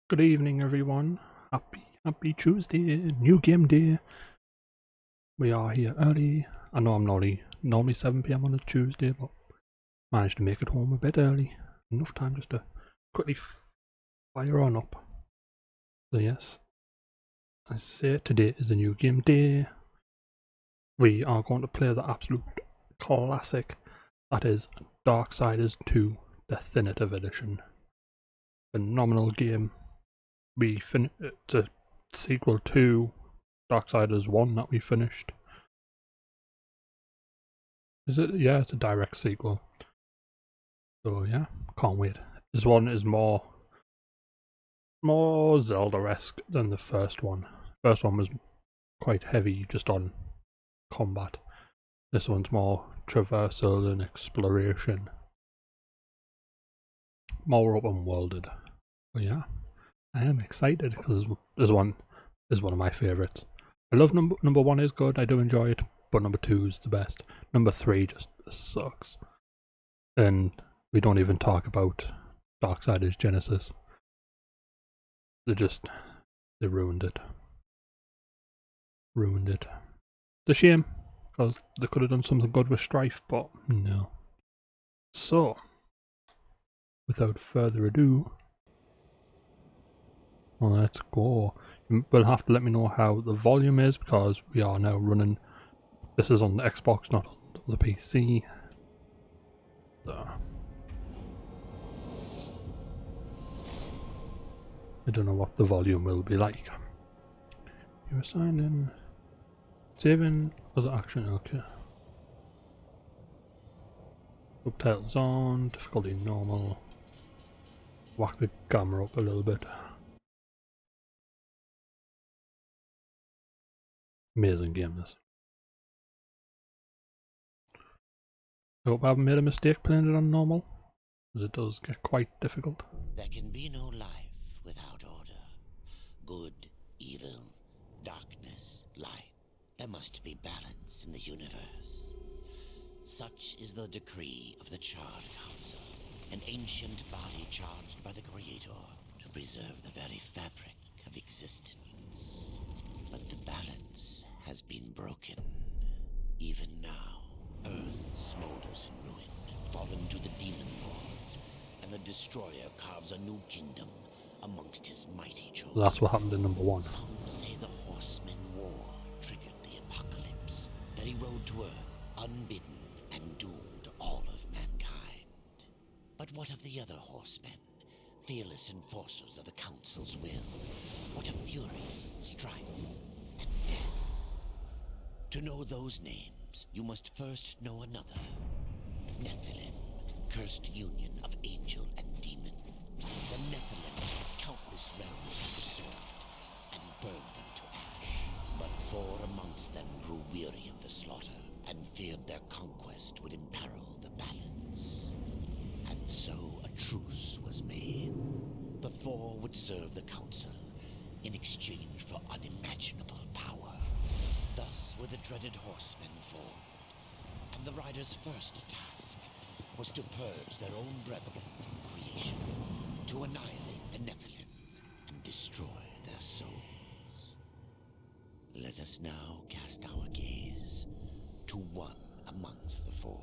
Good evening, everyone. Happy Tuesday, new game day. We are here early. I know I'm normally 7 p.m. on a Tuesday, but managed to make it home a bit early. Enough time just to quickly fire on up. So yes, I say today is a new game day. We are going to play the absolute classic, that is Darksiders 2 Deathinitive Edition. Phenomenal game. It's a sequel to Darksiders 1 that we finished. Is it? Yeah, it's a direct sequel. So yeah, can't wait. This one is more Zelda-esque than the first one. First one was quite heavy just on combat. This one's more traversal and exploration. More open-worlded. But yeah, I am excited because this one is one of my favourites. I love number one is good, I do enjoy it, but number 2 is the best. Number 3 just sucks. And we don't even talk about Darksiders Genesis. They ruined it. It's a shame, because they could have done something good with Strife, but no. So, without further ado, let's go. You will have to let me know how the volume is, because we are now running. This is on the Xbox, not on the PC. So, I don't know what the volume will be like. You assigned in. Saving other action, okay. Subtitles on, difficulty normal. Whack the camera up a little bit. Amazing game, this. I hope I haven't made a mistake playing it on normal, because it does get quite difficult. There can be no life without order. Good, evil, darkness, light. There must be balance in the universe. Such is the decree of the Charred Council, an ancient body charged by the Creator to preserve the very fabric of existence. But the balance has been broken. Even now, Earth smolders in ruin, fallen to the demon lords, and the Destroyer carves a new kingdom amongst his mighty chosen. So that's what happened in number 1. Some say the Horseman War triggered the apocalypse, that he rode to Earth unbidden and doomed all of mankind. But what of the other horsemen, fearless enforcers of the Council's will? What of fury, strife, and death? To know those names, you must first know another. Nephilim, cursed union of angel and demon. The Nephilim had countless realms to serve and burned them to ash. But 4 amongst them grew weary of the slaughter and feared their conquest would imperil the balance. And so a truce was made. The 4 would serve the Council in exchange for unimaginable power. Thus were the dreaded horsemen formed, and the riders' first task was to purge their own brethren from creation, to annihilate the Nephilim and destroy their souls. Let us now cast our gaze to one amongst the 4,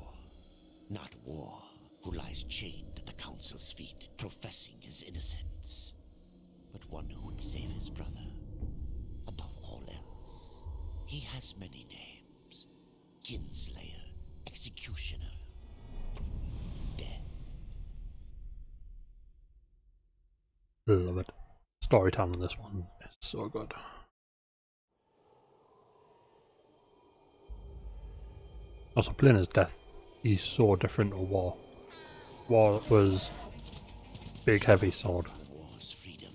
not War, who lies chained at the Council's feet, professing his innocence, but one who would save his brother above all else. He has many names: Kinslayer, Executioner, Death. Love it. Storytelling in this one is so good. Also, playing as Death, he's so different to War. War was big, heavy sword. War's freedom.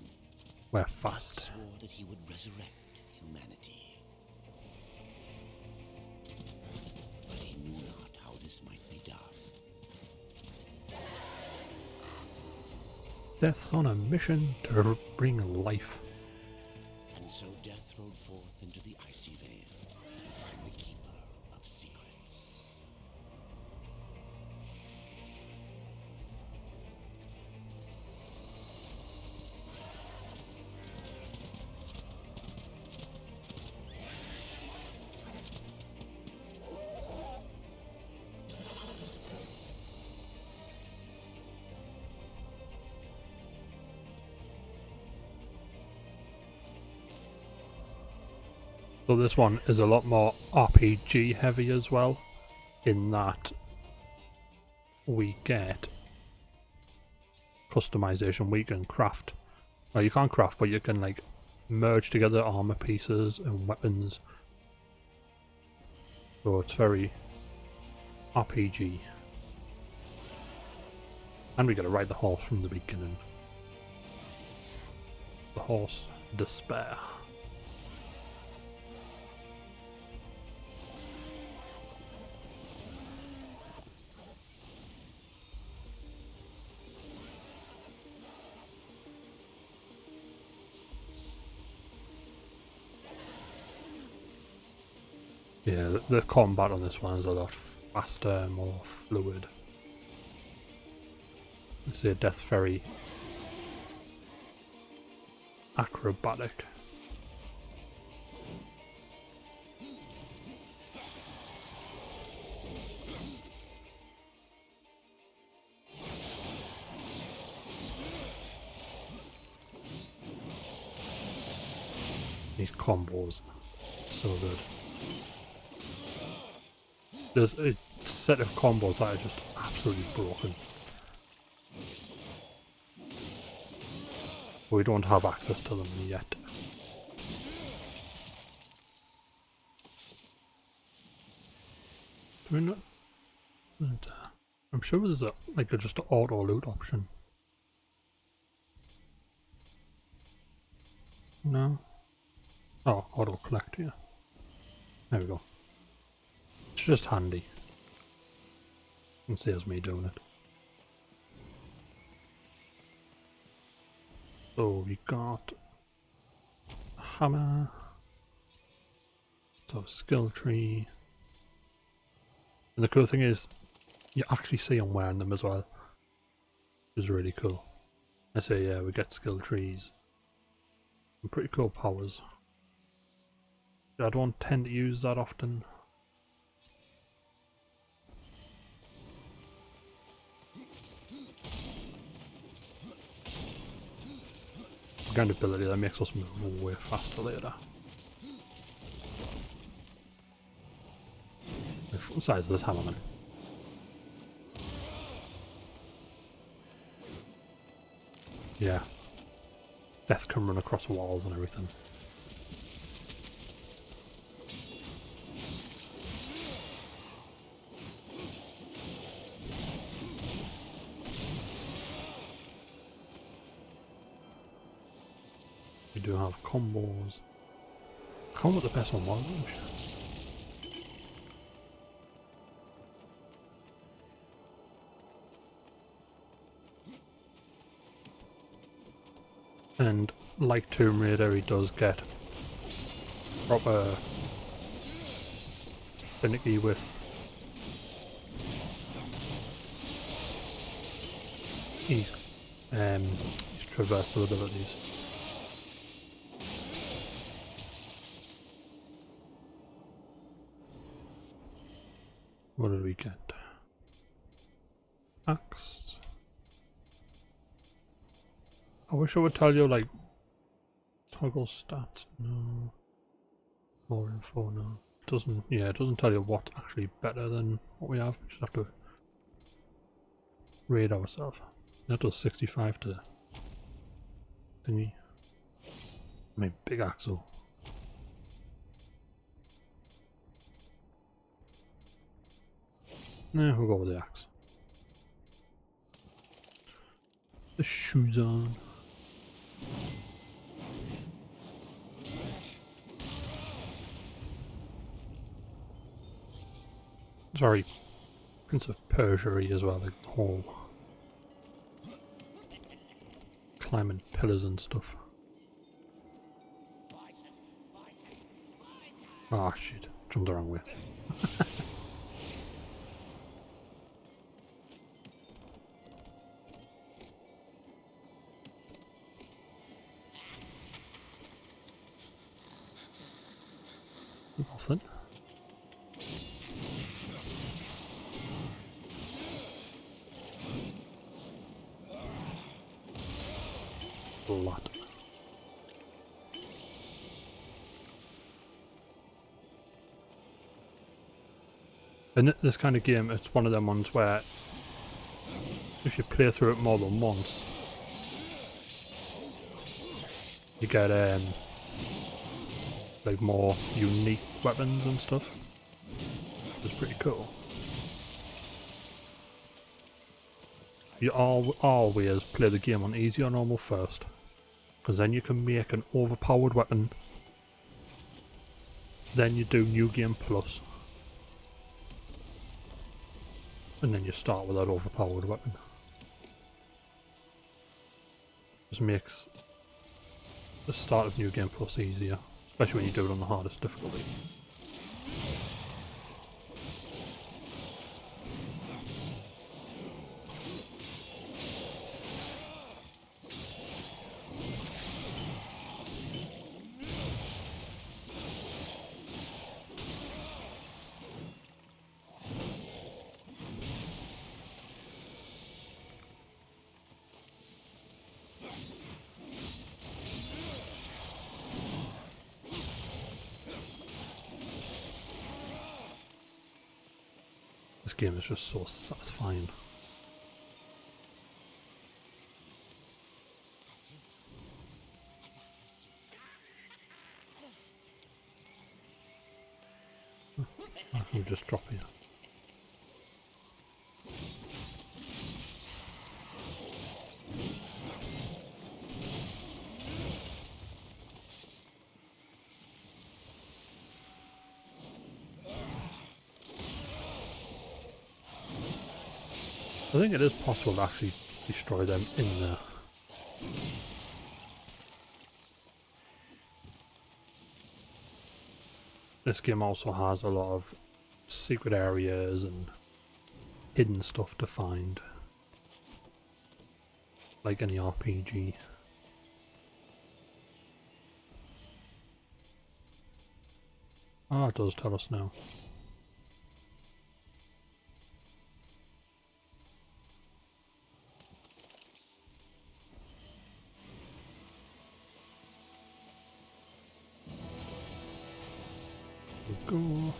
We're fast. Swore that he would resurrect humanity. But he knew not how this might be done. Death's on a mission to bring life. And so Death rode forth into the icy veil to find the Keeper of Secrets. So this one is a lot more RPG heavy as well, in that we get customization. We can craft, well, you can't craft, but you can like merge together armor pieces and weapons. So it's very RPG. And we get to ride the horse from the beginning. The horse Despair. Yeah, the combat on this one is a lot faster, more fluid. I see a death very acrobatic. These combos, so good. There's a set of combos that are just absolutely broken. We don't have access to them yet. Do we not? I'm sure there's like just an auto loot option. No? Oh, auto collect, yeah. There we go. It's just handy. And saves me doing it. So we got a hammer. So skill tree. And the cool thing is, you actually see I'm wearing them as well. Which is really cool. I say, yeah, we get skill trees. Some pretty cool powers. I don't tend to use that often. Ground ability that makes us move way faster later. The front size of this hammer, man. Yeah. Death can run across walls and everything. We do have combos. I can't remember what the best one was. And like Tomb Raider, he does get proper finicky with his traversal abilities. What did we get? Axe. I wish I would tell you, like, toggle stats. No. More info, no. It doesn't, yeah, it doesn't tell you what's actually better than what we have. We just have to raid ourselves. That does 65 to thingy. I mean, big axle. Nah, we'll go with the axe. The shoes on. It's very Prince of Persia-y as well, like the whole climbing pillars and stuff. Ah, oh, shit. Jumped the wrong way. Off then. A lot. And this kind of game, it's one of them ones where if you play through it more than once, you get like more unique weapons and stuff. It's pretty cool. You always play the game on easy or normal first, because then you can make an overpowered weapon. Then you do New Game Plus, and then you start with that overpowered weapon. Just makes the start of New Game Plus easier, especially when you do it on the hardest difficulty. This game is just so satisfying. I can just drop here. I think it is possible to actually destroy them in there. This game also has a lot of secret areas and hidden stuff to find, like any RPG. Ah, it does tell us now. Go.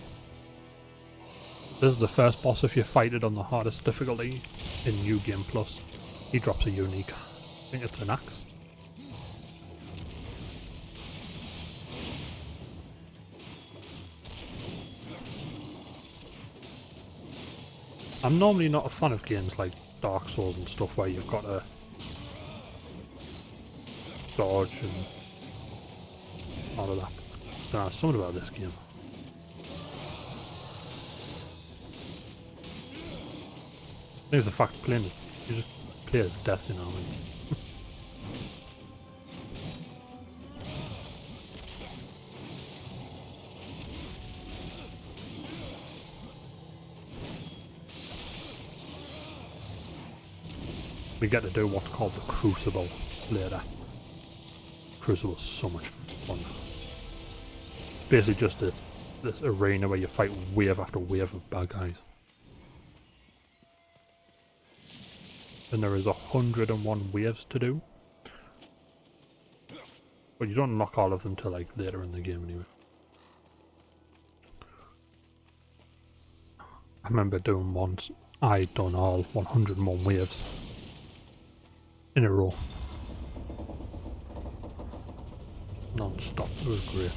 This is the first boss if you fight it on the hardest difficulty in New Game Plus. He drops a unique. I think it's an axe. I'm normally not a fan of games like Dark Souls and stuff where you've got to dodge and all of that. There's something about this game. I think it's the fact of playing it. You just play as death, you know what I mean? We get to do what's called the Crucible later. Crucible is so much fun. It's basically just this arena where you fight wave after wave of bad guys. And there is 101 waves to do. But you don't unlock all of them till like later in the game anyway. I remember doing once, I'd done all 101 waves in a row. Non-stop, it was great.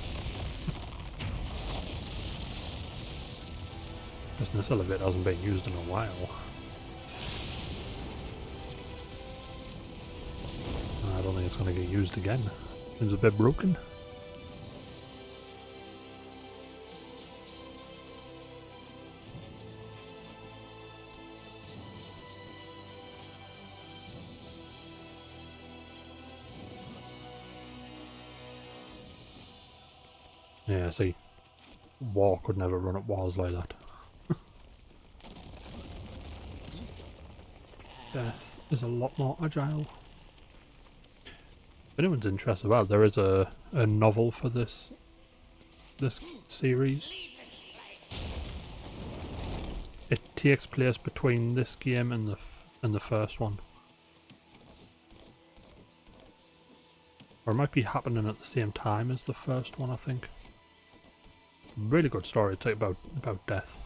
This elevator hasn't been used in a while. I don't think it's going to get used again. Seems a bit broken. Yeah, see, war could never run at wars like that. Death is a lot more agile. If anyone's interested, well, there is a novel for this series. It takes place between this game and the first one, or it might be happening at the same time as the first one. I think. Really good story to about death.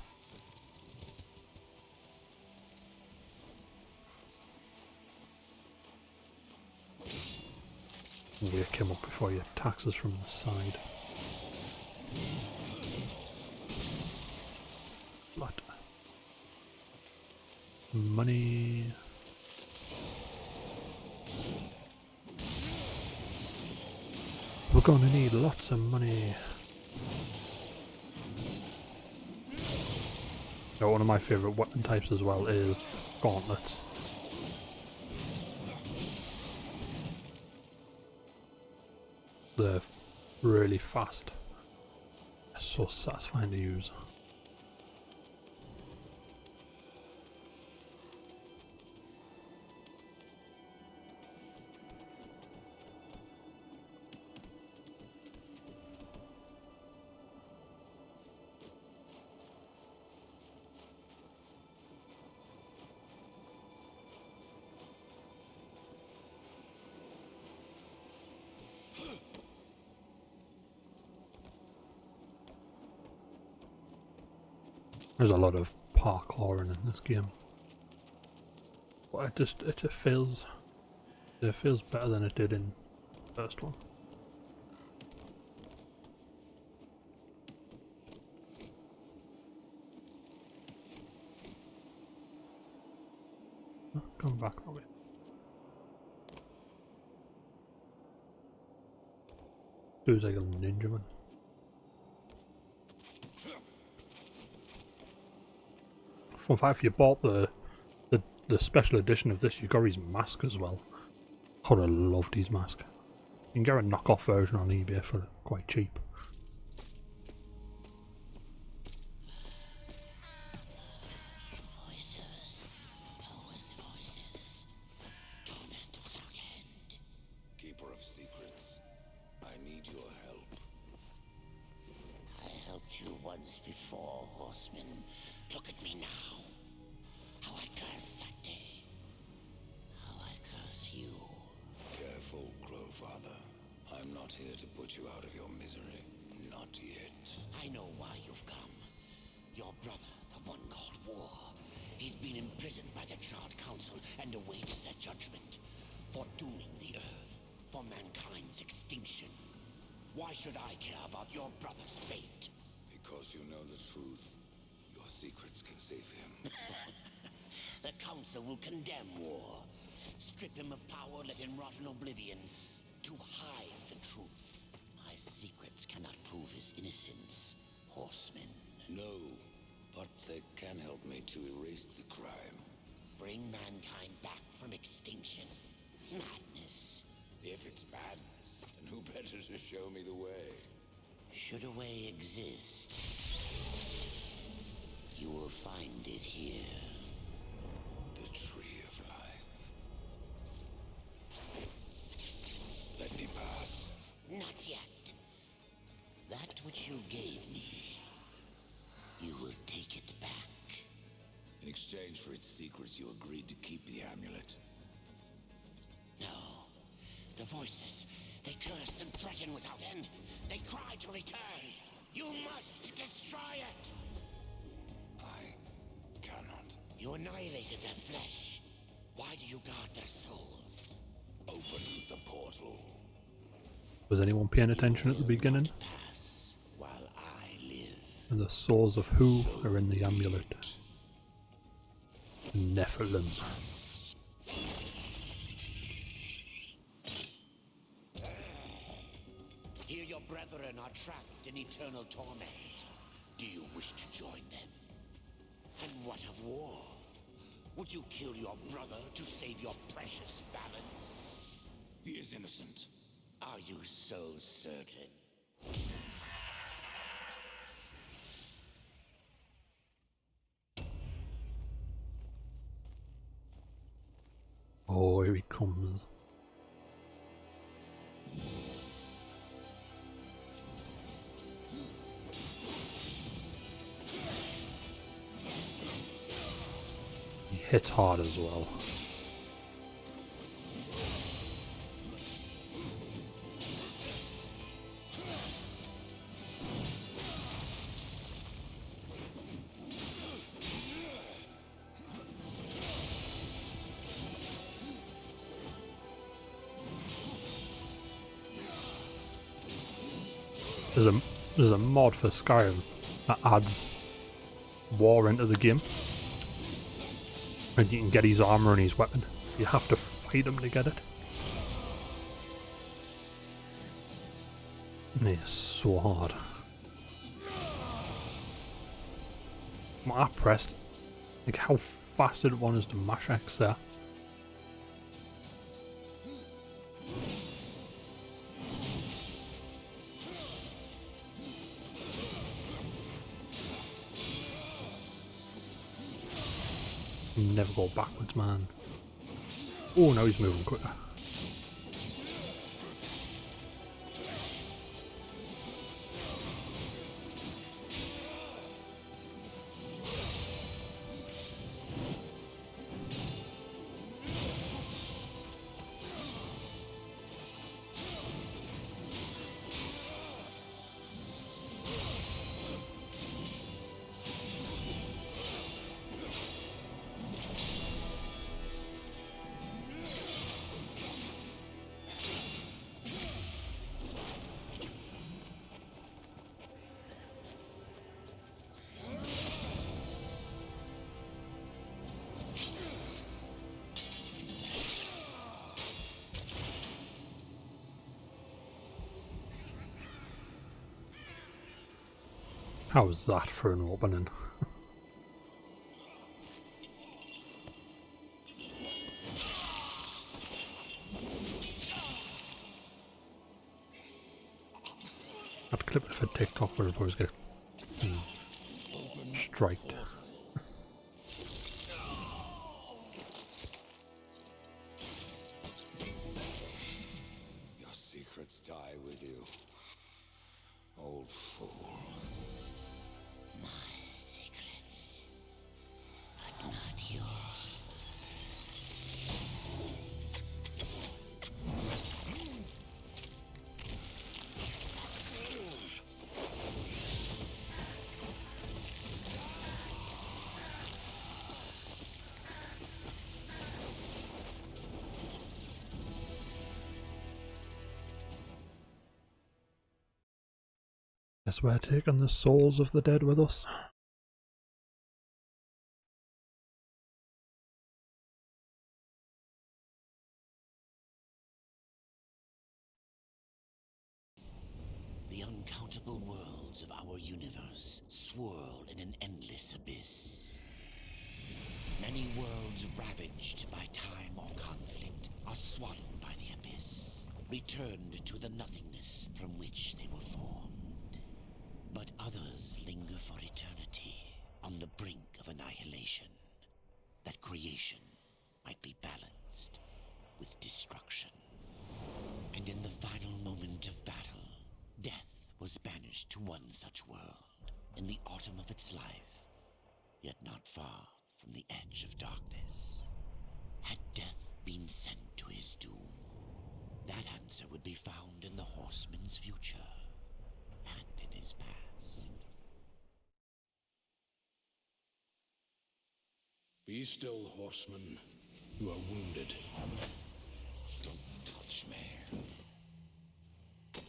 Wake him up before he attacks us from the side. What? Money. We're gonna need lots of money. Now, one of my favourite weapon types as well is gauntlets. They're really fast. They're so satisfying to use. There's a lot of parkour in this game, but it feels better than it did in the first one. Oh, come back that way. Dude's like a ninja man. Fun fact, if you bought the special edition of this, you got his mask as well. Oh, I loved his mask. You can get a knockoff version on eBay for quite cheap. Keeper of secrets, I need your help. I helped you once before, horseman. Look at me now. How I cursed that day. How I curse you. Careful, Crowfather. I'm not here to put you out of your misery. Not yet. I know why you've come. Your brother, the one called War. He's been imprisoned by the Charred Council and awaits their judgment. For dooming the Earth. For mankind's extinction. Why should I care about your brother's fate? Because you know the truth. Your secrets can save him. The Council will condemn War. Strip him of power, let him rot in oblivion. To hide the truth. My secrets cannot prove his innocence, horseman. No, but they can help me to erase the crime. Bring mankind back from extinction. Madness. If it's madness, then who better to show me the way? Should a way exist, you will find it here. The Tree of Life. Let me pass. Not yet. That which you gave me, you will take it back. In exchange for its secrets, you agreed to keep the amulet. No. The voices, they curse and threaten without end. They cry to return. You must destroy it. I cannot. You annihilated their flesh. Why do you guard their souls? Open the portal. Was anyone paying attention at the beginning? Pass while I live. And the souls of who are in the amulet? Nephilim. Here your brethren are trapped in eternal torment. Do you wish to join them? And what of War? Would you kill your brother to save your precious balance? He is innocent. Are you so certain? Oh, here he comes. He hits hard as well. There's a mod for Skyrim that adds war into the game, and you can get his armor and his weapon. You have to fight him to get it. And it's so hard. When I pressed, like how fast did it want us to mash X there? Never go backwards, man. Oh, now he's moving quicker. How was that for an opening? I'd clip it for TikTok, but I'd always get striked. Your secrets die with you, old fool. My secrets, but not yours. Guess we're taking the souls of the dead with us. The uncountable worlds of our universe swirl in an endless abyss. Many worlds ravaged by time or conflict are swallowed by the abyss, returned to the nothingness from which they were formed. But others linger for eternity on the brink of annihilation, that creation might be balanced with destruction. And in the final moment of battle, death was banished to one such world in the autumn of its life, yet not far from the edge of darkness. Had death been sent to his doom, that answer would be found in the horseman's future and in his past. Be still, horseman. You are wounded. Don't touch me.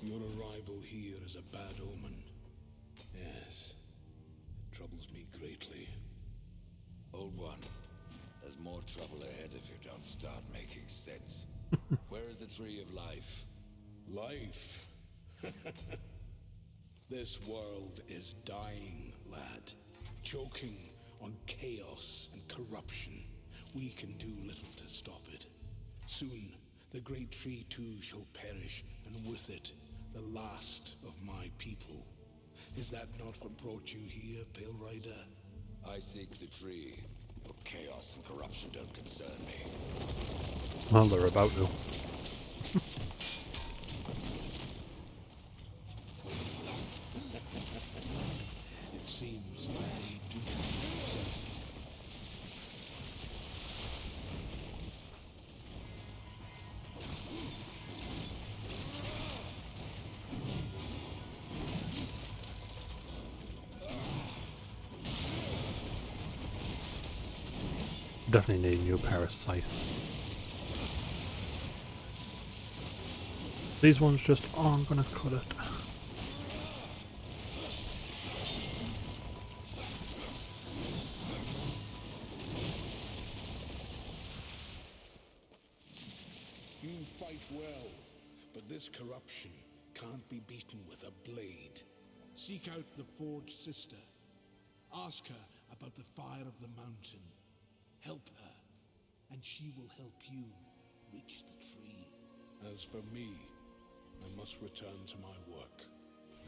Your arrival here is a bad omen. Yes, it troubles me greatly. Old one, there's more trouble ahead if you don't start making sense. Where is the tree of life? Life? This world is dying, lad. Choking on chaos and corruption. We can do little to stop it. Soon, the great tree too shall perish, and with it, the last of my people. Is that not what brought you here, Pale Rider? I seek the tree. Your chaos and corruption don't concern me. Well, they're about to. It seems I do. Definitely need a new pair of scythes. These ones just aren't gonna cut it. But this corruption can't be beaten with a blade. Seek out the Forge Sister. Ask her about the fire of the mountain. Help her, and she will help you reach the tree. As for me, I must return to my work.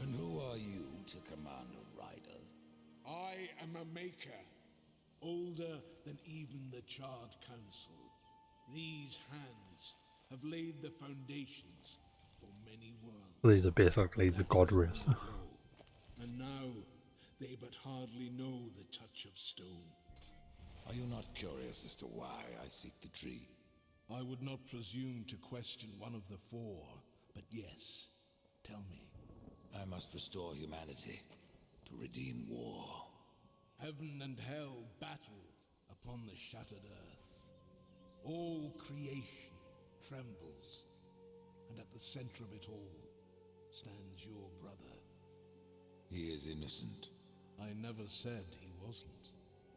And who are you to command a rider? I am a maker, older than even the Charred Council. These hands have laid the foundations for many worlds. These are basically the god race. And now they but hardly know the touch of stone. Are you not curious as to why I seek the tree? I would not presume to question one of the four, but yes, tell me. I must restore humanity to redeem war. Heaven and hell battle upon the shattered earth. All creation trembles, and at the center of it all stands your brother. He is innocent. I never said he wasn't.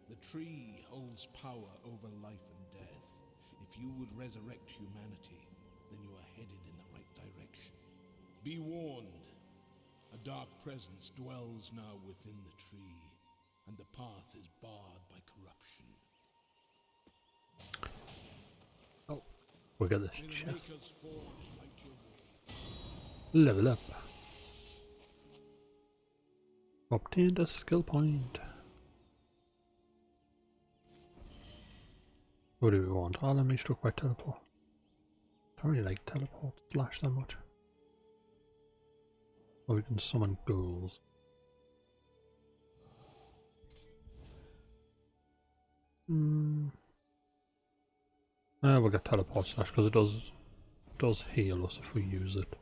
The tree holds power over life and death. If you would resurrect humanity, then you are headed in the right direction. Be warned. A dark presence dwells now within the tree, and the path is barred by corruption. Oh, we'll get this May the chest. Maker's Forge light your way. Level up. Obtained a skill point. What do we want? All enemy struck by teleport. I don't really like teleport flash that much. Or we can summon ghouls. We'll get teleport slash because it does heal us if we use it.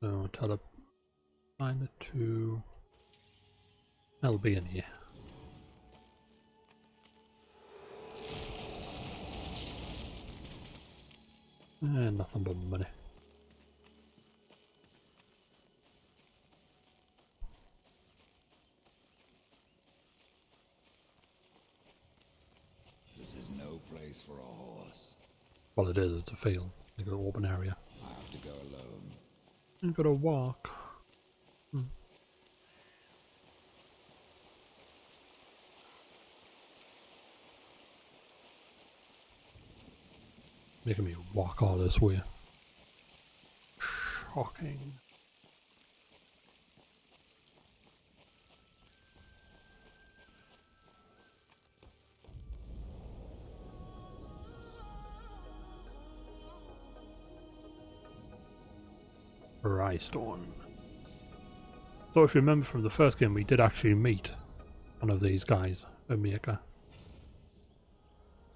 So assign it to LB in here. Nothing but money. This is no place for a horse. Well, it is. It's a field, like an open area. I have to go alone. You gotta walk. Making me walk all this way. Shocking. Rystone. So if you remember from the first game, we did actually meet one of these guys, a maker.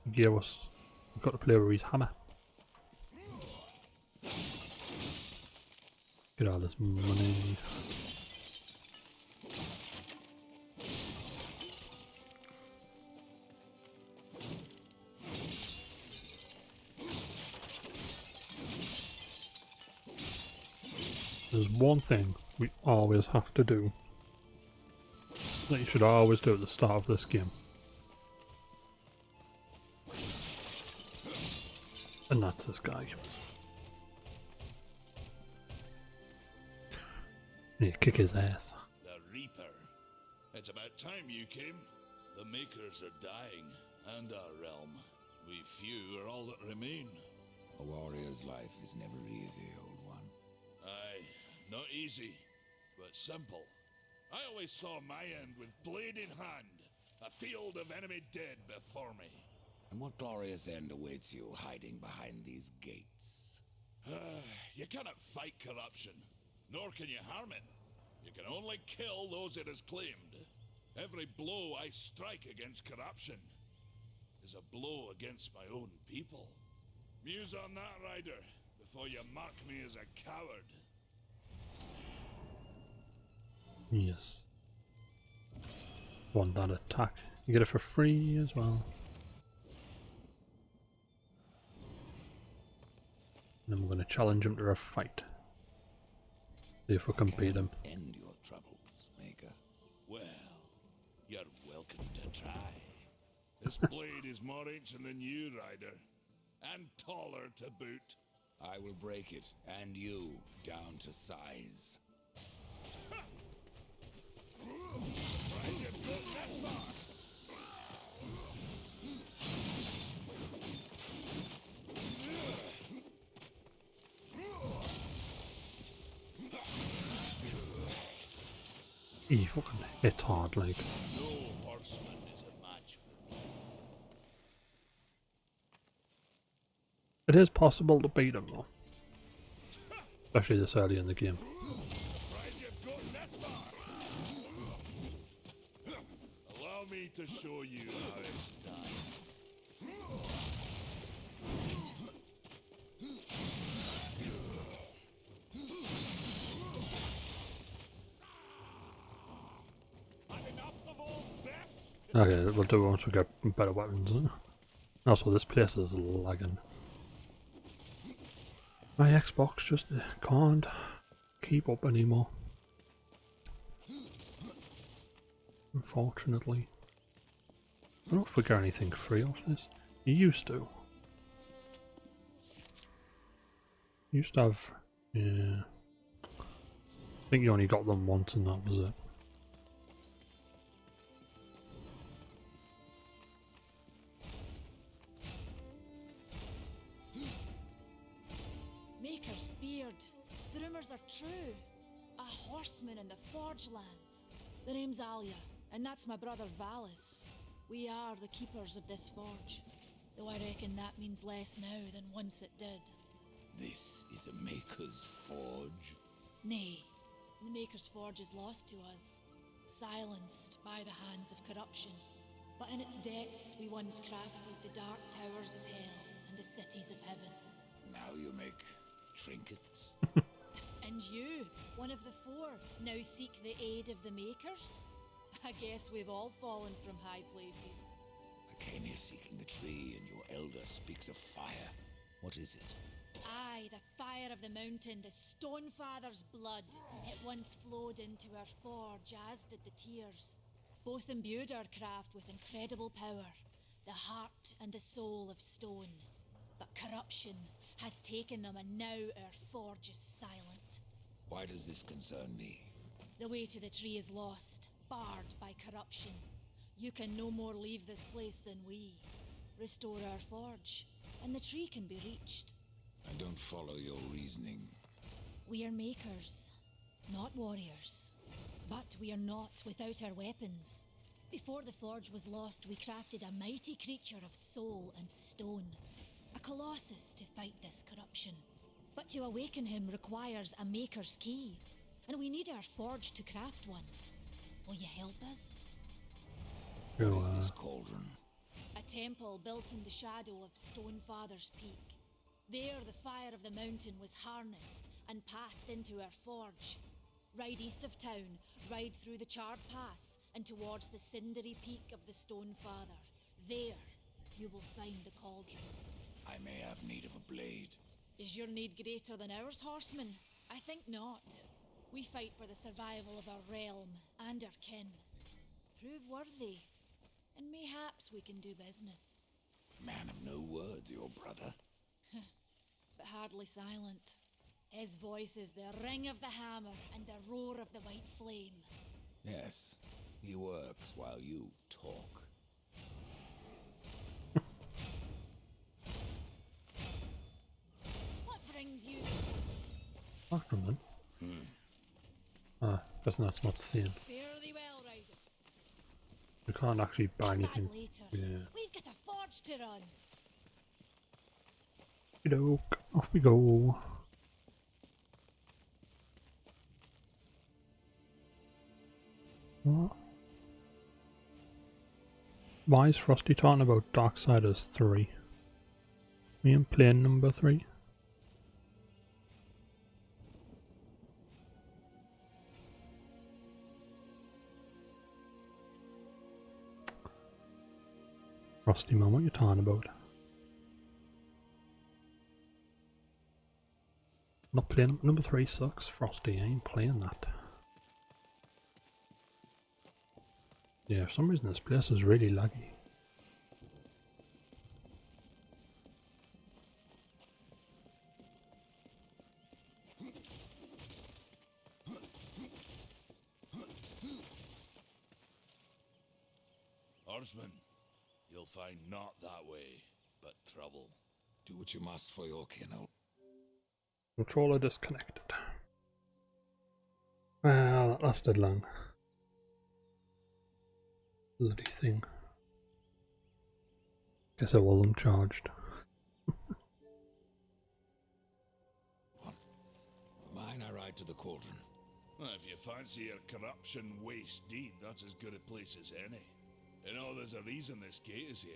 He gave us, we got to play with his hammer. Get all this money. There's one thing we always have to do that you should always do at the start of this game. And that's this guy. You kick his ass. The Reaper. It's about time you came. The Makers are dying, and our realm. We few are all that remain. A warrior's life is never easy, old one. Aye, not easy, but simple. I always saw my end with blade in hand, a field of enemy dead before me. And what glorious end awaits you hiding behind these gates? You cannot fight corruption, nor can you harm it. You can only kill those it has claimed. Every blow I strike against corruption is a blow against my own people. Muse on that, Ryder, before you mark me as a coward. Yes. Want that attack. You get it for free as well. And then we're going to challenge him to a fight. See if we can beat him. End your troubles, Maker. Well, you're welcome to try. This blade is more ancient than you, Ryder. And taller to boot. I will break it, and you, down to size. Surprised you've gotten this far. He fucking hits hard, like. No horseman is a match for me. It is possible to beat him though. Especially this early in the game. Surprised you've gotten this far. Allow me to show you how it's done. Had enough of all this? Okay, we'll do it once we get better weapons. Also, this place is lagging. My Xbox just can't keep up anymore. Unfortunately. I don't know if we get anything free off this. You used to. You used to have... yeah. I think you only got them once and that was it. Maker's beard. The rumors are true. A horseman in the Forge lands. The name's Alia, and that's my brother Valis. We are the keepers of this forge. Though I reckon that means less now than once it did. This is a Maker's Forge. Nay, the Maker's Forge is lost to us, silenced by the hands of corruption. But in its depths we once crafted the dark towers of hell and the cities of heaven. Now you make trinkets. And you, one of the four, now seek the aid of the Makers? I guess we've all fallen from high places. I came here seeking the tree, and your elder speaks of fire. What is it? Aye, the fire of the mountain, the Stonefather's blood. It once flowed into our forge, as did the tears. Both imbued our craft with incredible power, the heart and the soul of stone. But corruption has taken them, and now our forge is silent. Why does this concern me? The way to the tree is lost, barred by corruption. You can no more leave this place than we. Restore our forge, and the tree can be reached. I don't follow your reasoning. We are makers, not warriors. But we are not without our weapons. Before the forge was lost, we crafted a mighty creature of soul and stone. A colossus to fight this corruption. But to awaken him requires a maker's key. And we need our forge to craft one. Will you help us? What is this cauldron? A temple built in the shadow of Stonefather's Peak. There the fire of the mountain was harnessed and passed into our forge. Ride east of town, ride through the charred pass, and towards the cindery peak of the Stonefather. There you will find the cauldron. I may have need of a blade. Is your need greater than ours, horseman? I think not. We fight for the survival of our realm and our kin. Prove worthy, and mayhaps we can do business. Man of no words, your brother. But hardly silent. His voice is the ring of the hammer and the roar of the white flame. Yes, he works while you talk. What brings you? Fuck them then. Guess that's not the thing. Fare thee well, rider. We can't actually buy Come back anything. later. Yeah. We've got a forge to run. Okey-doke, off we go. What? Why is Frosty talking about Darksiders 3? Me and playing number 3? Frosty man, what you talking about? Not playing number 3 sucks, Frosty, I ain't playing that. Yeah, for some reason this place is really laggy. Norseman, you'll find not that way, but trouble. Do what you must for your kin. Controller disconnected. Well, that lasted long. Bloody thing. Guess I wasn't charged. For mine, I ride to the cauldron. Well, if you fancy your corruption waste deed, that's as good a place as any. You know, there's a reason this gate is here.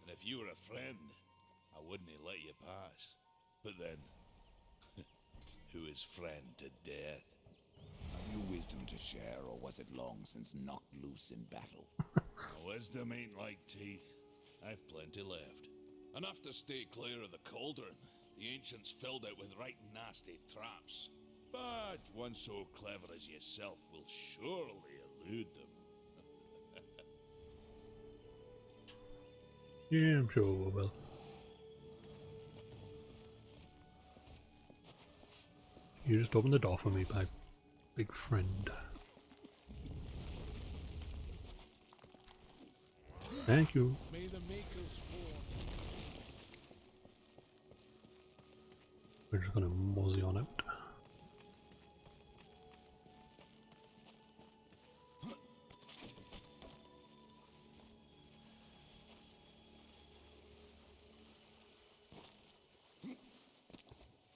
And if you were a friend, I wouldn't let you pass. But then, who is friend to death? Have you wisdom to share, or was it long since knocked loose in battle? Wisdom ain't like teeth. I've plenty left. Enough to stay clear of the cauldron. The ancients filled it with right nasty traps. But one so clever as yourself will surely elude them. Yeah, I'm sure we will. You just opened the door for me, my big friend. Thank you. May the makers warn. We're just gonna mosey on out.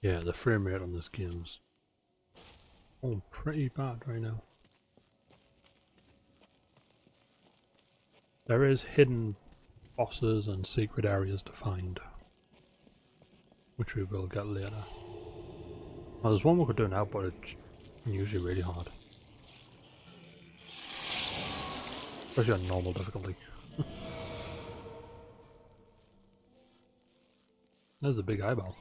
Yeah, the frame rate on this game's pretty bad right now. There is hidden bosses and secret areas to find, which we will get later. Well, there's one we could do now, but it's usually really hard. Especially on normal difficulty. There's a big eyeball.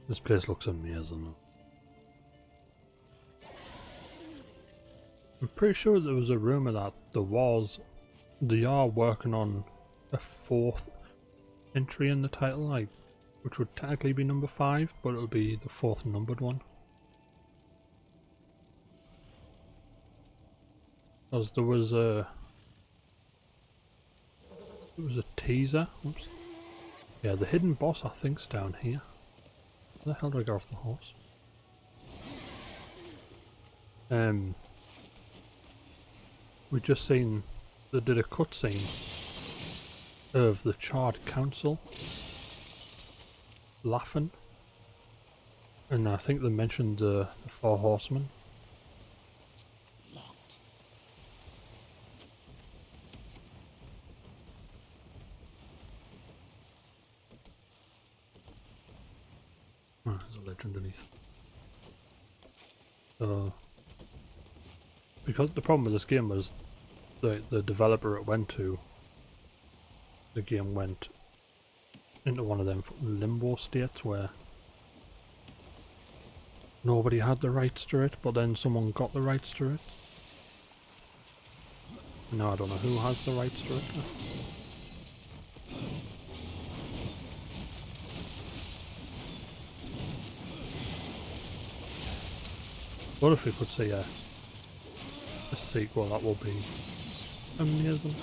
This place looks amazing. I'm pretty sure there was a rumour that they are working on a 4th entry in the title, like, which would technically be number 5, but it'll be the 4th numbered one. As there was a teaser. Oops. Yeah, the hidden boss I think's down here. Where the hell do I get off the horse? We just seen they did a cutscene of the Charred Council laughing, and I think they mentioned the 4 horsemen. Locked. Oh, there's a ledge underneath. So, because the problem with this game was the developer it went to, the game went into one of them limbo states where nobody had the rights to it, but then someone got the rights to it. Now I don't know who has the rights to it. What if we could see a sequel? That would be amazing.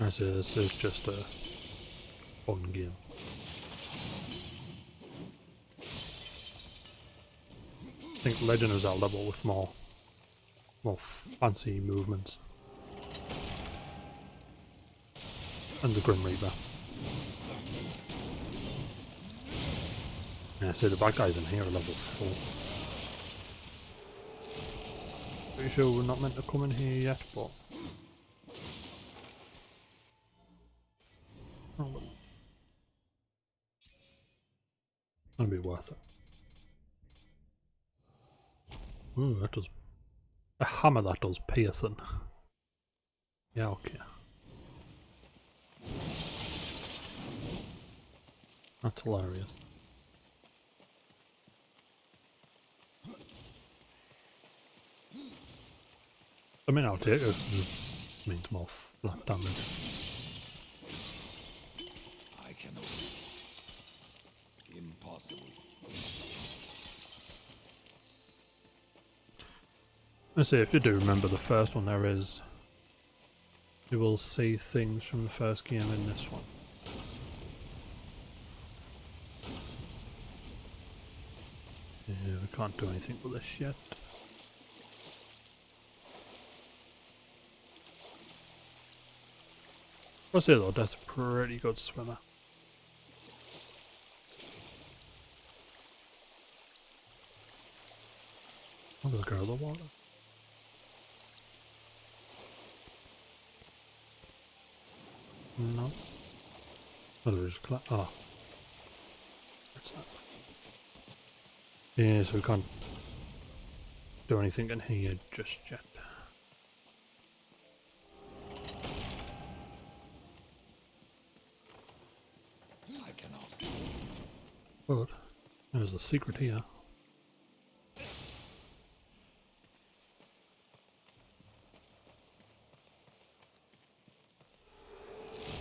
I say this is just a fun game. I think Legend of Zelda but with more fancy movements. And the Grim Reaper. Yeah, so the bad guys in here are level 4. Pretty sure we're not meant to come in here yet, but... oh well. That'll be worth it. Ooh, that does... a hammer that does piercing. Yeah, okay. That's hilarious. I mean, I'll take it. It means more flat damage. I cannot. Impossible. I say, if you do remember the first one, you will see things from the first game in this one. Yeah, we can't do anything with this yet. I'll say though, that's a pretty good swimmer. Oh, there's a girl in the water. No. Oh, there's oh. What's that? Yeah, so we can't do anything in here just yet. I cannot. But there's a secret here.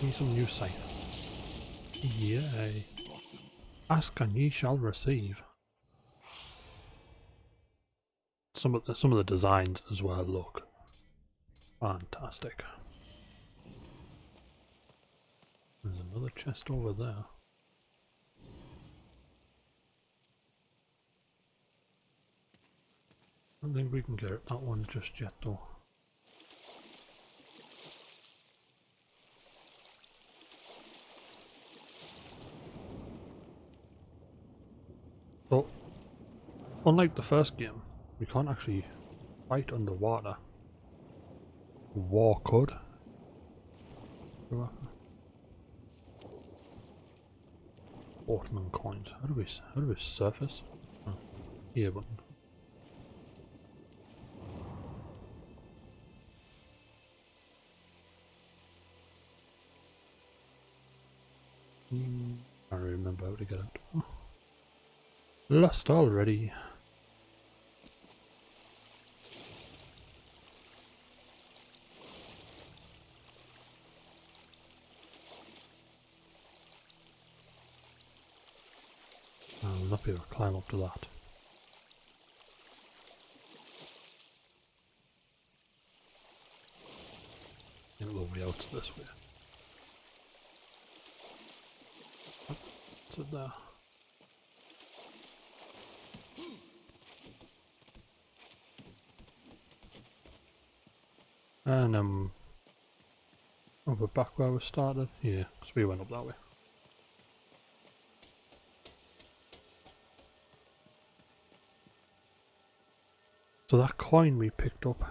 Need some new scythe. Yay. Awesome. Ask and ye shall receive. Some of the designs as well look fantastic. There's another chest over there. I don't think we can get that one just yet though. So, unlike the first game, we can't actually fight underwater. War could. Ottoman coins. How do we surface? Oh, here button. I don't remember how to get out. Oh. Lost already. I'll not be able to climb up to that. I think the way out's this way. What's it there? And oh, we're back where we started? Yeah, because we went up that way. So that coin we picked up,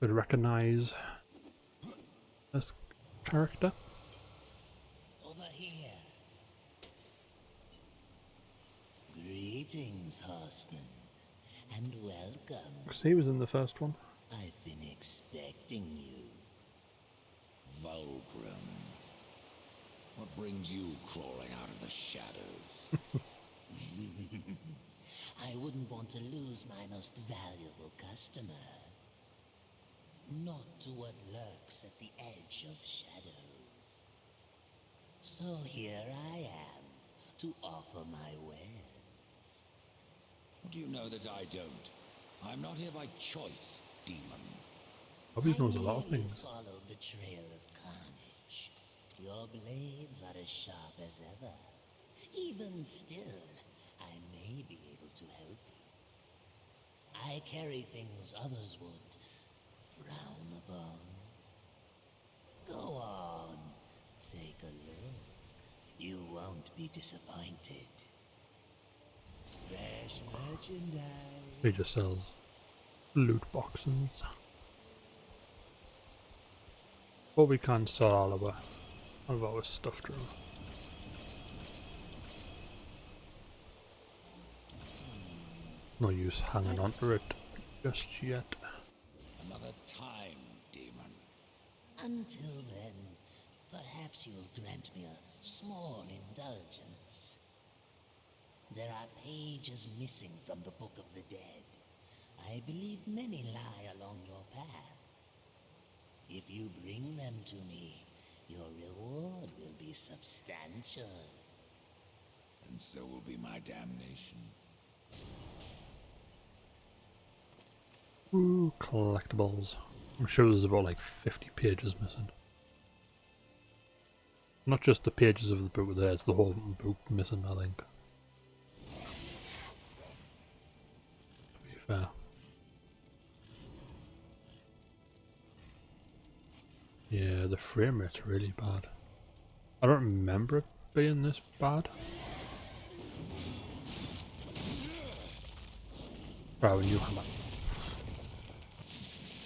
we'd recognise this character. Over here. Greetings, horseman, and welcome. Because he was in the first one. I've been expecting you. Vulgrim. What brings you crawling out of the shadows? I wouldn't want to lose my most valuable customer. Not to what lurks at the edge of shadows. So here I am, to offer my wares. Do you know that I don't? I'm not here by choice, demon. Bobby knows a I lot of merely things. followed the trail of carnage. Your blades are as sharp as ever. Even still, I may be able to help you. I carry things others would frown upon. Go on, take a look. You won't be disappointed. Fresh merchandise. He just sells loot boxes. But we can sell all of our stuff to him. No use hanging on to it just yet. Another time, demon. Until then, perhaps you'll grant me a small indulgence. There are pages missing from the Book of the Dead. I believe many lie along your path. If you bring them to me, your reward will be substantial. And so will be my damnation. Ooh, collectibles. I'm sure there's about like 50 pages missing. Not just the pages of the book, there's the whole book missing, I think. To be fair. Yeah, the frame rate's really bad. I don't remember it being this bad. Right, when you hammer.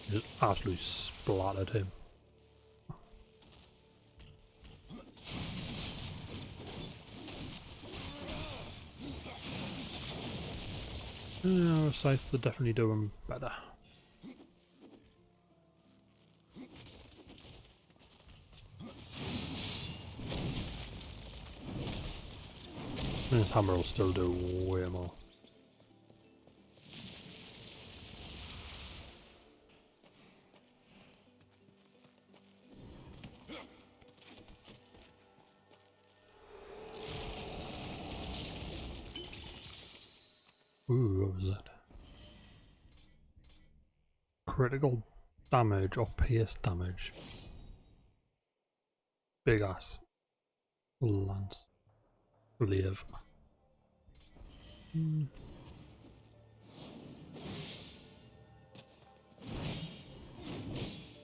Just absolutely splattered him. Yeah, our scythes are definitely doing better. And his hammer will still do way more. Ooh, what was that? Critical damage or pierce damage. Big ass lance glaive.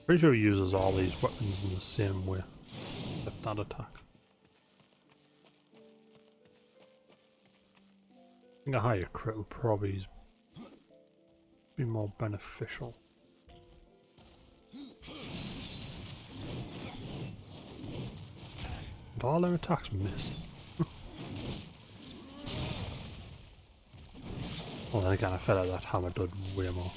Pretty sure he uses all these weapons in the same way, except that attack. I think a higher crit would probably be more beneficial. And all their attacks miss. Well, then again, I feel like that hammer did way more.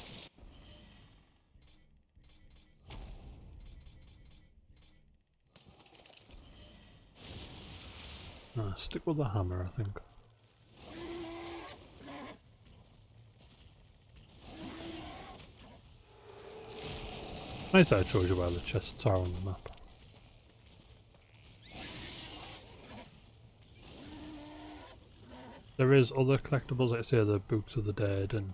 Stick with the hammer, I think. Nice that it shows you where the chests are on the map. There is other collectibles, like I say, the Books of the Dead, and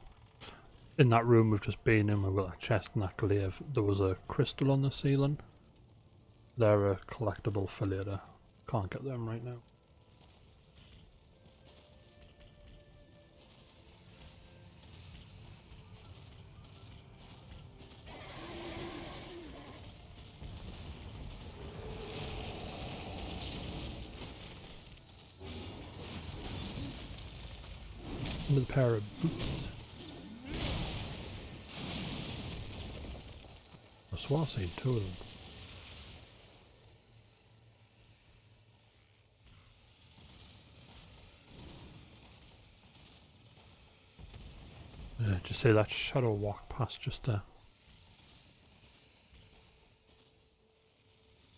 in that room we've just been in, we've got that chest and that glaive. There was a crystal on the ceiling. They're a collectible for later. Can't get them right now. With a pair of boots. I swore I seen two of them. Just say that shadow walk past just there.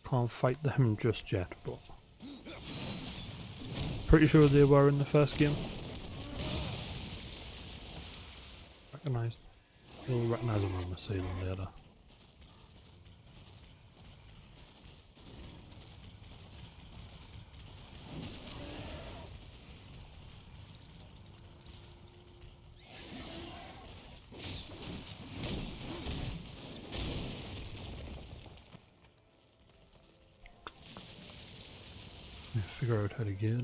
Can't fight them just yet, but pretty sure they were in the first game. Recognised. You'll recognise them when we see them later. Figure out how to get up.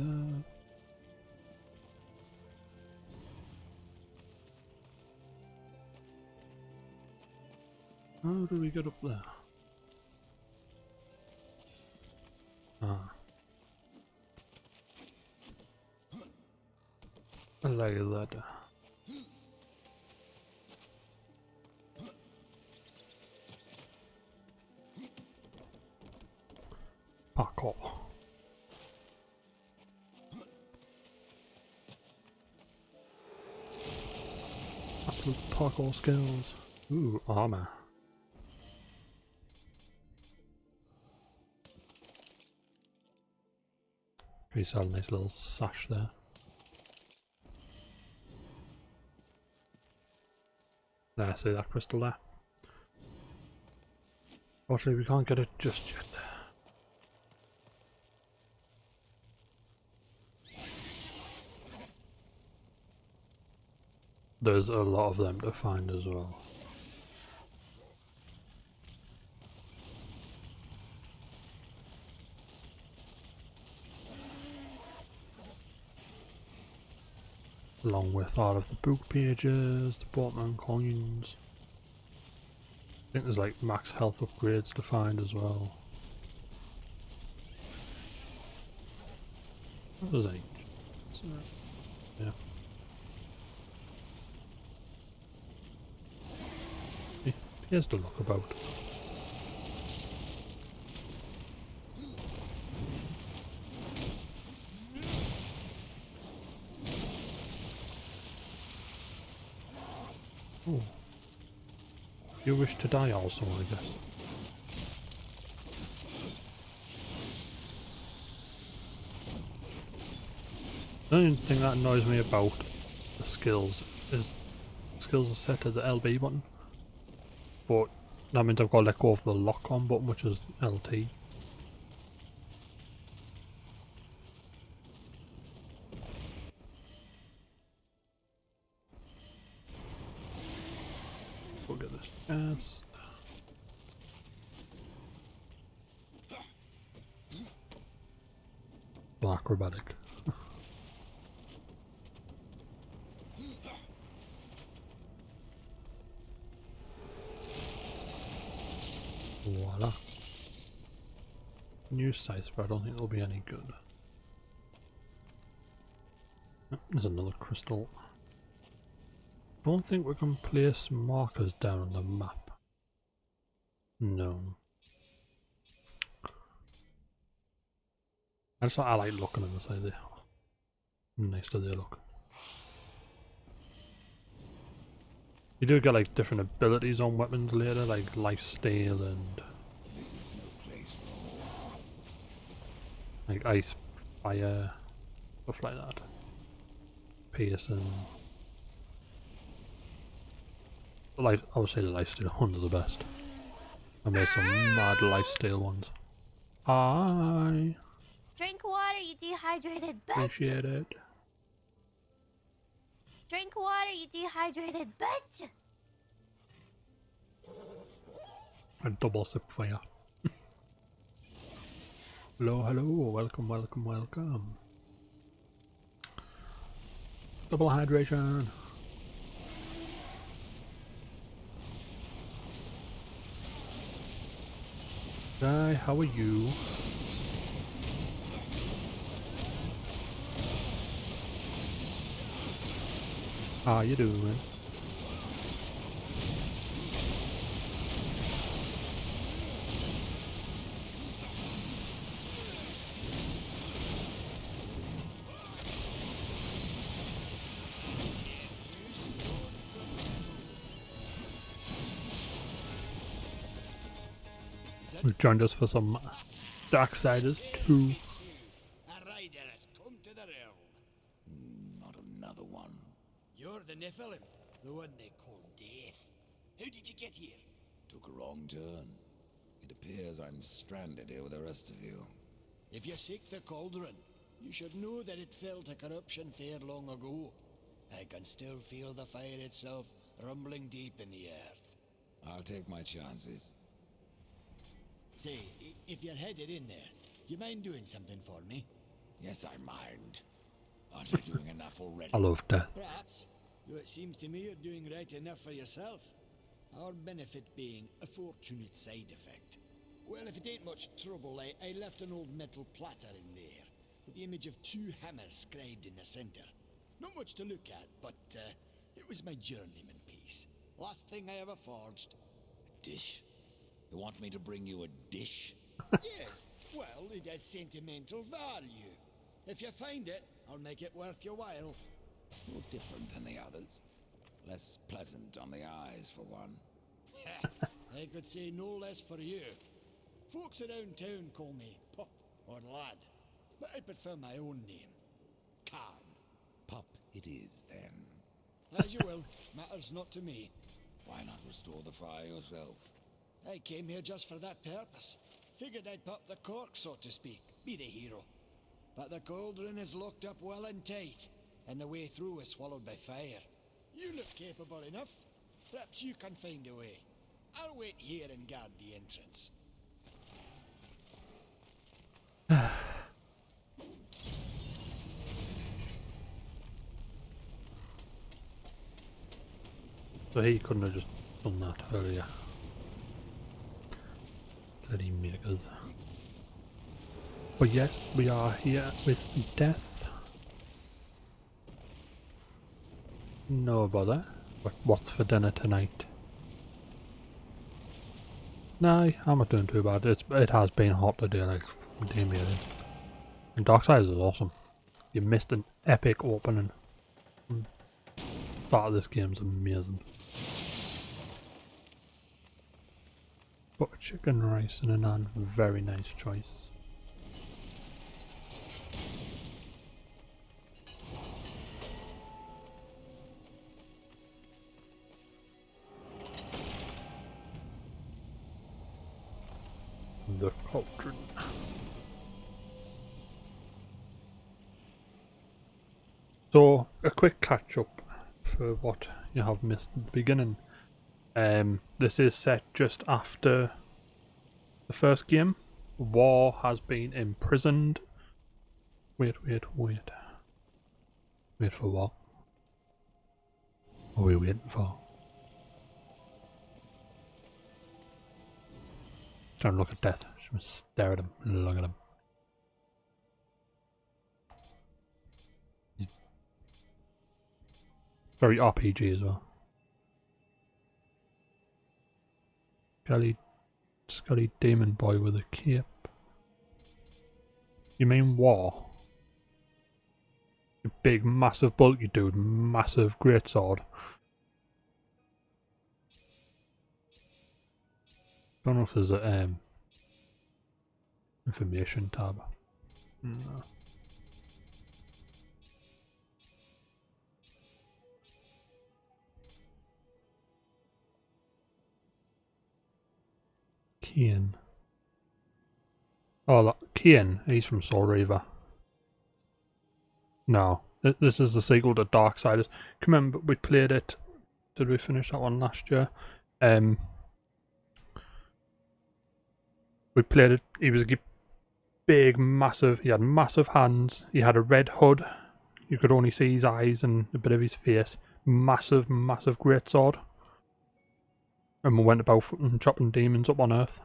How do we get up there? Ah. I like that. Parkour. Absolute parkour skills. Ooh, armor. We saw a nice little sash there. There, see that crystal there? Fortunately, we can't get it just yet. There's a lot of them to find as well. Along with all of the book pages, the Portman coins. I think there's like max health upgrades to find as well. What was that? Yeah. He appears to look about. Oh. You wish to die also, I guess. The only thing that annoys me about the skills is skills are set to the LB button, but that means I've got to let go of the lock on button, which is LT. We'll get this chest. Acrobatic. Voila. New size, but I don't think it'll be any good. Oh, there's another crystal. Don't think we can place markers down on the map. No. I like looking at them, so they nice do they look. You do get like different abilities on weapons later, like lifesteal and This is no place for a horse. like ice, fire, stuff like that. Piercing. But like obviously the lifesteal ones are the best. I made some mad lifesteal ones. Hi, Drink water, you dehydrated bitch. appreciate it. Drink water, you dehydrated bitch. A double sip for ya. Hello, hello, welcome, welcome, welcome. Double hydration. Hi, how are you? How you doing? Who joined us for some Darksiders 2. A rider has come to the realm. Not another one. You're the Nephilim, the one they call Death. How did you get here? Took a wrong turn. It appears I'm stranded here with the rest of you. If you seek the cauldron, you should know that it fell to corruption fair long ago. I can still feel the fire itself rumbling deep in the earth. I'll take my chances. Say, if you're headed in there, you mind doing something for me? Yes, I mind. Aren't I doing enough already? I love death. Perhaps, though it seems to me you're doing right enough for yourself. Our benefit being a fortunate side effect. Well, if it ain't much trouble, I left an old metal platter in there, with the image of 2 hammers scribed in the center. Not much to look at, but it was my journeyman piece. Last thing I ever forged. A dish? You want me to bring you a dish? Yes, well, it has sentimental value. If you find it, I'll make it worth your while. You're different than the others. Less pleasant on the eyes, for one. I could say no less for you. Folks around town call me Pup or Lad, but I prefer my own name. Calm. Pup it is, then. As you will. Matters not to me. Why not restore the fire yourself? I came here just for that purpose. Figured I'd pop the cork, so to speak. Be the hero. But the cauldron is locked up well and tight, and the way through is swallowed by fire. You look capable enough. Perhaps you can find a way. I'll wait here and guard the entrance. So he couldn't have just done that earlier. Bloody makers. But yes, we are here with Death. No bother. What's for dinner tonight? Nah, I'm not doing too bad. It has been hot today, like damn it. And Darksiders is awesome. You missed an epic opening. Start of this game's amazing. Butter chicken, rice and a naan. Very nice choice. The cauldron. So, a quick catch up for what you have missed at the beginning. This is set just after the first game. War has been imprisoned. Wait. Wait for what? What are we waiting for? Trying to look at Death. She must stare at him and look at him. Very RPG as well. Scully demon boy with a cape. You mean War? You big massive bulky dude, massive greatsword. Don't know if there's a information tab. No. Kian. Oh, look, Kian, he's from Soul Reaver. No, this is the sequel to Darksiders. Remember, we played it. Did we finish that one last year? We played it. He was a big, massive. He had massive hands. He had a red hood. You could only see his eyes and a bit of his face. Massive, massive greatsword. And we went about chopping demons up on Earth.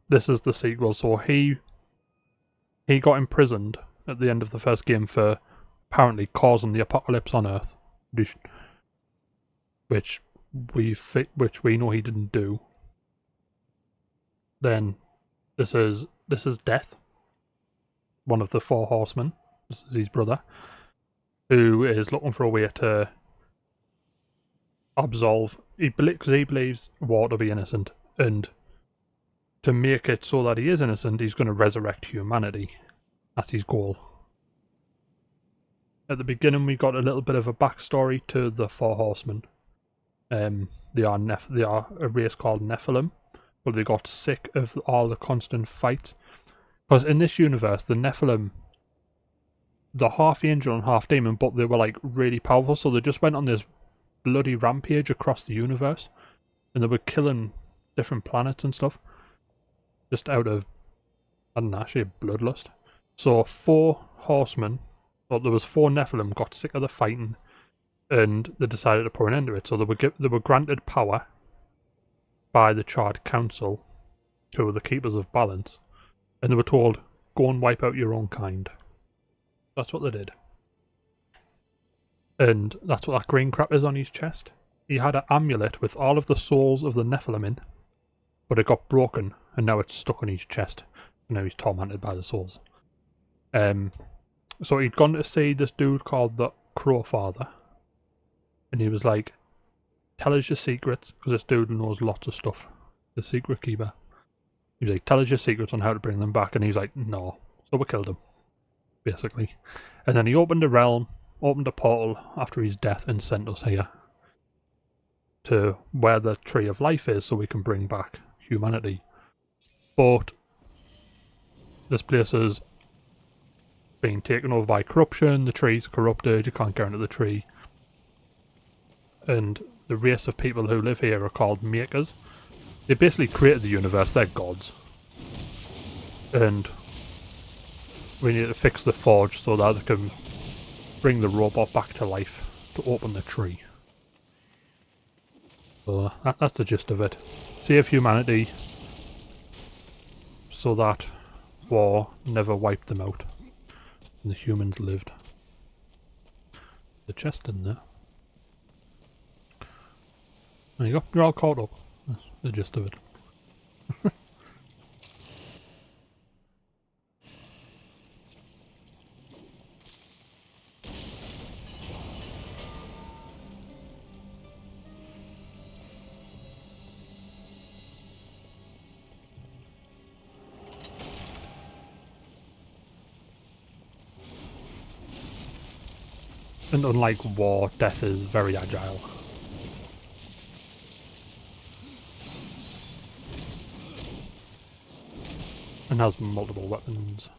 This is the sequel. So he got imprisoned at the end of the first game for apparently causing the apocalypse on Earth, which we know he didn't do. Then this is Death, one of the four horsemen. This is his brother, who is looking for a way to absolve. Because he believes War to be innocent, and to make it so that he is innocent, he's going to resurrect humanity. That's his goal. At the beginning, we got a little bit of a backstory to the four horsemen. They are a race called Nephilim, but they got sick of all the constant fights. Because in this universe, the Nephilim, they're half angel and half demon, but they were like really powerful, so they just went on this bloody rampage across the universe, and they were killing different planets and stuff, just out of, I don't know, actually bloodlust. So four horsemen, or there was four Nephilim, got sick of the fighting, and they decided to put an end to it. So they were granted power by the Charred Council, who were the keepers of balance, and they were told, go and wipe out your own kind. That's what they did. And that's what that green crap is on his chest. He had an amulet with all of the souls of the Nephilim in, but it got broken, and now it's stuck on his chest. And now he's tormented by the souls. So he'd gone to see this dude called the Crow Father, and he was like, tell us your secrets, because this dude knows lots of stuff. The secret keeper. He was like, tell us your secrets on how to bring them back, and he's like, no. So we killed him, basically. And then he opened a realm, opened a portal after his death and sent us here to where the Tree of Life is so we can bring back humanity. But this place is being taken over by corruption, the tree's corrupted, you can't get into the tree. And the race of people who live here are called Makers. They basically created the universe, they're gods. And we need to fix the forge so that they can bring the robot back to life to open the tree. So that's the gist of it. Save humanity so that war never wiped them out and the humans lived. The chest in there. There you go, you're all caught up. That's the gist of it. And unlike war, death is very agile. And has multiple weapons.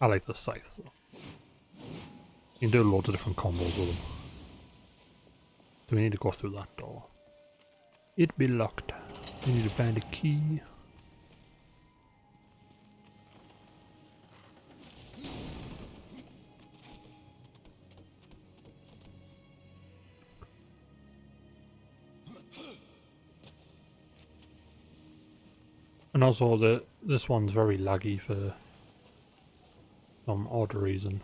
I like the scythe though. You can do loads of different combos with them. Do we need to go through that door? It be locked. We need to find a key. And also this one's very laggy for some odd reason.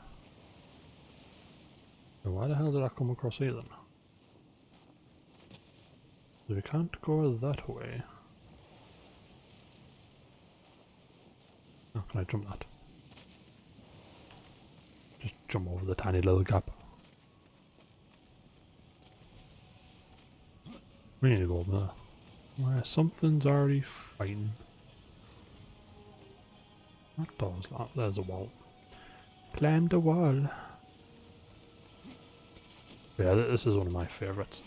So why the hell did I come across here then? So we can't go that way. Oh, can I jump that? Just jump over the tiny little gap. We need to go over there. Where something's already fighting. That door's locked. There's a wall. Climb the wall. Yeah, this is one of my favourites.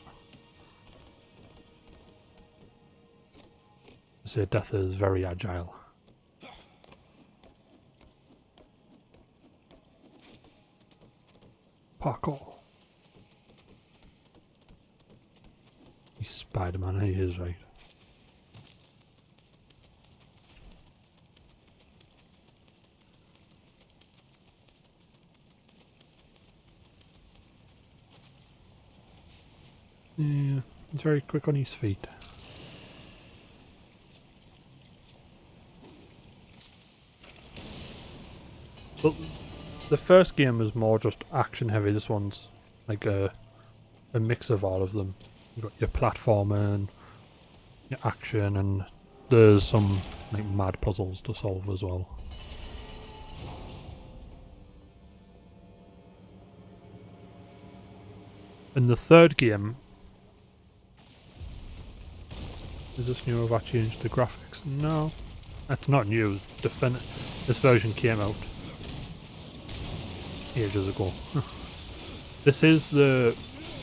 I say death is very agile. Parkour. He's Spider-Man, he is right. Yeah, he's very quick on his feet. But the first game was more just action heavy. This one's like a mix of all of them. You've got your platforming, your action, and there's some like mad puzzles to solve as well. In the third game, is this new? Have I changed the graphics? No, that's not new. This version came out ages ago. This is the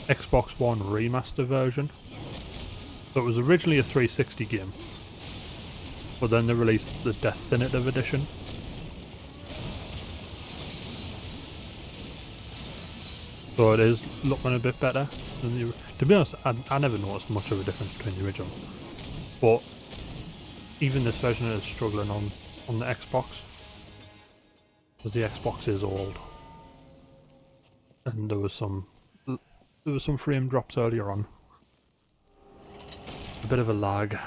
Xbox One remaster version. So it was originally a 360 game, but then they released the Deathinitive Edition. So it is looking a bit better than the. To be honest, I never noticed much of a difference between the original. But even this version is struggling on the Xbox, because the Xbox is old, and there was some frame drops earlier on. A bit of a lag,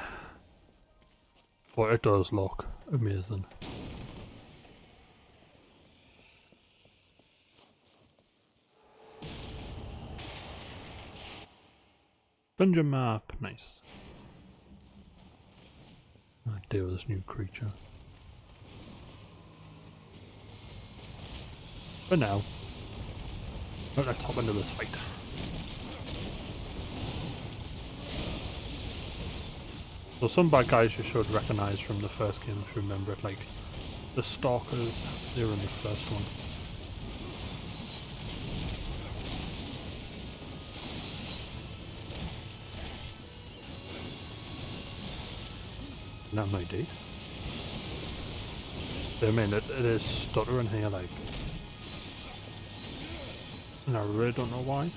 but it does look amazing. Dungeon map, nice. I'll deal with this new creature. For now, let's hop into this fight. So some bad guys you should recognise from the first game if you remember it, like The Stalkers, they were in the first one. That might do. I mean, it is stuttering here, like, and I really don't know why.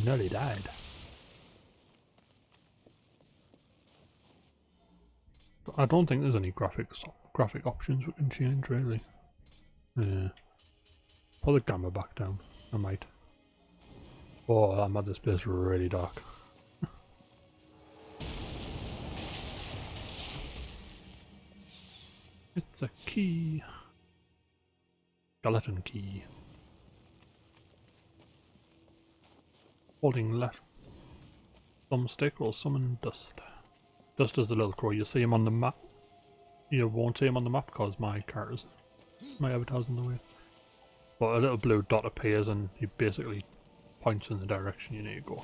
Nearly died. But I don't think there's any graphic options we can change, really. Yeah. Pull the gamma back down. I might. Oh, that made this place really dark. It's a key. Skeleton key. Holding left thumbstick will summon Dust. Dust is the little crow. You see him on the map. You won't see him on the map because my avatar's in the way. But a little blue dot appears and he basically points in the direction you need to go.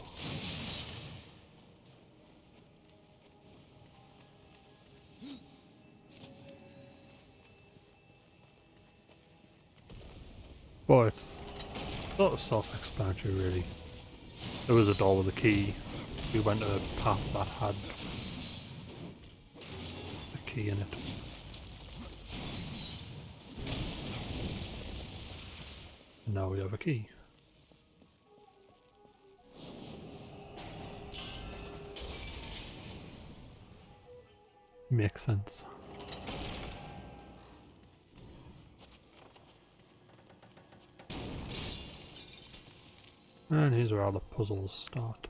But it's sort of self-explanatory, really. There was a door with a key. We went to a path that had a key in it. And now we have a key. Makes sense. And here's where all the puzzles start.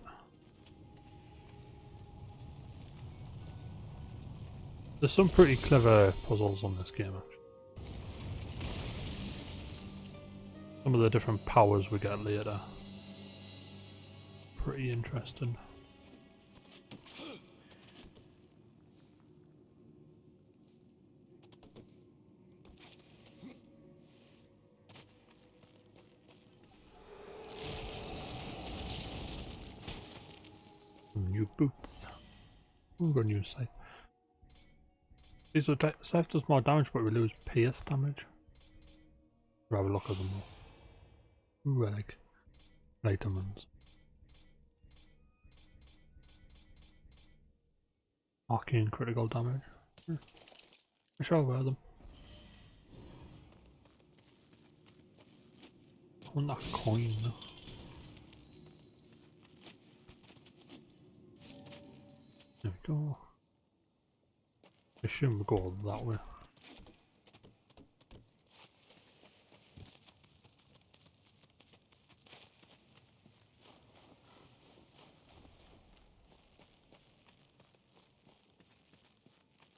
There's some pretty clever puzzles on this game, actually. Some of the different powers we get later. Pretty interesting. New boots. We've got a new scythe. These scythe does more damage, but we lose pierce damage. We'll have a look at them more. Ooh, I like lighter ones. Arcane critical damage. I shall wear them. I want that coin. There we go. I shouldn't go that way.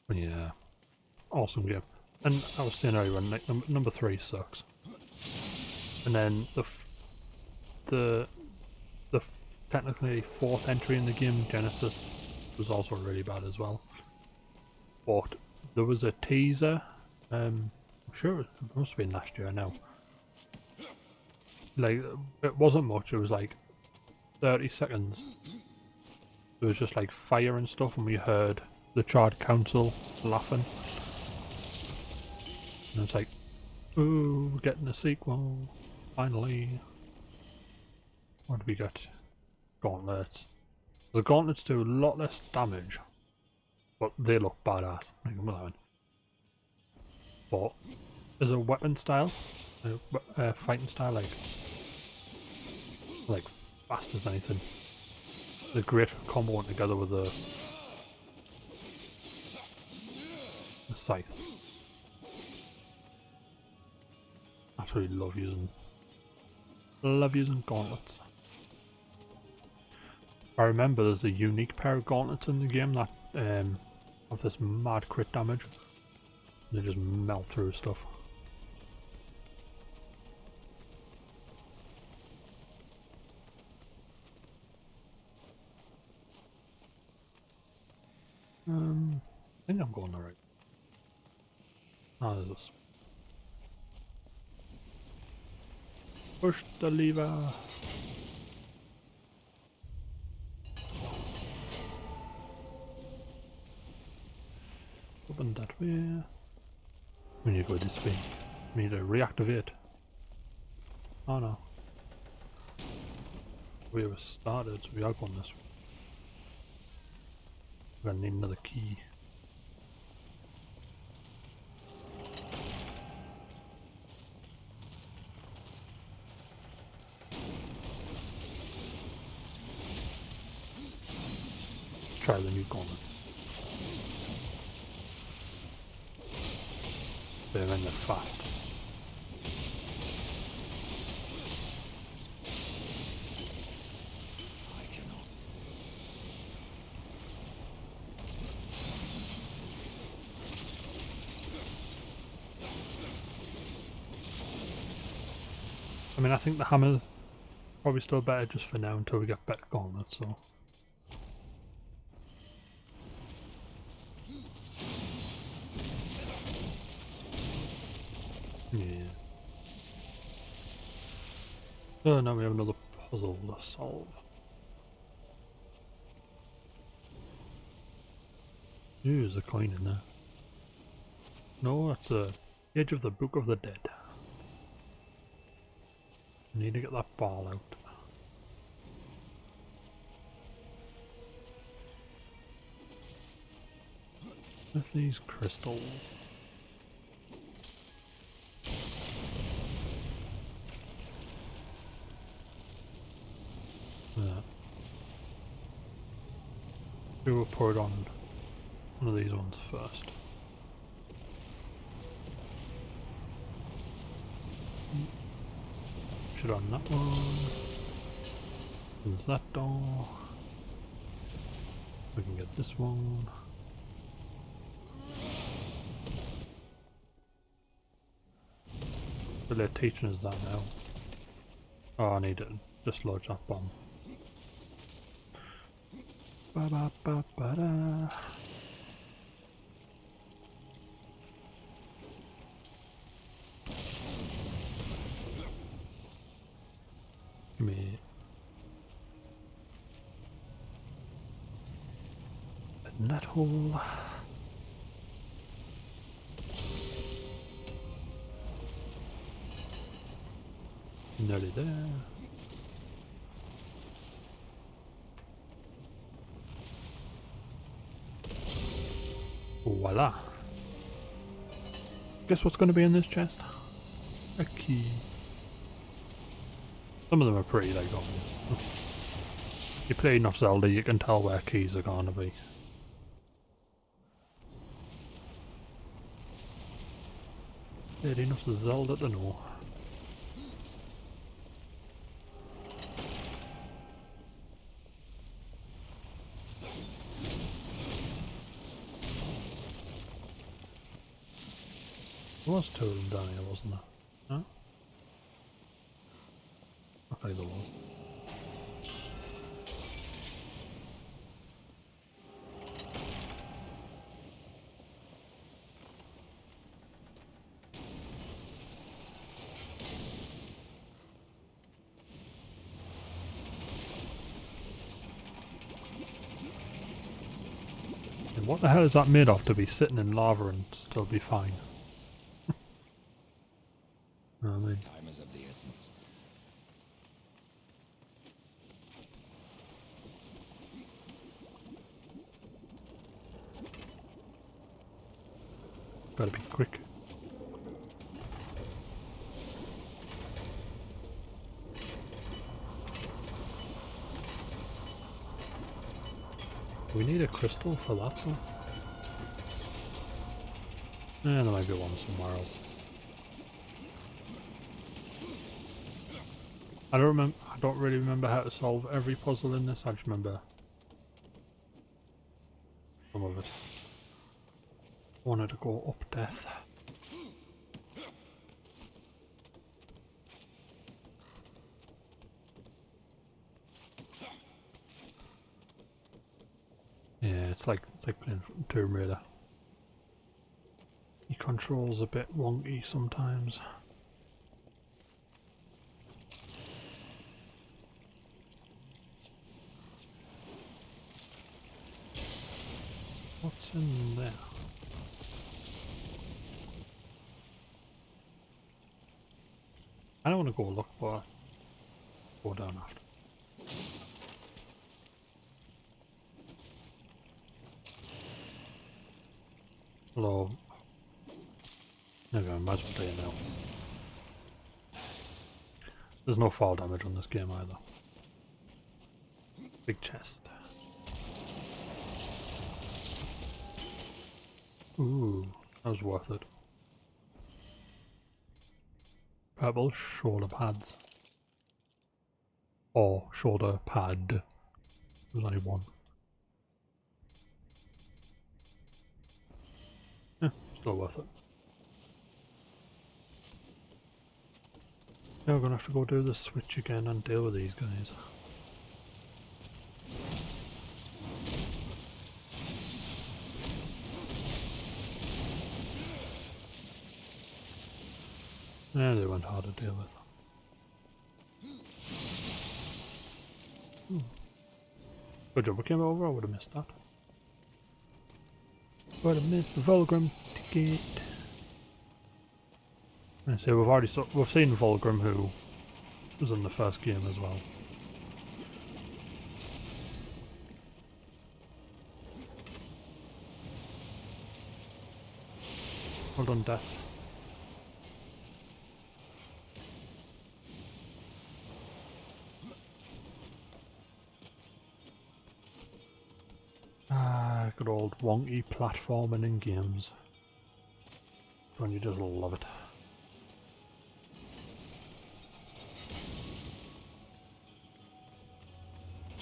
But yeah, awesome game. And I was saying earlier, like, number 3 sucks. And then the technically 4th entry in the game, Genesis, was also really bad as well. But there was a teaser, I'm sure it must have been last year now. Like, it wasn't much, it was like 30 seconds. There was just like fire and stuff, and we heard the Charred Council laughing. And it's like, ooh, we're getting a sequel, finally. What do we get? Gauntlets. The gauntlets do a lot less damage, but they look badass. But as a weapon style, fighting style, like fast as anything. The great comboing together with the scythe. Absolutely love using gauntlets. I remember there's a unique pair of gauntlets in the game that have this mad crit damage. They just melt through stuff. I think I'm going alright. Ah, there's this. Push the lever. Open that way. We need to go this way. We need to reactivate. Oh no. We were started, so we are going this way. We're gonna need another key. Try the new gauntlet. They're in there fast. I cannot. I mean, I think the hammer's probably still better just for now until we get better gauntlets, so. Yeah. So now we have another puzzle to solve. Ooh, there's a coin in there. No, that's the edge of the Book of the Dead. I need to get that ball out. With these crystals. Yeah. We will pour it on one of these ones first. Should on that one. Close that door. We can get this one. But they're teaching us that now. Oh, I need to dislodge that bomb. Ba ba ba ba da. Give me a nut hole. Nearly there. Voila. Guess what's going to be in this chest? A key. Some of them are pretty like obvious. You play enough Zelda, you can tell where keys are going to be. Played enough Zelda to know. There was two of them down here, wasn't there? Huh? Okay, there was. And what the hell is that made of to be sitting in lava and still be fine? I mean, Time is of the essence. gotta be quick. We need a crystal for that though. There might be one somewhere else. I don't really remember how to solve every puzzle in this, I just remember some of it. I wanted to go up death. Yeah, it's like playing Tomb Raider. Your controls a bit wonky sometimes. What's in there? I don't want to go look for it. Go down after. Hello. Never mind, might as well do it now. There's no fall damage on this game either. Big chest. Ooh, that was worth it. Purple shoulder pads. Or shoulder pad. There's only one. Yeah, still worth it. Now we're gonna have to go do the switch again and deal with these guys. Yeah, they weren't hard to deal with. Good job we came over, I would have missed that. Would have missed the Volgrim ticket. I say we've seen Volgrim, who was in the first game as well. Well done, Death. Good old wonky platforming in games. When you just love it.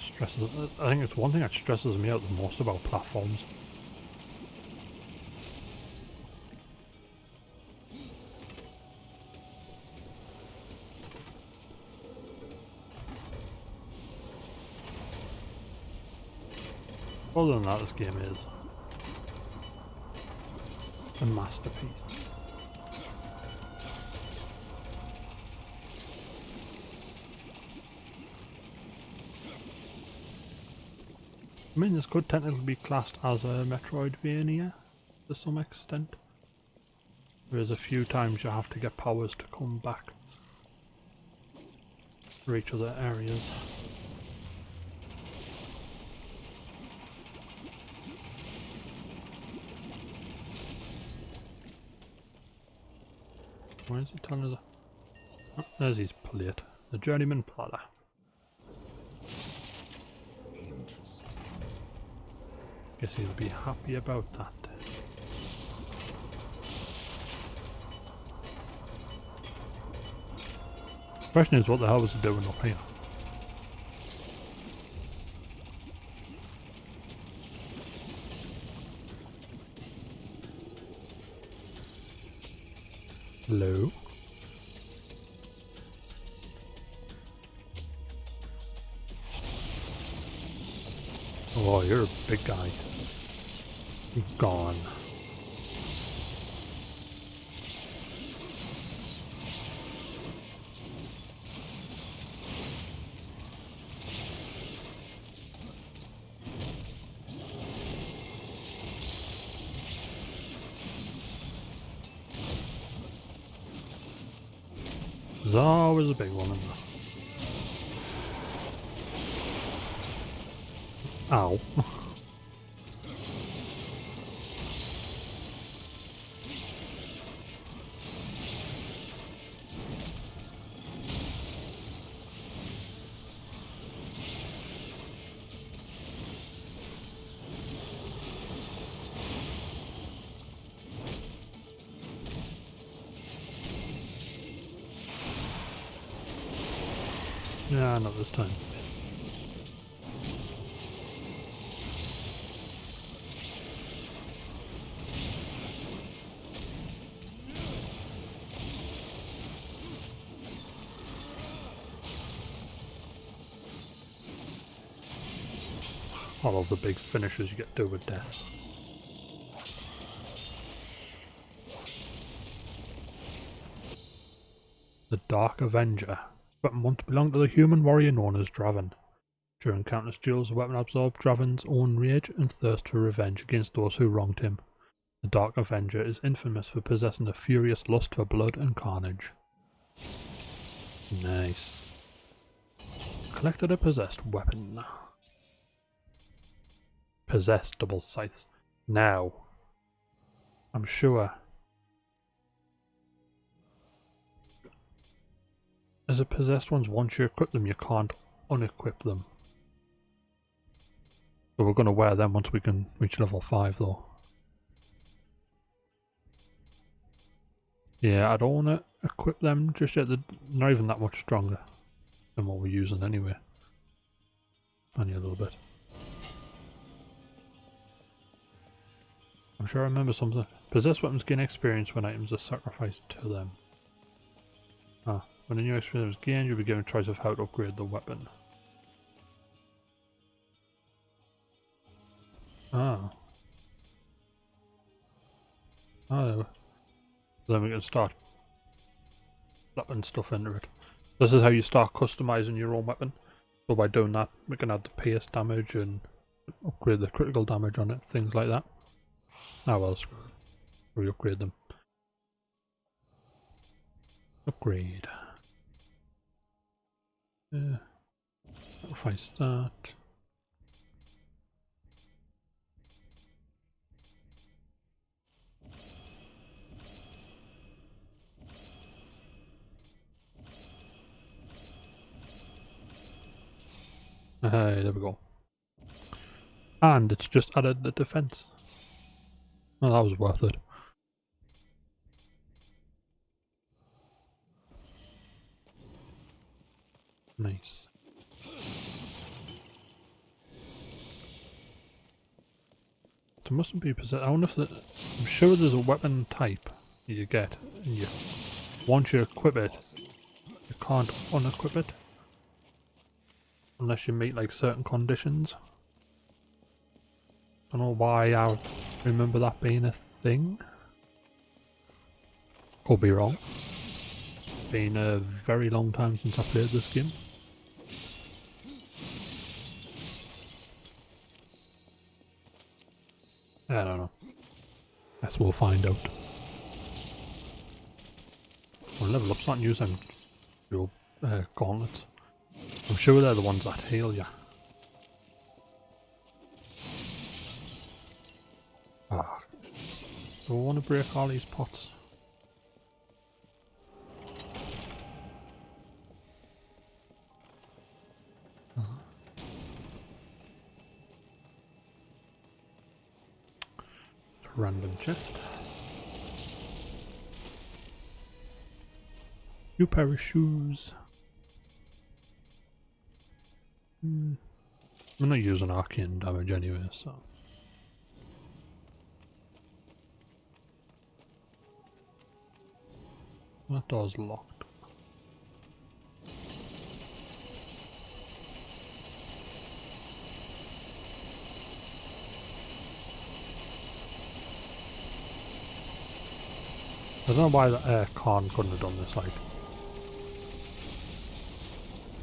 Stresses. I think it's one thing that stresses me out the most about platforms. Other than that, this game is a masterpiece. I mean, this could technically be classed as a Metroidvania to some extent. There's a few times you have to get powers to come back for each other areas. Where is he telling us? Oh, there's his plate. The Journeyman Platter. Interesting. Guess he'll be happy about that. Question is, what the hell was he doing up here? Hello? Oh, you're a big guy. You're gone. There's always a big one in there. Ow. Nah, not this time. I love the big finishes you get to do with Death. The Dark Avenger, but once belonged to the human warrior known as Draven. During countless duels, the weapon absorbed Draven's own rage and thirst for revenge against those who wronged him. The Dark Avenger is infamous for possessing a furious lust for blood and carnage. Nice. Collected a possessed weapon. Possessed double scythes. Now, I'm sure. As a possessed ones, once you equip them, you can't unequip them. So we're going to wear them once we can reach level 5 though. Yeah, I don't want to equip them just yet. They're not even that much stronger than what we're using anyway. Only a little bit. I'm sure I remember something. Possessed weapons gain experience when items are sacrificed to them. Ah, when a new experience is gained, you'll be given a choice of how to upgrade the weapon. Ah. Oh. Then we can start slapping stuff into it. This is how you start customizing your own weapon. So by doing that, we can add the pierce damage and upgrade the critical damage on it, things like that. Ah well, screw it. We upgrade them. Upgrade. Sacrifice that. Hey, there we go. And it's just added the defense. Oh, that was worth it. Nice. There mustn't be possessed. I wonder if I'm sure there's a weapon type you get, and once you equip it, you can't unequip it unless you meet like certain conditions. I don't know why I remember that being a thing. Could be wrong. It's been a very long time since I played this game. I don't know. Guess we'll find out. We'll level up, start using your gauntlets. I'm sure they're the ones that heal you. Ah. Do I want to break all these pots? Random chest. New pair of shoes. I'm not using arcane damage anyway, so. That door's locked. I don't know why the Khan couldn't have done this, like.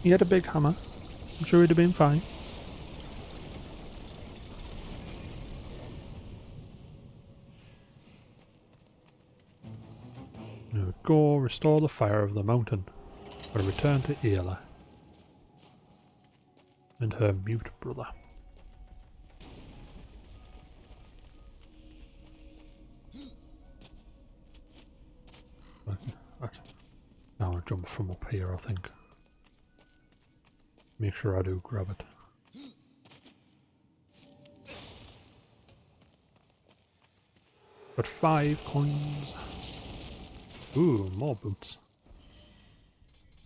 He had a big hammer. I'm sure he'd have been fine. There we go, restore the fire of the mountain. But return to Ayla and her mute brother. Now I'll jump from up here, I think. Make sure I do grab it. Got 5 coins. Ooh, more boots.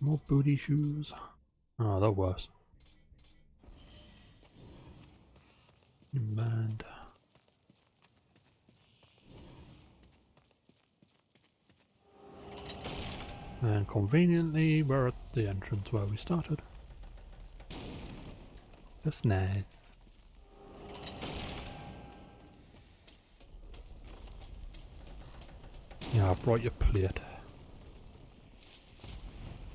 More booty shoes. Oh, that worse. Mad. And conveniently, we're at the entrance where we started. That's nice. Yeah, I brought your plate.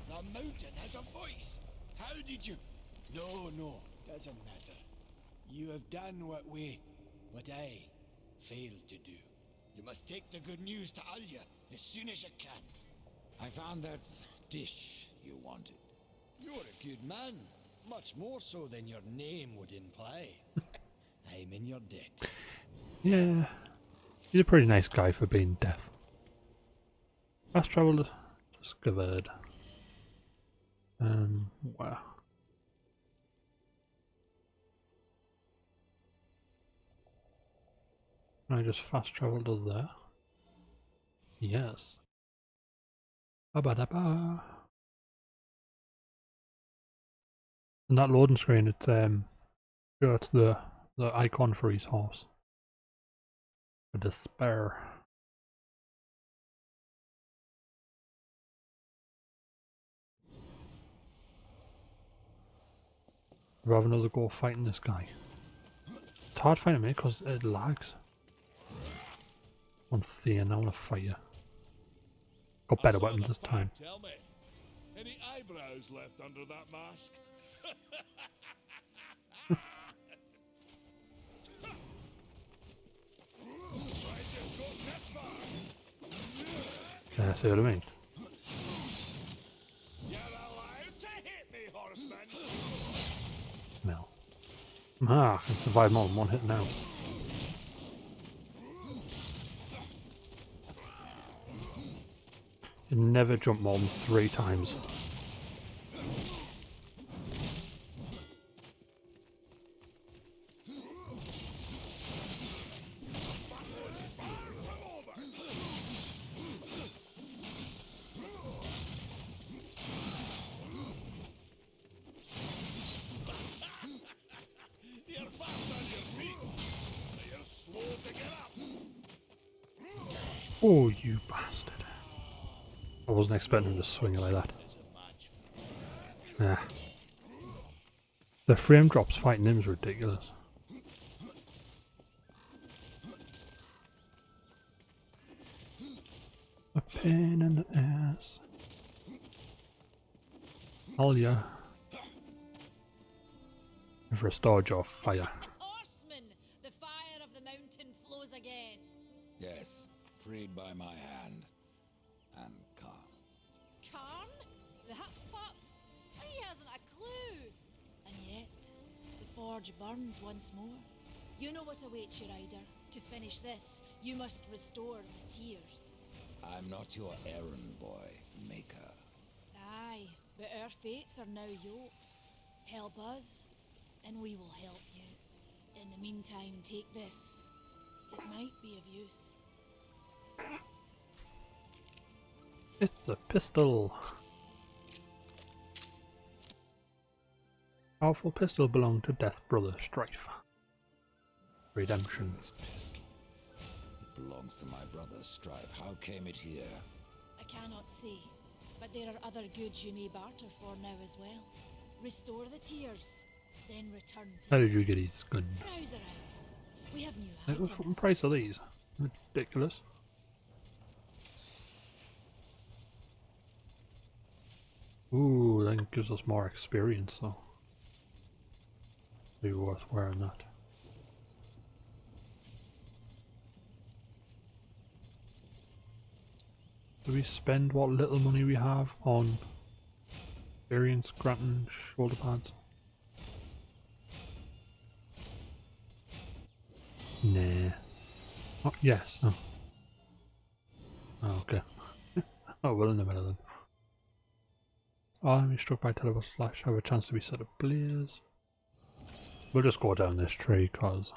The mountain has a voice. How did you... No, Doesn't matter. You have done what I failed to do. You must take the good news to Alya as soon as you can. I found that dish you wanted. You're a good man. Much more so than your name would imply. I'm in your debt. Yeah. He's a pretty nice guy for being deaf. Fast travel discovered. Wow. Can I just fast travel to there? Yes. Ba-ba-da-ba. And that loading screen, it's sure it's the icon for his horse. The despair. We'll have another go fighting this guy. It's hard fighting me because it lags. On Thea, now on a fire. Got better weapons this time. Tell me, any eyebrows left under that mask? Yeah, see what I mean? You're allowed to hit me, horseman. No. Ah, I can survive more than one hit now. You never jump more than 3 times. You're fast on your feet, but you're slow to get up. Oh, you bastard. I wasn't expecting him to swing it like that. Nah. The frame drops fighting him is ridiculous. A pain in the ass. Alya. I've restored your fire. Horseman, the fire of the mountain flows again. Yes, freed by my hand. And Khan's. Karn? That pup? He hasn't a clue. And yet, the forge burns once more. You know what awaits you, Ryder. To finish this, you must restore the tears. I'm not your errand boy, Maker. Aye, but our fates are now yoked. Help us, and we will help you. In the meantime, take this. It might be of use. It's a pistol. Powerful pistol belonged to Death Brother Strife. Redemption. This pistol. It belongs to my brother Strife. How came it here? I cannot say, but there are other goods you may barter for now as well. Restore the tears, then return to How did you get his gun? browse around. We have new What items. fucking price are these? Ridiculous. Ooh, that gives us more experience though. Be worth wearing that. Do we spend what little money we have on experience granting shoulder pads? Nah. Oh, yes. Oh, oh okay. Oh, well, in the middle then. I'm struck by terrible slash. Have a chance to be set ablaze. We'll just go down this tree, cause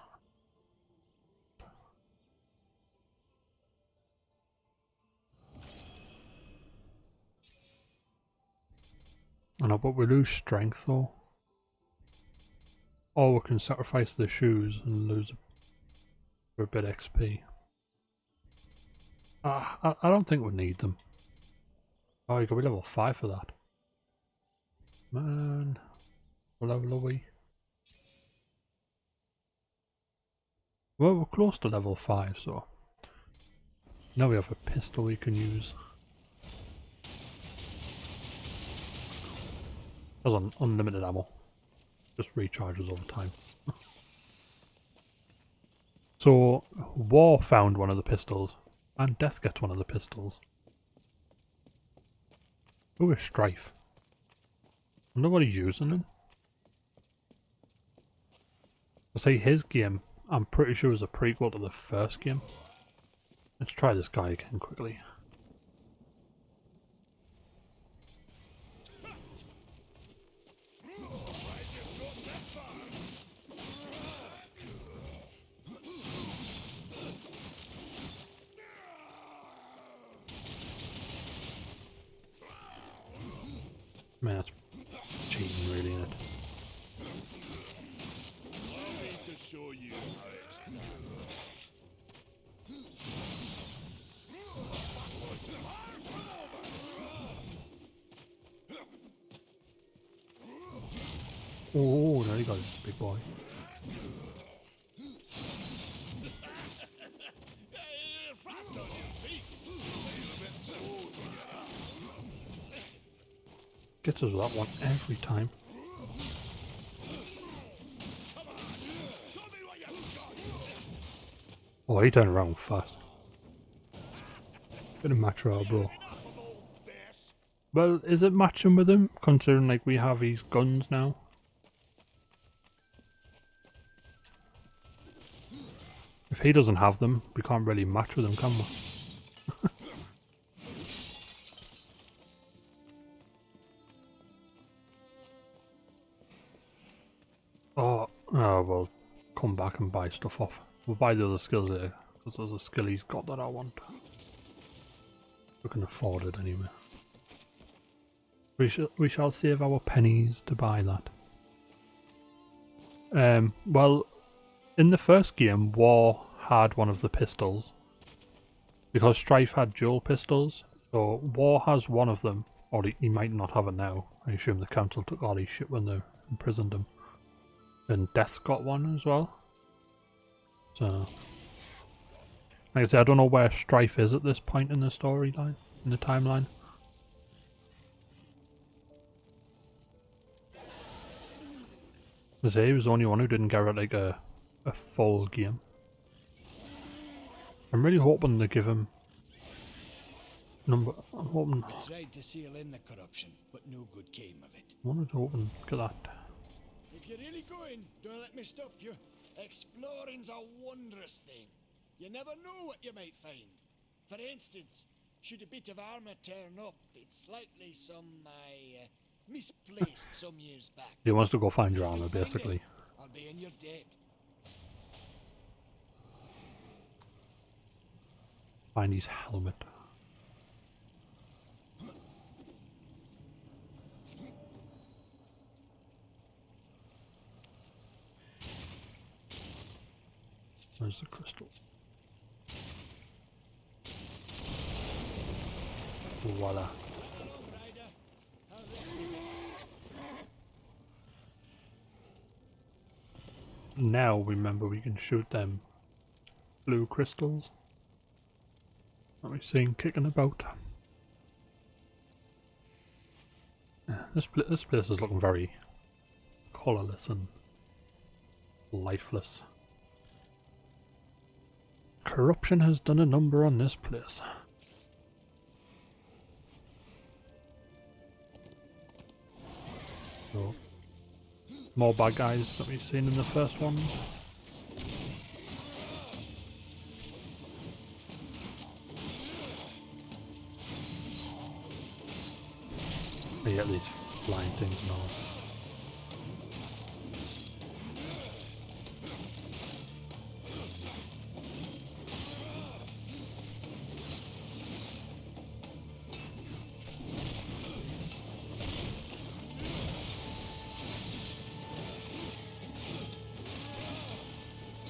I know, but we lose strength though. Or we can sacrifice the shoes and lose a bit XP. I don't think we need them. Oh, you got to be level 5 for that. Man, what level are we? Well, we're close to level 5, so now we have a pistol we can use. That's unlimited ammo. Just recharges over time. So, War found one of the pistols, and Death gets one of the pistols. Who is Strife? I wonder what he's using then. I say his game, I'm pretty sure is a prequel to the first game. Let's try this guy again quickly. Man, that's cheating really, isn't it? Allow me to show you how it's done. Oh, there you go, big boy. You're fast on your feet. You're a bit slow to get up. Gets us that one every time. Come on, show me what you've got. Oh, he turned around fast. Bit of macho, bro. Enough of old Bess. Well, is it matching with him? Considering like we have these guns now. If he doesn't have them, we can't really match with him, can we? Oh, we'll come back and buy stuff off. We'll buy the other skills there, because there's a skill he's got that I want. We can afford it anyway. We shall save our pennies to buy that. Well, in the first game, War had one of the pistols. Because Strife had dual pistols, so War has one of them. Or he might not have it now. I assume the council took all his shit when they imprisoned him. And Death's got one as well. So, like I said, I don't know where Strife is at this point in the storyline, in the timeline. I say he was the only one who didn't get like a full game. I'm really hoping they give him I'm hoping. We tried to seal in the corruption, but no good came of it. I wanted to open. Look at that. If you're really going, don't let me stop you. Exploring's a wondrous thing. You never know what you might find. For instance, should a bit of armor turn up, it's likely some I misplaced some years back. He wants to go find your armor, basically. I'll be in your debt. Find his helmet. Where's the crystal? Voila. Now remember we can shoot them blue crystals. Let me see him kicking about. Yeah, this place is looking very colourless and lifeless. Corruption has done a number on this place. So, more bad guys that we've seen in the first one. You get these flying things and all.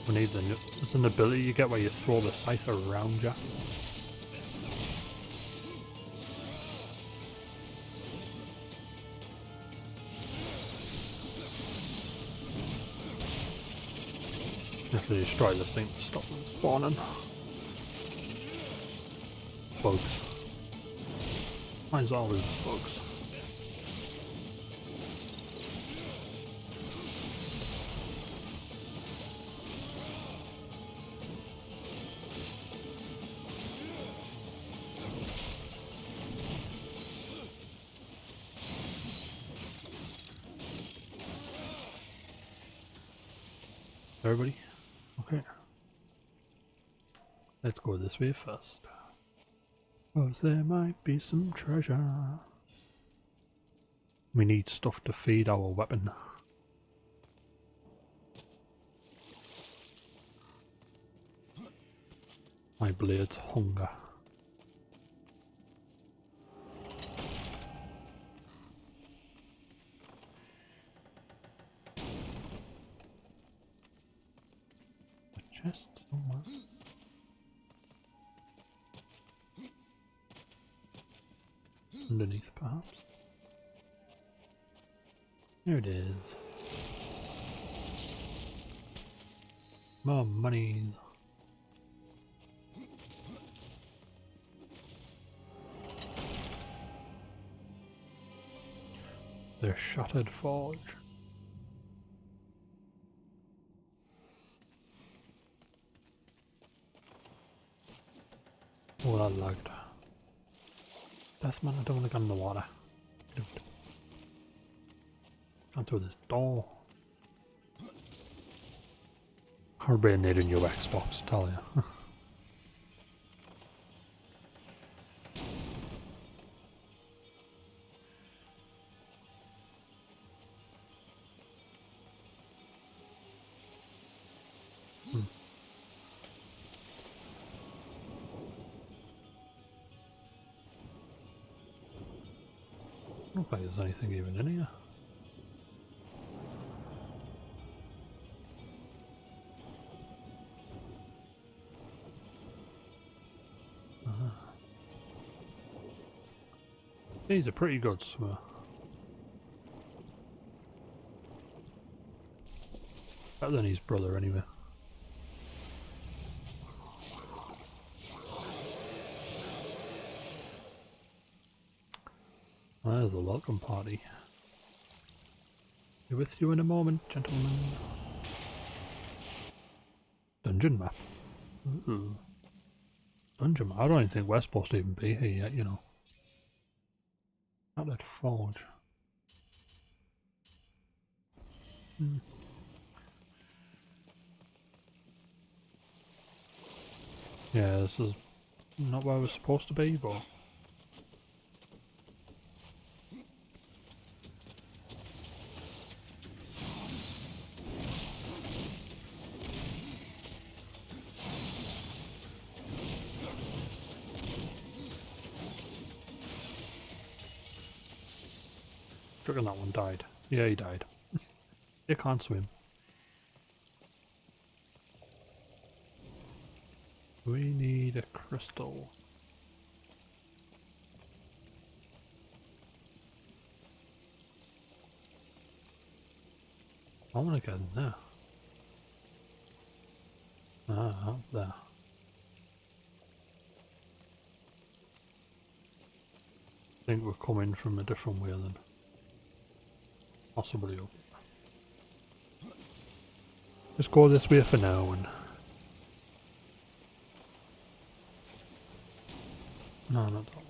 We need there's an ability you get where you throw the scythe around you. You have to destroy this thing to stop them spawning. Bugs. Mine's always bugs. Everybody? Okay. Let's go this way first. Cause there might be some treasure. We need stuff to feed our weapon. My blade's hunger. A chest somewhere. Underneath, perhaps. There it is. More monies. The Shattered Forge. Oh, that lagged. Deathman, I don't want to go in the water. Can't through this door. I'll be need a new Xbox, tell you. I don't think there's anything even in here. He's a pretty good swimmer. Better than his brother anyway. There's the welcome party. Be with you in a moment, gentlemen. Dungeon map. Ooh. Dungeon map. I don't even think we're supposed to even be here yet, you know. Not that forge. Yeah, this is not where we're supposed to be, but I reckon that one died. Yeah, he died. He can't swim. We need a crystal. I want to get in there. Ah, up there. I think we're coming from a different way then. Possibly up. Just go this way for now and... No, not that one.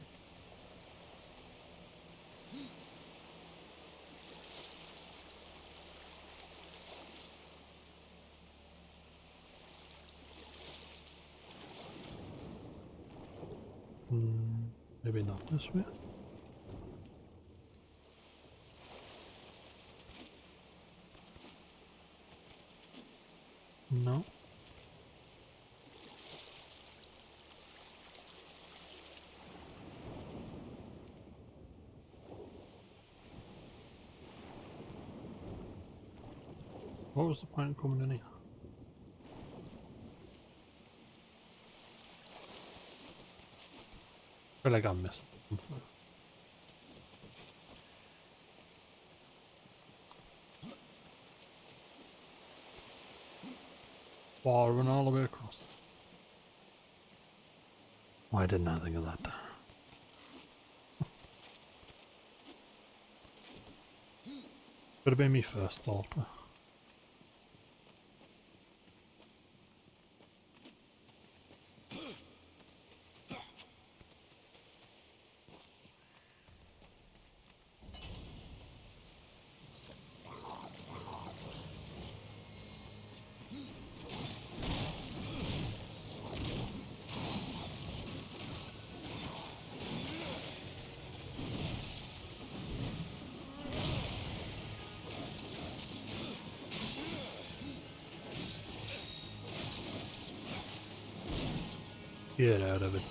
Maybe not this way. No. What was the point of coming in here? I feel like I missed something. Water run all the way across. Why didn't I think of that? Could have been me first thought. Get out of it.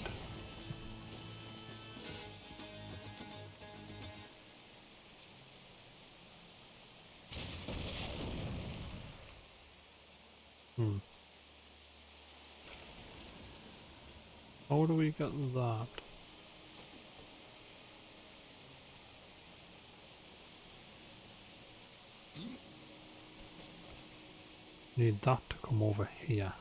How do we get that? Need that to come over here.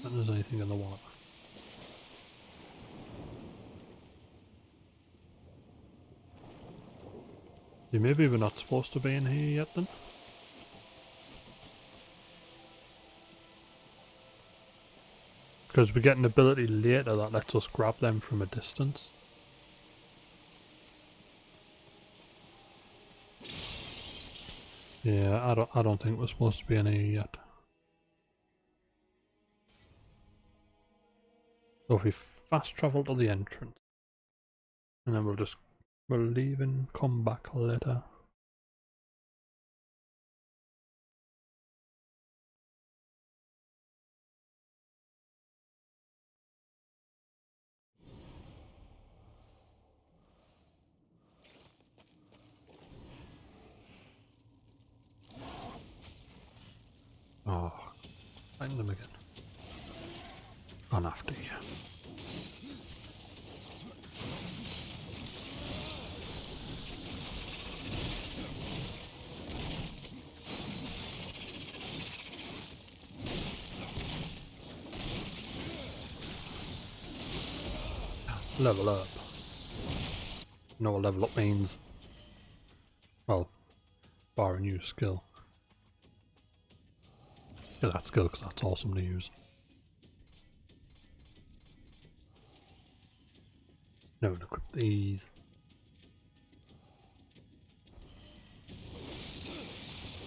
If there's anything in the water. See, maybe we're not supposed to be in here yet then? Because we get an ability later that lets us grab them from a distance. Yeah, I don't think we're supposed to be in here yet. So if we fast travel to the entrance, and then we'll leave and come back later. Oh, find them again. Gone after you. Level up. You know what level up means? Well, bar a new skill. Get that skill because that's awesome to use. Now we'll equip these.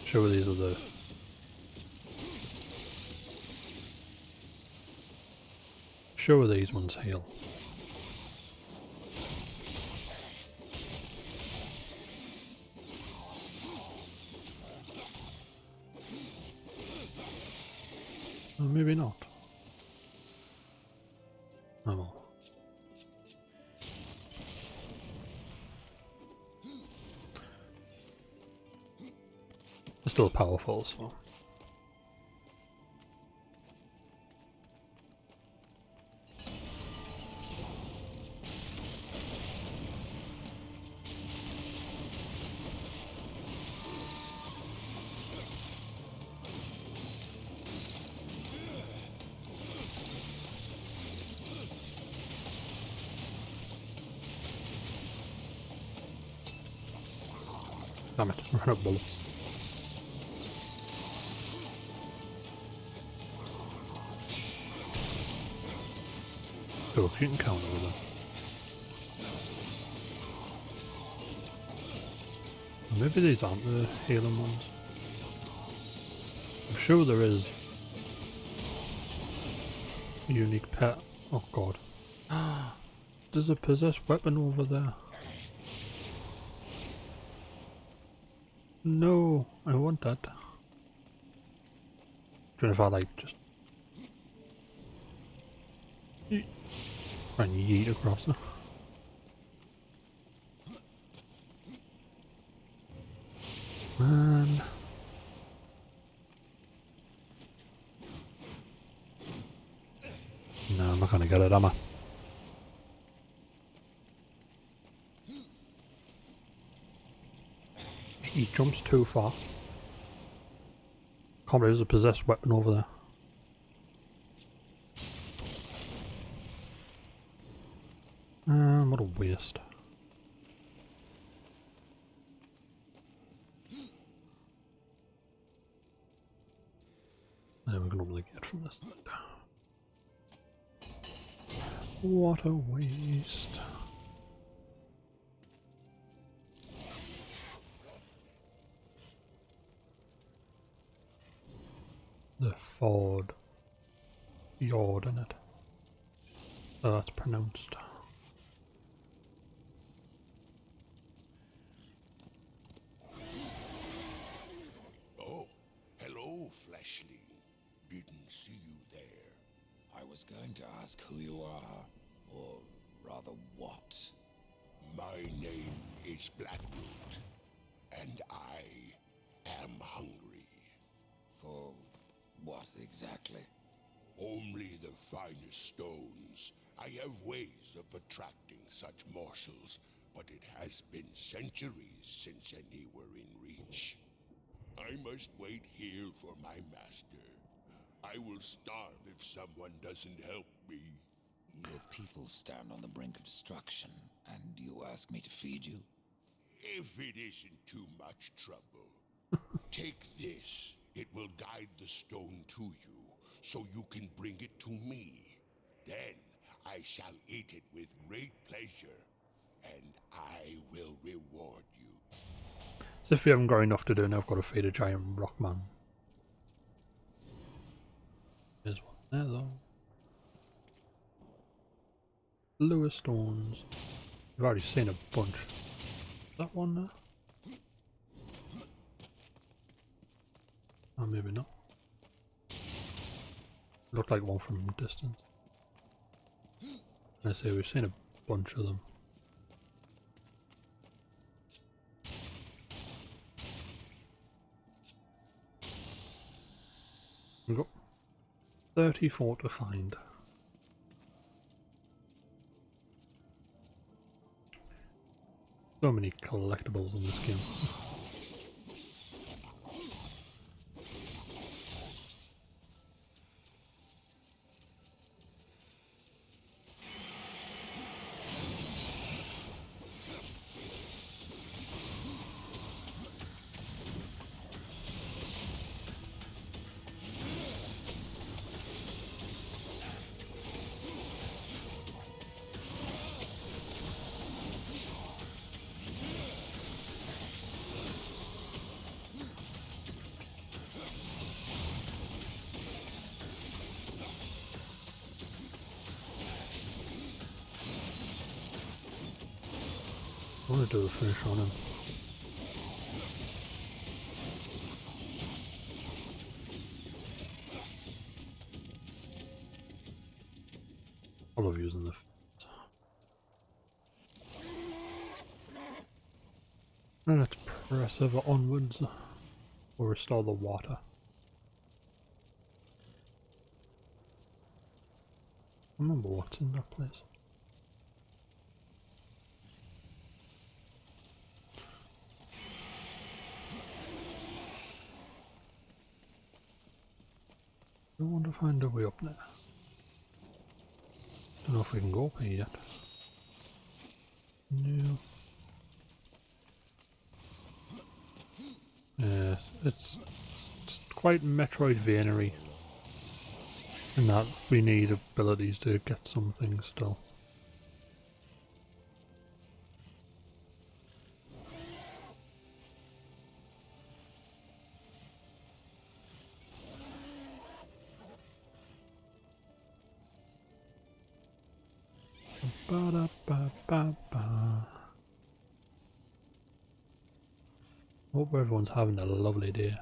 Sure these are the... Sure these ones heal. Or maybe not. Oh well. They're still powerful, so... Damn it, I ran out of bullets. Oh, you can counter with them. Maybe these aren't the healing ones. I'm sure there is a unique pet. Oh god. There's a possessed weapon over there. No, I want that. Do you know if I like just and yeet across it? Man. No, I'm not gonna get it, am I? He jumps too far. Can't believe there's a possessed weapon over there. What a waste. And we're gonna really get from this. What a waste. The Ford Yard in it. So that's pronounced. Oh, hello, fleshling. Didn't see you there. I was going to ask who you are, or rather what. My name is Blackwood, and I am hungry. For what exactly? Only the finest stones. I have ways of attracting such morsels, but it has been centuries since any were in reach. I must wait here for my master. I will starve if someone doesn't help me. Your people stand on the brink of destruction, and you ask me to feed you? If it isn't too much trouble, take this. It will guide the stone to you, so you can bring it to me. Then I shall eat it with great pleasure, and I will reward you. As if we haven't got enough to do, now I've got to feed a giant rock man. There's one there though. Lure stones. We've already seen a bunch. Is that one there? Oh, maybe not. Looked like one from a distance. I say we've seen a bunch of them. We've got 34 to find. So many collectibles in this game. I want to do a finish on him. I love using the and let's press over onwards or restore the water. I remember what's in that place. I want to find a way up there. Don't know if we can go up here yet. No. Yeah, it's quite Metroidvania-y in that we need abilities to get some things still. Ba-da-ba-ba-ba. Hope everyone's having a lovely day.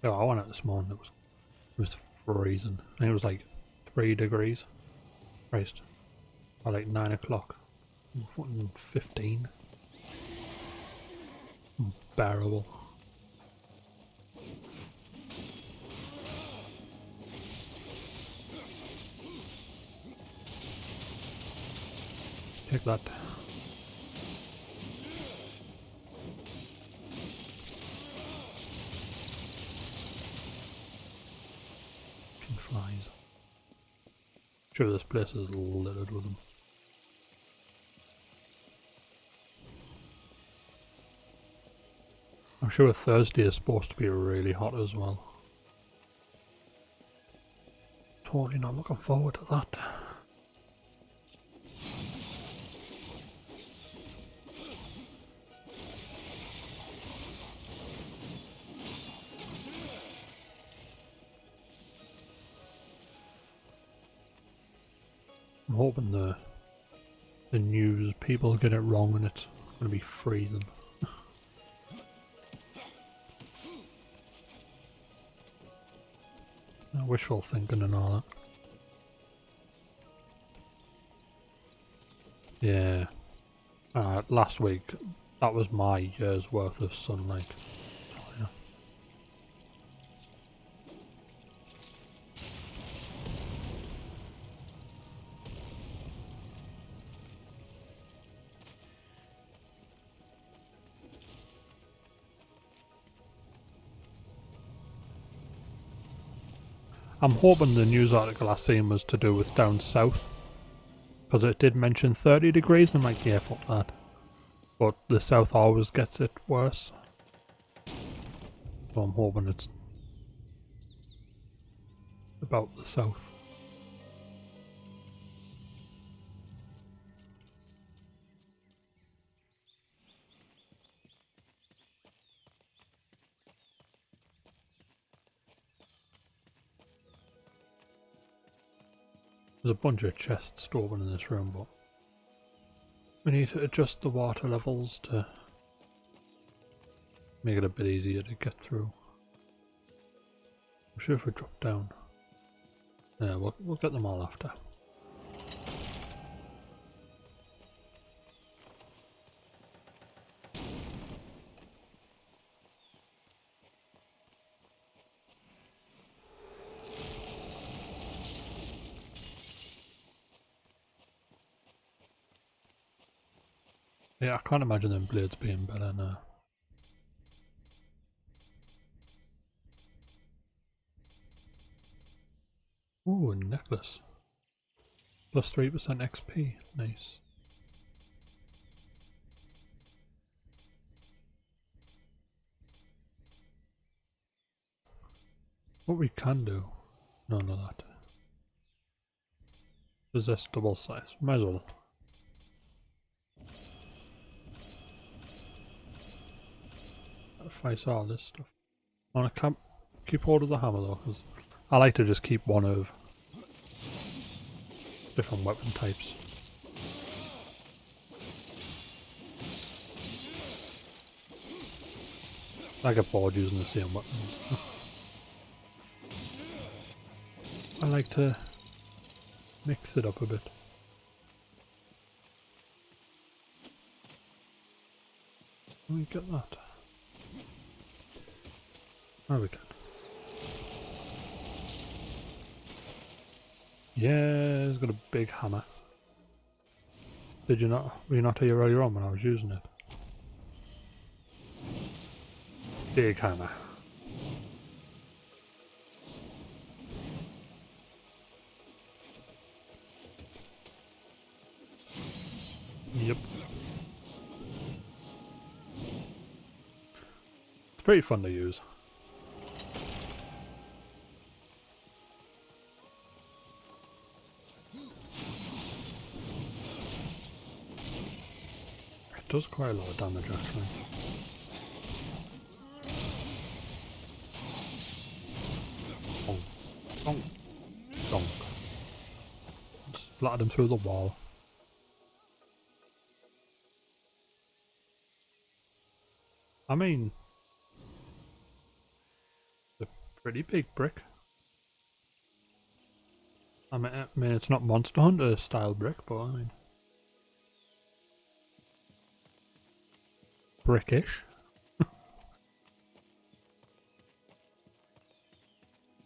Oh, I went out this morning, it was freezing. I think it was like 3 degrees. Christ. By like 9 o'clock. Fucking 15. Unbearable. Take that. Fucking flies. Sure, this place is littered with them. I'm sure Thursday is supposed to be really hot as well. Totally not looking forward to that. I'm hoping the news people get it wrong and it's going to be freezing. wishful thinking and all that. Yeah. Last week, that was my year's worth of sunlight. Oh, yeah. I'm hoping the news article I seen was to do with down south. Because it did mention 30 degrees and I'm like, yeah, fuck that. But the south always gets it worse. So I'm hoping it's about the south. There's a bunch of chests to open in this room, but we need to adjust the water levels to make it a bit easier to get through. I'm sure if we drop down, yeah, we'll get them all after. Yeah, I can't imagine them blades being better now. Ooh, a necklace. Plus 3% XP. Nice. What we can do... No, not that. Possess double size. Might as well. If I saw this stuff. I want to keep hold of the hammer though, because I like to just keep one of different weapon types. I get bored using the same weapons. I like to mix it up a bit. Can we get that? Oh, we can. Yeah, he's got a big hammer. Did you not? Were you not here earlier on when I was using it? Big hammer. Yep. It's pretty fun to use. It does quite a lot of damage actually. Bonk. Bonk. Donk. Splattered him through the wall. I mean, it's a pretty big brick. I mean, it's not Monster Hunter style brick, but I mean, brickish.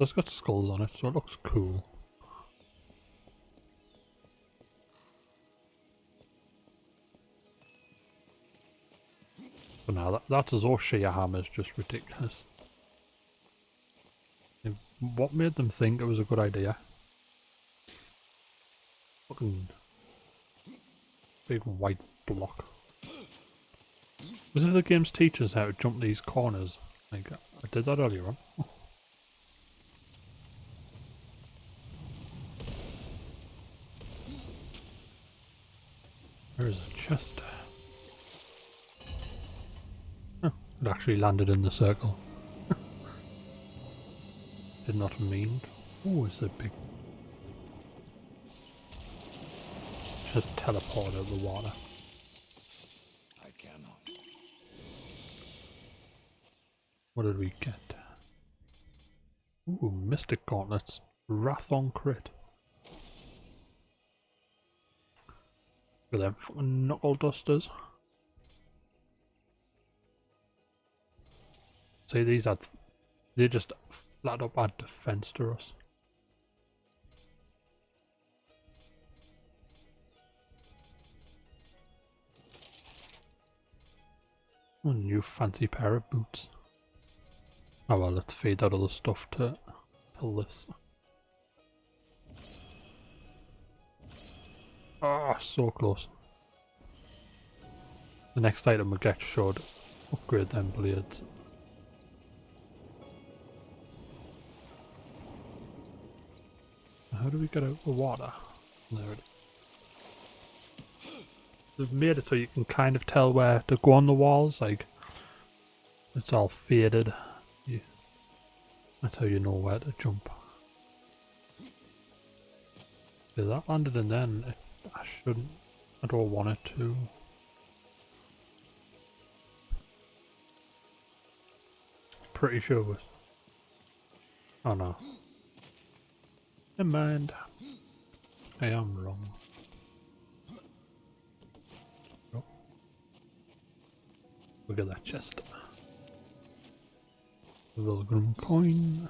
It's got skulls on it, so it looks cool. But now that Zoshia hammer is just ridiculous. And what made them think it was a good idea? Fucking big white block. Was it the game's teachers how to jump these corners? Like, I did that earlier on. Where is a chest? Oh, it actually landed in the circle. Did not mean. Oh, it's a big. Just teleport out of the water. I cannot. What did we get? Ooh, Mystic Gauntlets. Wrath on crit. Look at them fucking knuckle dusters. See, these had... They just flat up add defense to us. A new fancy pair of boots. Oh well, let's feed that other stuff to this. Ah, so close. The next item we get should upgrade them blades. How do we get out the water? There it is. They've made it so you can kind of tell where to go on the walls, like it's all faded. That's how you know where to jump. Yeah, that landed and then I shouldn't. I don't want it to. Pretty sure it was. Oh no. Never mind. I am wrong. Oh. Look at that chest. Pilgrim coin.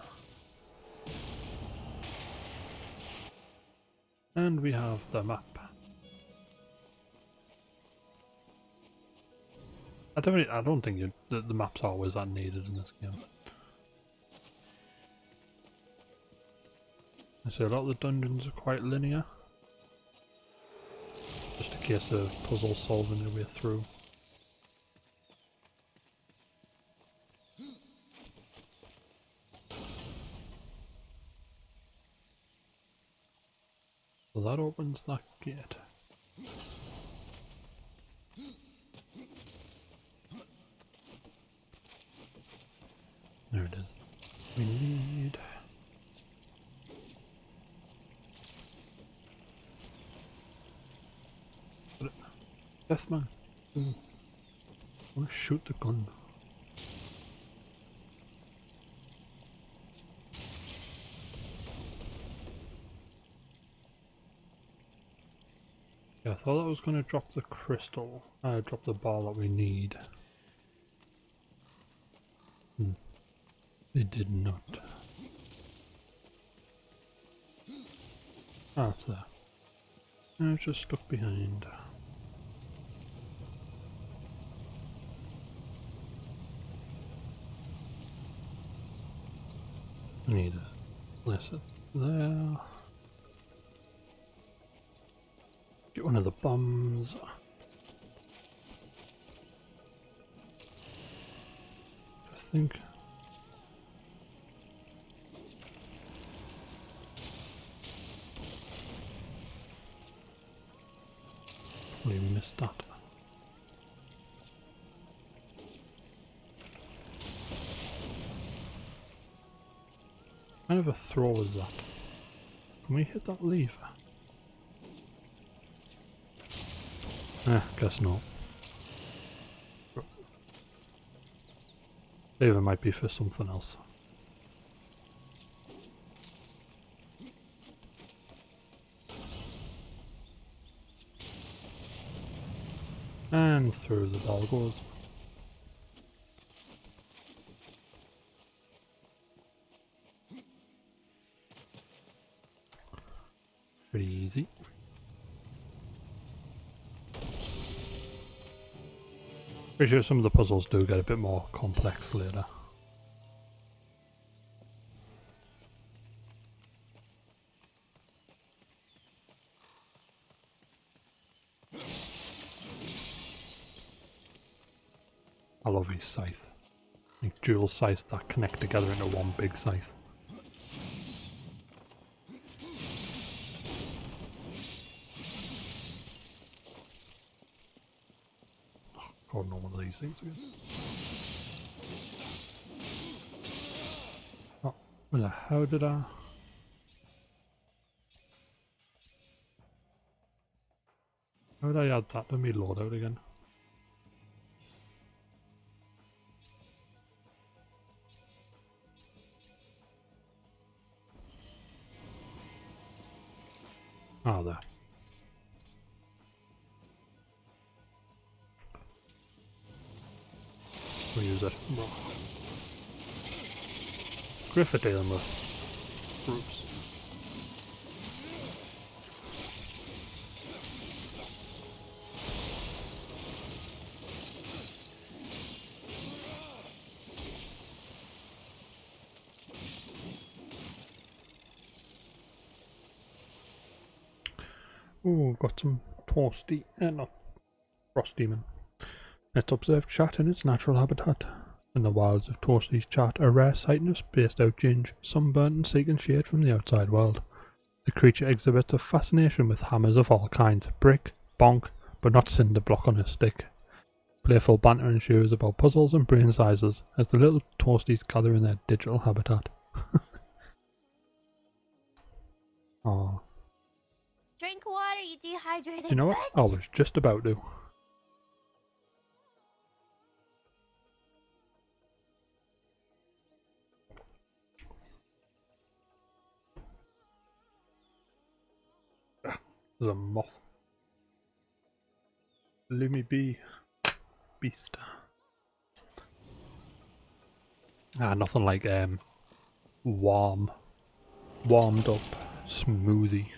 And we have the map. I don't think the map's always that needed in this game. I say a lot of the dungeons are quite linear. Just a case of puzzle solving your way through. So that opens that gate. There it is. We need... Deathman. I want to shoot the gun. Yeah, I thought that was going to drop the crystal. Drop the ball that we need. It did not. Ah, it's there. And it's just stuck behind. I need to place it there. Get one of the bombs. I think. We missed that. What kind of a throw was that? Can we hit that lever? Guess not. Lever might be for something else. And through the ball goes. Pretty easy. Pretty sure some of the puzzles do get a bit more complex later. I love his scythe. Like dual scythes that connect together into one big scythe. God, no one of these things again. Oh, well, how did I... How did I add that to me loadout again? Ah, there. We'll use it. Griffith dealing with groups. Ooh, got some toasty, not frost demon. Let's observe chat in its natural habitat. In the wilds of Toasty's chat, a rare sight and a spaced out ginge, sunburnt and seeking shade from the outside world. The creature exhibits a fascination with hammers of all kinds, brick, bonk, but not cinder block on a stick. Playful banter ensues about puzzles and brain sizes as the little Toasties gather in their digital habitat. Aww. Drink water, you dehydrated Do you know what? bitch. I was just about to. There's a moth. Let me be. Beast. Nothing like warmed up smoothie.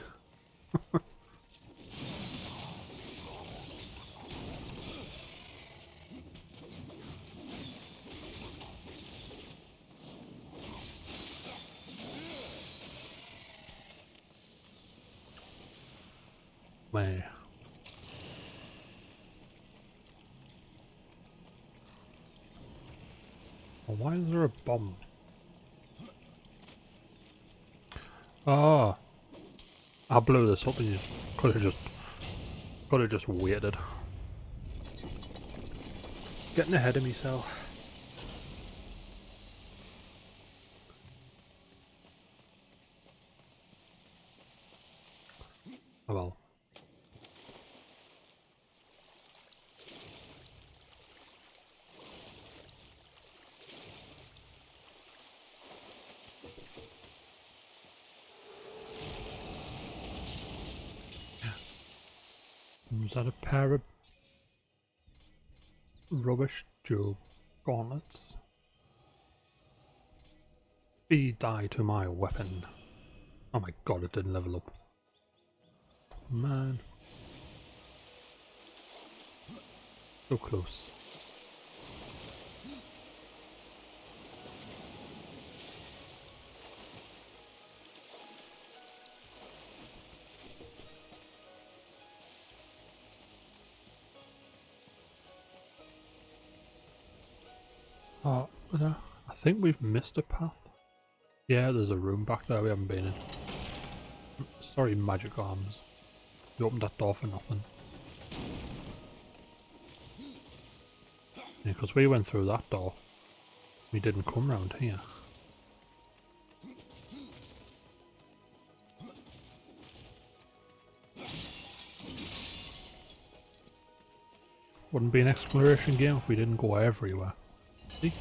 Man. Why is there a bomb? Oh, I blew this up and you could have just waited. Getting ahead of myself. Oh well. Was that a pair of rubbish jewel gauntlets? Be die to my weapon. Oh my god, it didn't level up. Man. So close. Oh, I think we've missed a path. Yeah, there's a room back there we haven't been in. Sorry, magic arms. You opened that door for nothing. Yeah, because we went through that door. We didn't come round here. Wouldn't be an exploration game if we didn't go everywhere. See?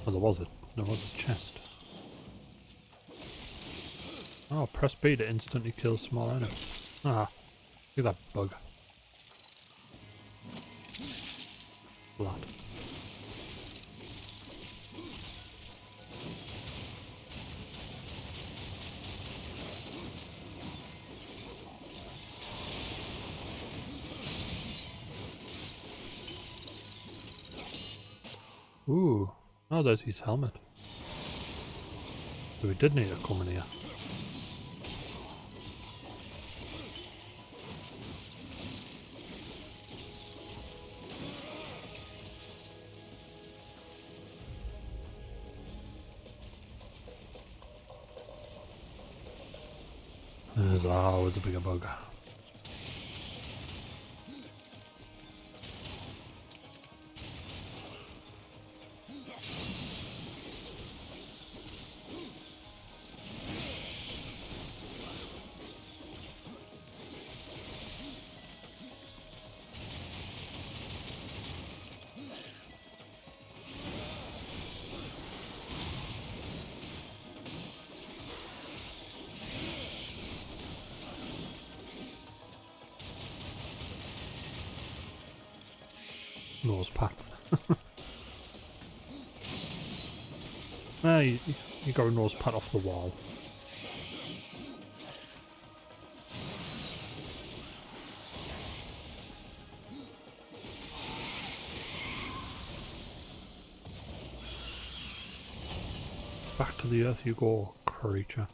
Oh, there was a chest. Oh, press B to instantly kill small enemies. Ah, look at that bug. Blood. Ooh, oh, there's his helmet. So we did need to come in here. There's always a bigger bug. nose pats. Ah, you got a nose pat off the wall. Back to the earth you go, creature.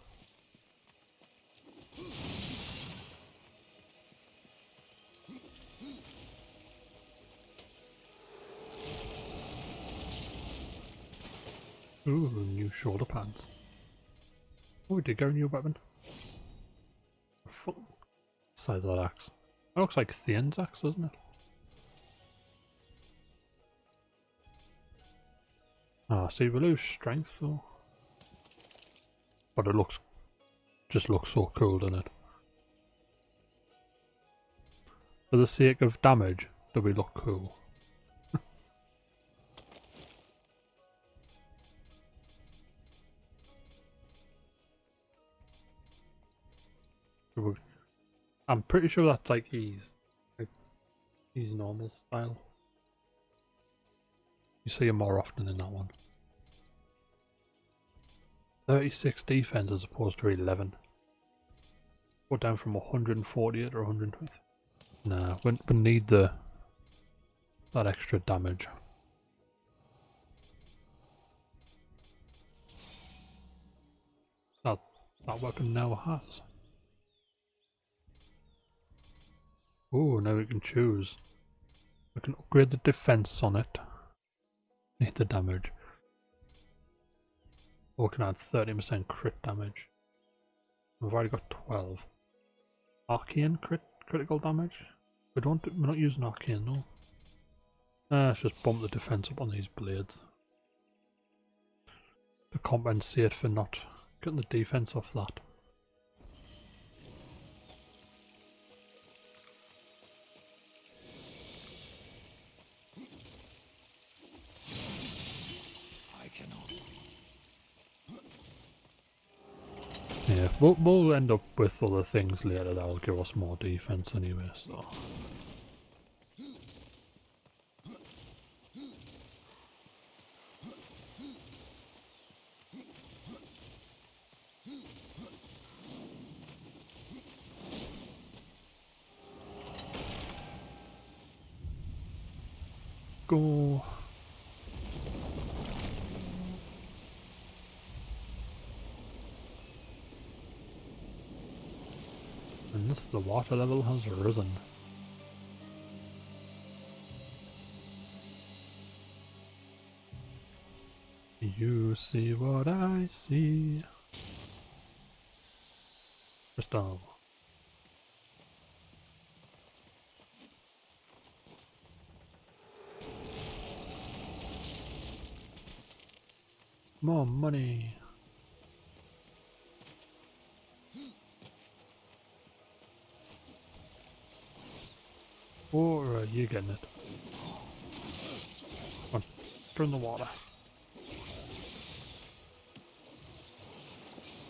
Ooh, new shoulder pads. Oh, we did get a new weapon. Fuck size of that axe. That looks like Theon's axe, doesn't it? Ah, see, we lose strength though. But it just looks so cool, doesn't it? For the sake of damage, do we look cool? I'm pretty sure that's like his normal style. You see him more often in that one. 36 defense as opposed to 11. We're down from 148 or 120. Nah, we need that extra damage. That weapon now has. Oh, now we can choose. We can upgrade the defense on it. Need the damage. Or we can add 30% crit damage. We've already got 12. Arcane critical damage? We're not using arcane, no. Let's just bump the defense up on these blades. To compensate for not getting the defense off that. Yeah, we'll end up with other things later that'll give us more defense anyway, so. Go. And the water level has risen. You see what I see. Crystal. More money. Alright, you're getting it. Come on, turn the water.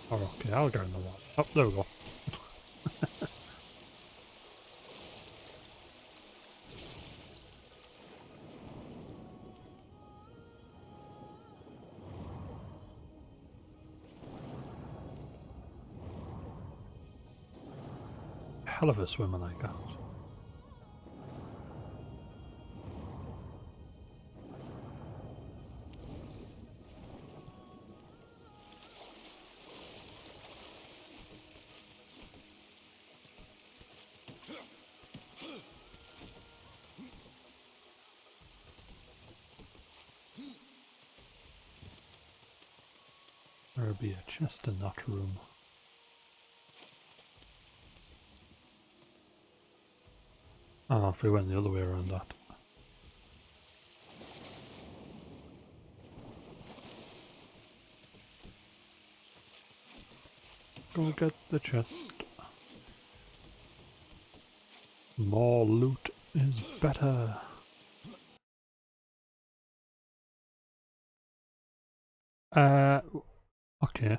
Oh, okay, I'll go in the water. Oh, there we go. Hell of a swimmer like that. There'll be a chest in that room. Oh, if we went the other way around that. Go get the chest. More loot is better. Okay.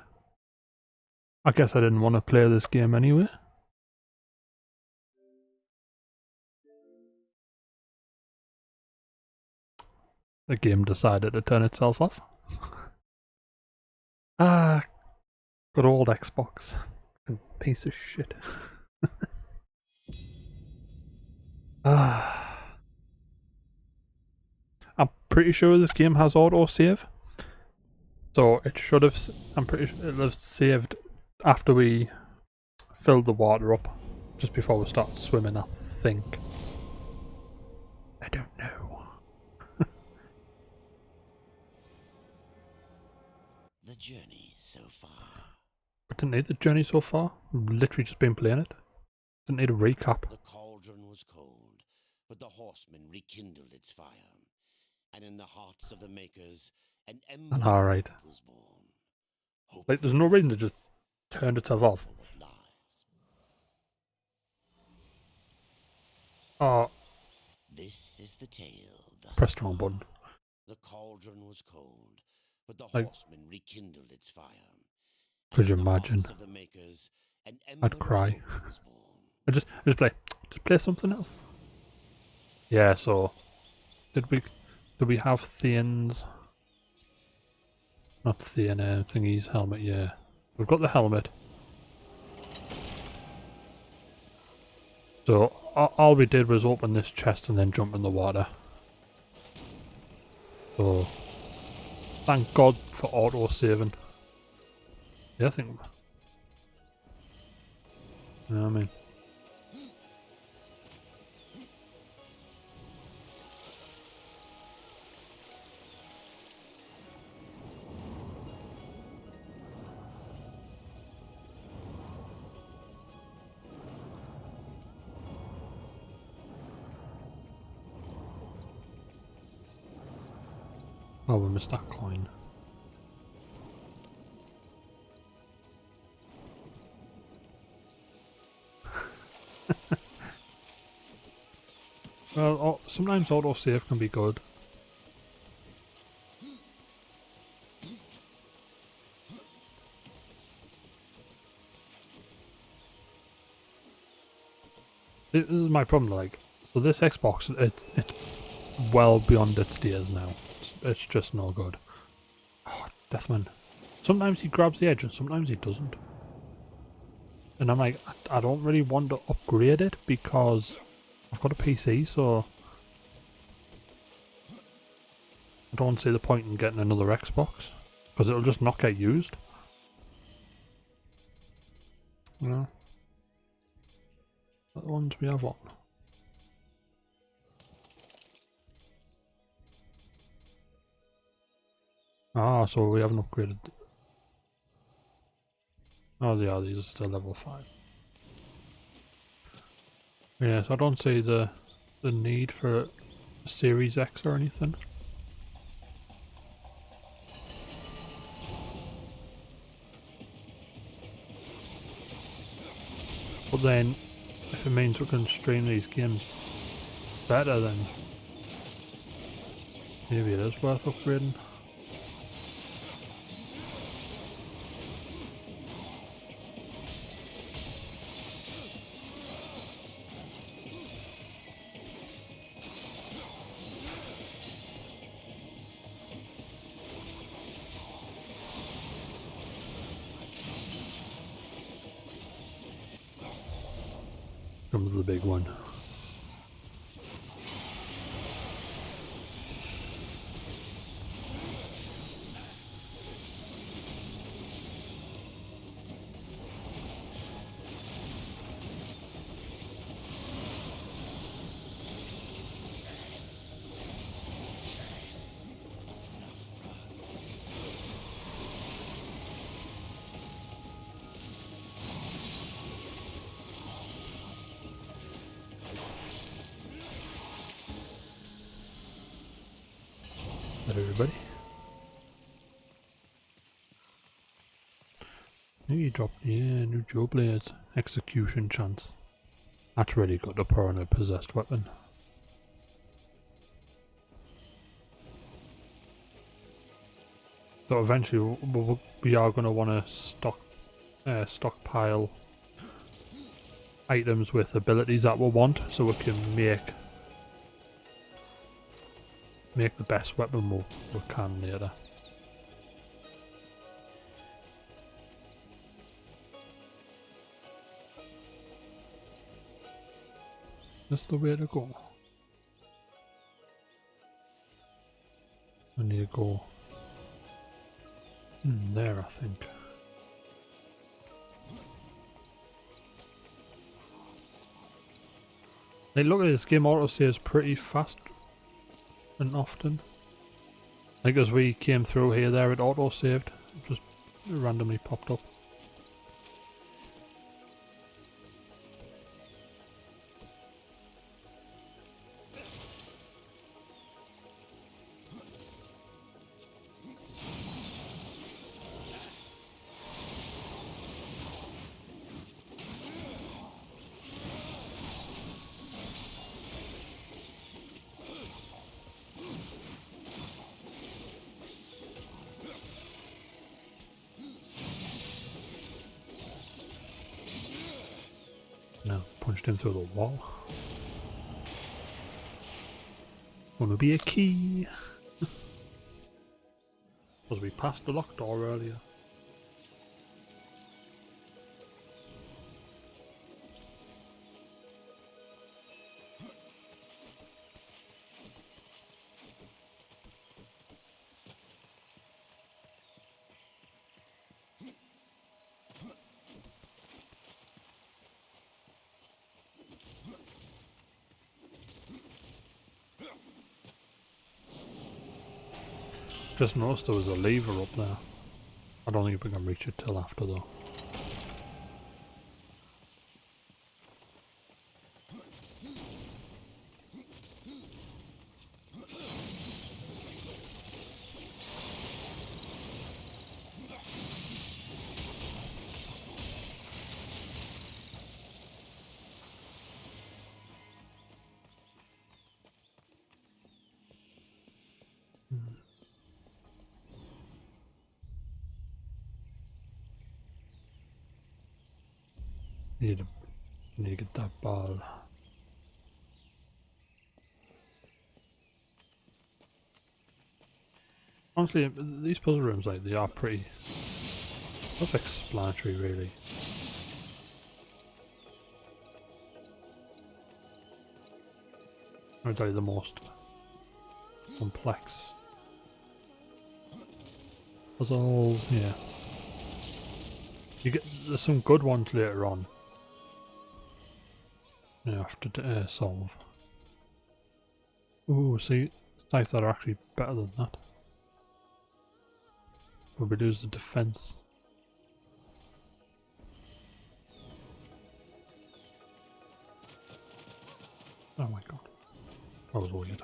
I guess I didn't want to play this game anyway. The game decided to turn itself off. Ah, good old Xbox. Piece of shit. Ah. I'm pretty sure this game has autosave. So it should have, I'm pretty sure it'll have saved after we filled the water up. Just before we start swimming, I think. I don't know. The journey so far. I didn't need the journey so far. I've literally just been playing it. Didn't need a recap. The cauldron was cold, but the horsemen rekindled its fire. And in the hearts of the makers, an ember And alright. was born. Hope Like, there's no reason to just turn itself off. for what lies. Oh, This is the tale thus press the wrong far. button. The cauldron was cold, but the Like- horsemen rekindled its fire. And Could you in the imagine? hearts of the makers, an ember of cry. hope was born. I just play something else. Yeah, so did we have Theon's, not Theon, thingy's helmet? Yeah, we've got the helmet. So all we did was open this chest and then jump in the water. So thank God for auto saving. Yeah, I think. You know what I mean? Oh, we missed that coin. Well, sometimes autosave can be good. This is my problem, like, so this Xbox, it's well beyond its days now. It's just no good. Oh, Deathman. Sometimes he grabs the edge and sometimes he doesn't. And I'm like, I don't really want to upgrade it because I've got a PC, so I don't see the point in getting another Xbox because it'll just not get used. You know? What ones we have on? Ah, so we haven't upgraded. Oh, yeah, these are still level 5. Yes, I don't see the need for a Series X or anything. But then, if it means we can stream these games better, then maybe it is worth upgrading. Comes the big one. That everybody? New drop, yeah, new Joe Blades. Execution chance. That's really good to put on a possessed weapon. So eventually we are going to want to stockpile items with abilities that we want, so we can make make the best weapon we can later. That's the way to go. I need to go in there, I think. Like, look at this game, auto saves pretty fast and often. Like as we came through here, there it auto saved, it just randomly popped up. No, punched him through the wall. Gonna be a key. Was we passed the locked door earlier? Just noticed there was a lever up there. I don't think we can reach it till after though. Need to get that ball. Honestly, these puzzle rooms, like, they are pretty self-explanatory, really. I'd say the most complex puzzles. Yeah, there's some good ones later on. You have to solve. Ooh, see, sites that are actually better than that. But we lose the defense. Oh my god, that was weird.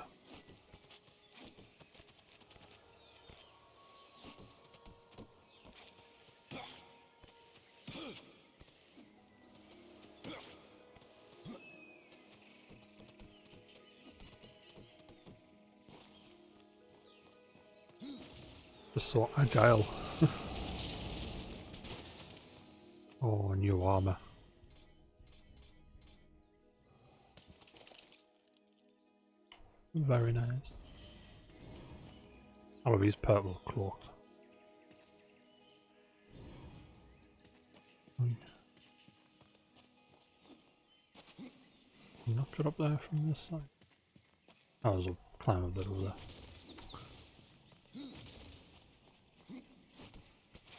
Just so agile. Oh, new armor. Very nice. Oh, he's purple cloaked. Can you not get up there from this side? Oh, there's a climb a bit over there.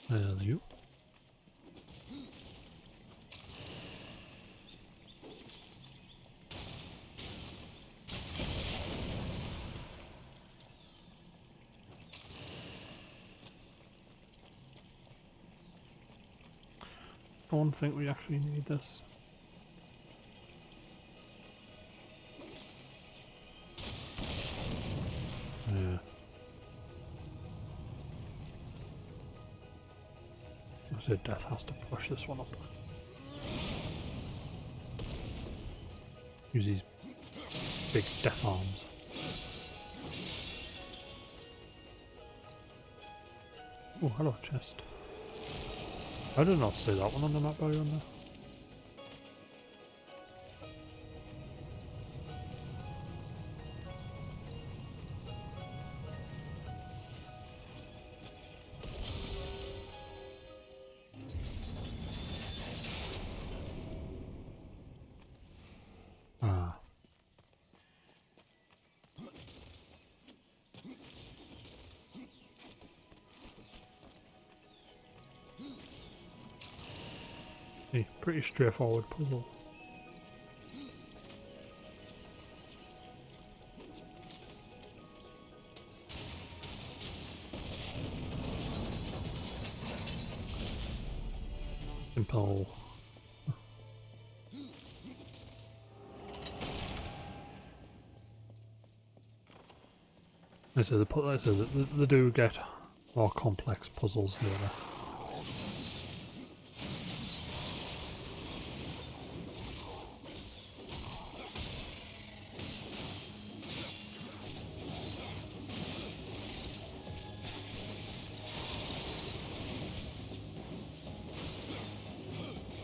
There's you. Don't think we actually need this. Yeah. I said Death has to push this one up. Use these big death arms. Oh, hello, chest. I did not see that one on the map earlier on there. A pretty straightforward puzzle. Simple. They do get more complex puzzles later.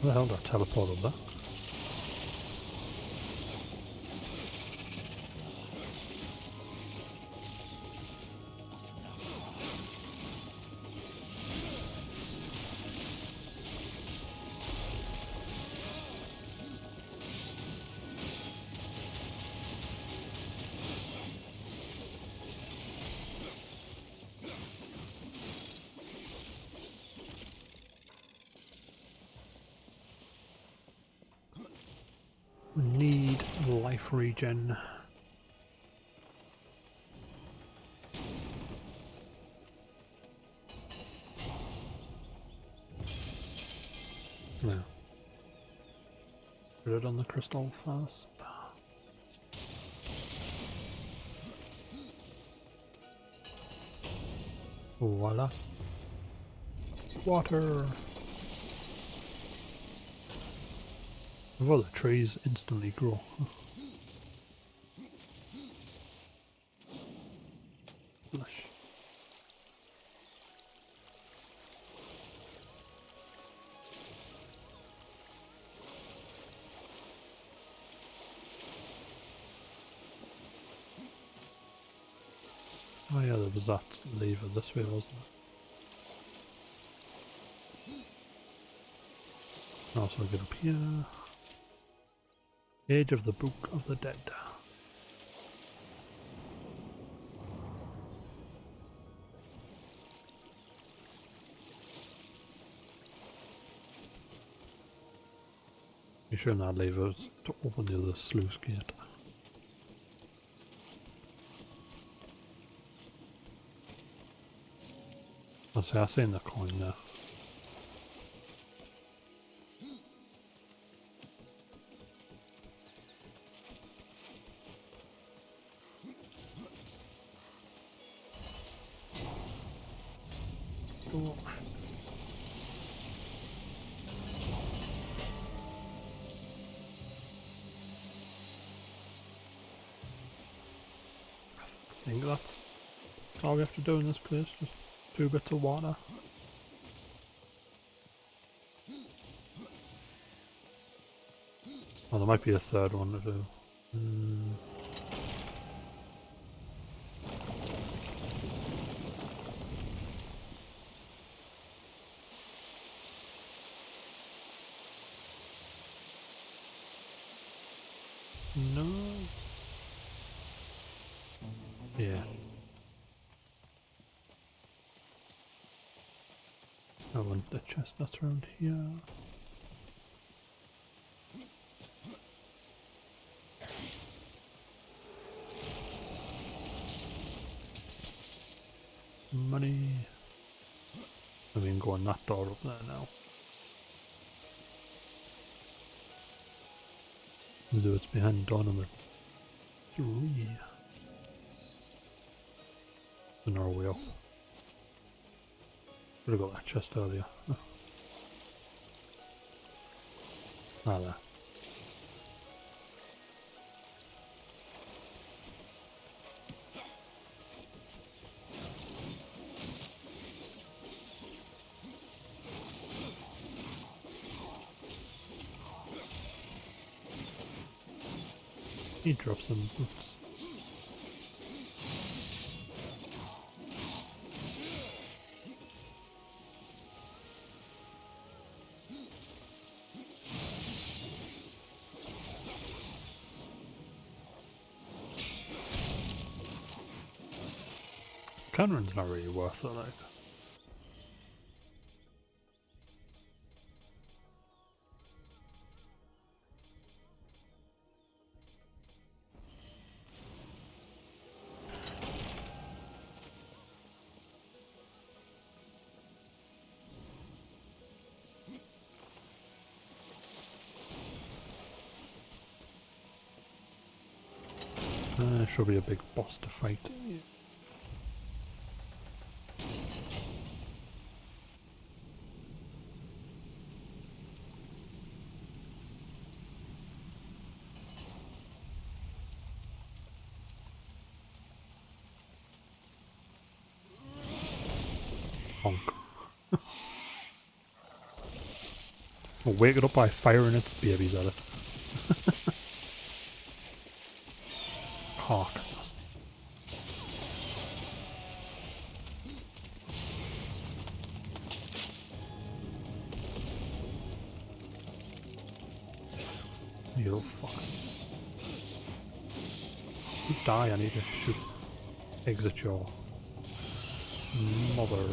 Where the hell got teleported there? We need life regen. No. Put it on the crystal first. Voila. Water. Well, the trees instantly grow. Lush. Oh yeah, there was that lever this way, wasn't there? Also get up here. Age of the Book of the Dead. Be sure that lever to open the other sluice gate. I seen the coin there. Oh. I think that's all we have to do in this place, just 2 bits of water. Oh, there might be a third one to do. No. Yeah. I want the chest that's around here. Money. I mean, go on that door up there now. Although it's behind door number 3. Another way up. Should have got that chest earlier. Ah, there. He drops some boots. Canon's not really worth it, like. Should be a big boss to fight. Honk. We'll wake it up by firing its babies at it. Carcass. You little fucker. You die, I need to shoot. Exit your mother.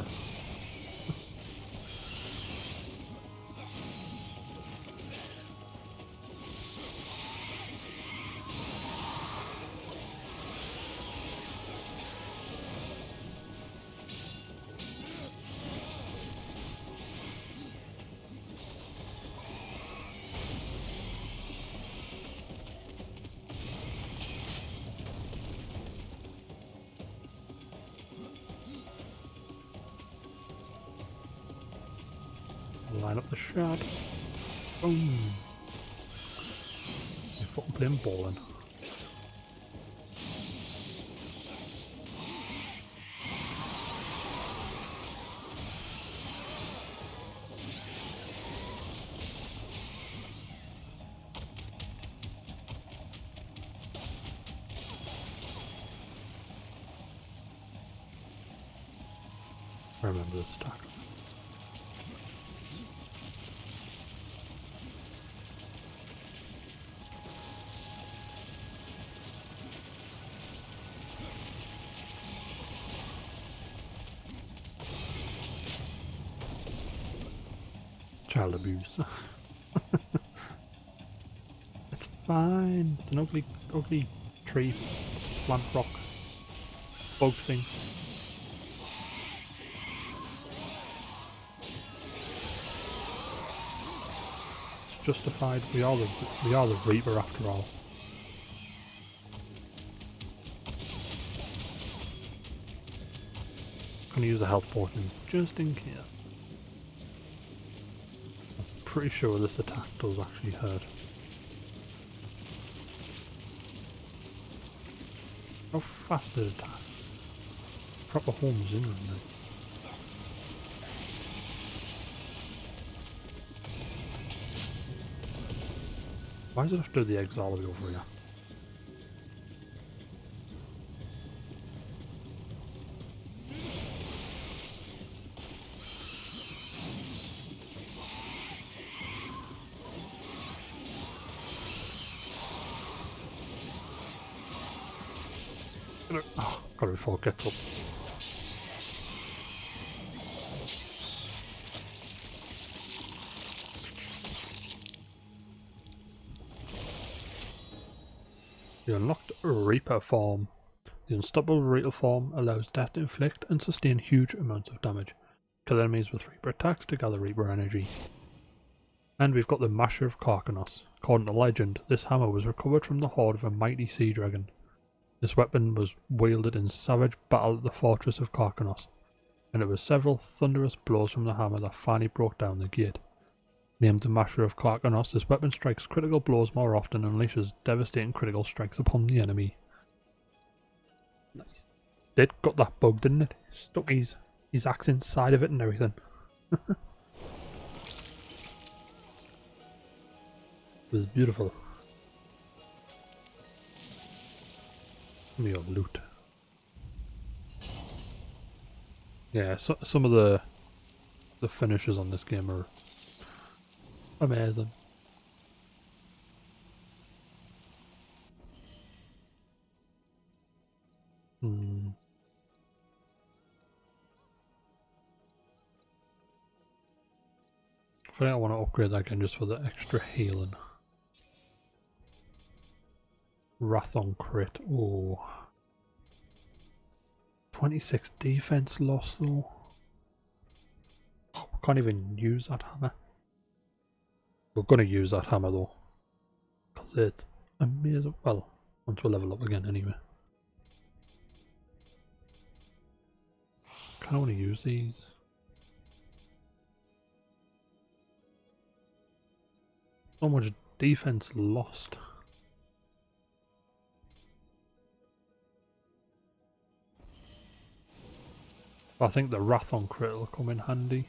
Line up the shot. Boom. You're fucking playing bowling. I remember this stack. Child abuse. It's fine. It's an ugly tree, plant, rock, bug thing. It's justified. We are the Reaper after all. Gonna use a health potion just in case. Pretty sure this attack does actually hurt. How fast did it attack? Proper homes in, isn't it? Why does it have to do the eggs all the way over here? Oh, got it before it gets up. You unlocked Reaper form. The unstoppable Reaper form allows death to inflict and sustain huge amounts of damage. Kill enemies with Reaper attacks to gather Reaper energy. And we've got the Masher of Carcanos. According to legend, this hammer was recovered from the hoard of a mighty sea dragon. This weapon was wielded in savage battle at the fortress of Carcanos, and it was several thunderous blows from the hammer that finally broke down the gate. Named the Masher of Carcanos, this weapon strikes critical blows more often and unleashes devastating critical strikes upon the enemy. Nice. It got that bug, didn't it? Stuck his axe inside of it and everything. It was beautiful. Give me your loot. Yeah, so, some of the finishes on this game are amazing. I think I want to upgrade that again just for the extra healing. Wrath on crit. Oh. 26 defense loss though. Oh, we can't even use that hammer. We're going to use that hammer though. Because it's amazing. Well, Once we level up again anyway. Can I want to use these? So much defense lost. I think the Wrath on crit will come in handy.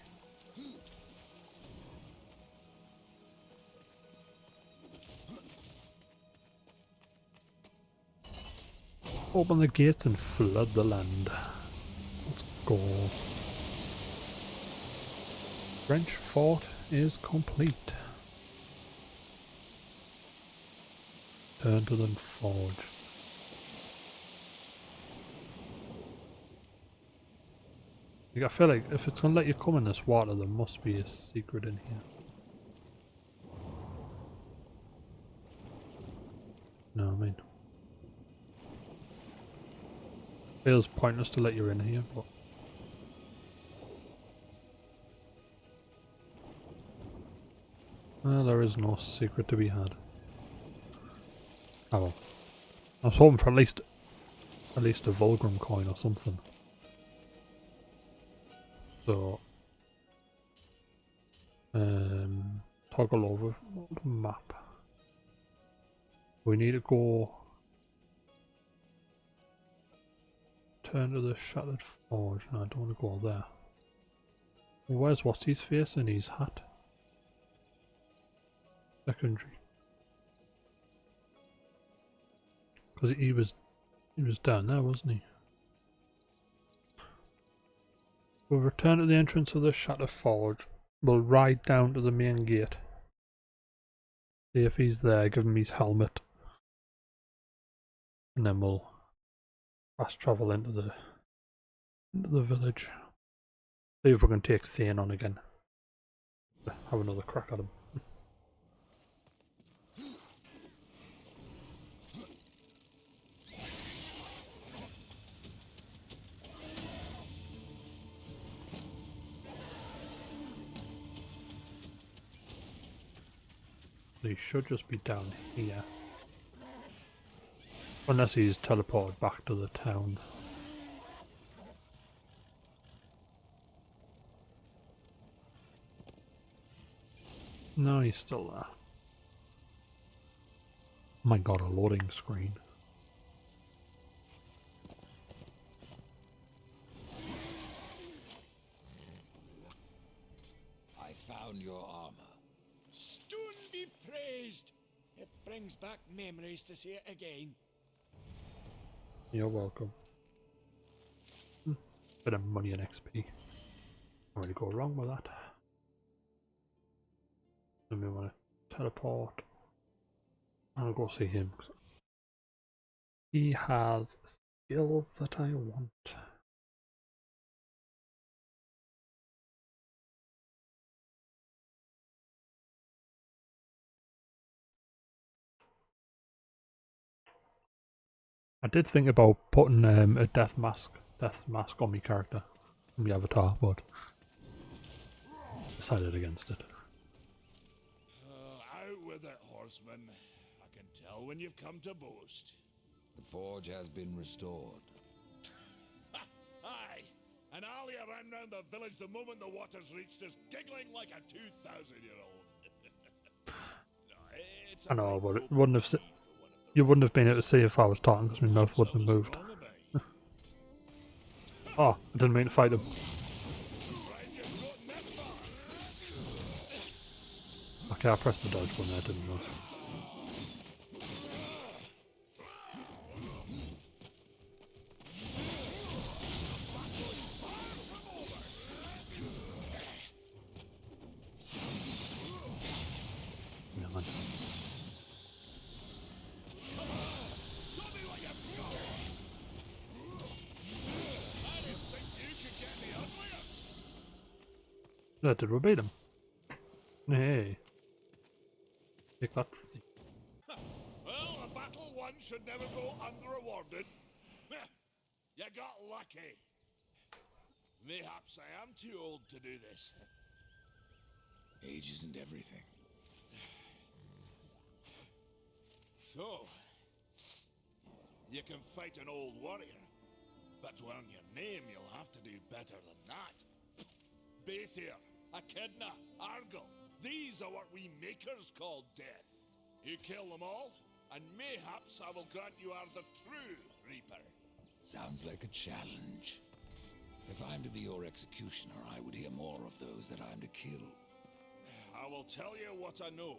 Open the gates and flood the land. Let's go. French fort is complete. Turn to the forge. I feel like if it's gonna let you come in this water, there must be a secret in here. No, I mean, feels pointless to let you in here, but well, there is no secret to be had. Oh well. I was hoping for at least a Vulgrim coin or something. So toggle over the map. We need to go turn to the Shattered Forge. No, I don't want to go there. Where's what's his face and his hat? Secondary. Because he was down there, wasn't he? We'll return to the entrance of the Shattered Forge. We'll ride down to the main gate. See if he's there, give him his helmet. And then we'll fast travel into the village. See if we can take Thane on again. Have another crack at him. He should just be down here. Unless he's teleported back to the town. No, he's still there. My god, a loading screen. I found your armor. Stone be praised! It brings back memories to see it again. You're welcome. Bit of money and XP. Can't really go wrong with that. Then we want to teleport. I'll go see him. He has skills that I want. I did think about putting a death mask on my character, on my avatar, but decided against it. Out with it, horseman. I can tell when you've come to boast. The forge has been restored. Aye, and Ali ran round the village the moment the waters reached us, giggling like a 2,000-year-old. I know, but it wouldn't have. You wouldn't have been able to see if I was talking because my mouth wouldn't have moved. Oh, I didn't mean to fight him. Okay, I pressed the dodge one there, didn't I? Did we beat him? Hey. Take that. Well, a battle won should never go unrewarded. You got lucky. Mayhaps I am too old to do this. Age isn't everything. So, You can fight an old warrior, but to earn your name, you'll have to do better than that. Baethir, Echidna, Argyll, these are what we makers call death. You kill them all, and mayhaps I will grant you are the true Reaper. Sounds like a challenge. If I'm to be your executioner, I would hear more of those that I'm to kill. I will tell you what I know.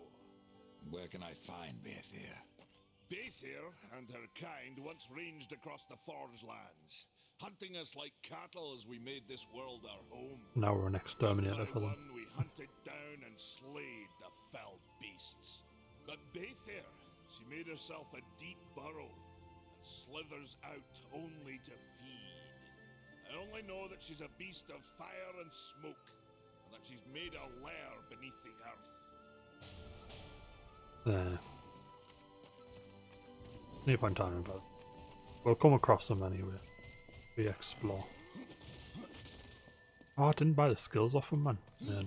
Where can I find Baethir? Baethir and her kind once ranged across the Forge lands, hunting us like cattle as we made this world our home. Now we're an exterminator One by for them. one, we hunted down and slayed the fell beasts. But Baethir, she made herself a deep burrow and slithers out only to feed. I only know that she's a beast of fire and smoke, and that she's made a lair beneath the earth. There. No point talking about it. We'll come across them anyway. We explore. Oh, I didn't buy the skills off him, man. No.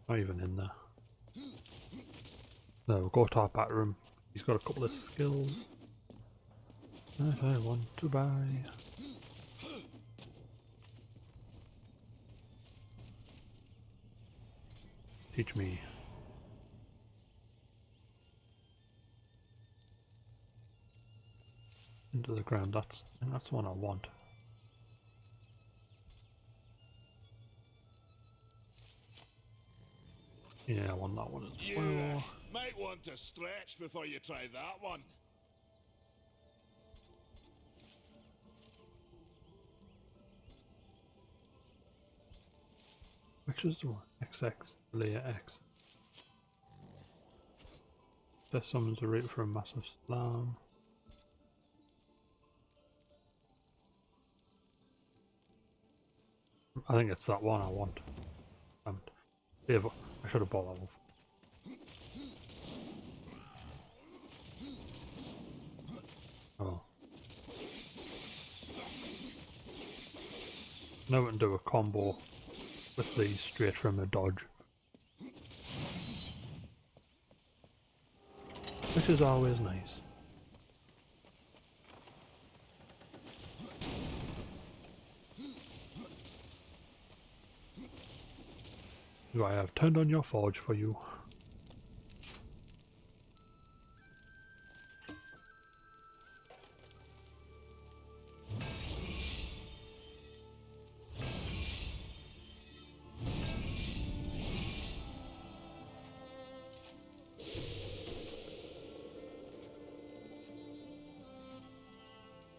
Not even in there. No, we'll go to our back room. He's got a couple of skills. That I want to buy. Teach me. Into the ground, that's the one I want. Yeah, I want that one as well. Might want to stretch before you try that one. Which is the one? XX, layer X. This summons a rate for a massive slam. I think it's that one I want. I should have bought that one. Oh. Now we can do a combo with these straight from a dodge. Which is always nice. I have turned on your forge for you.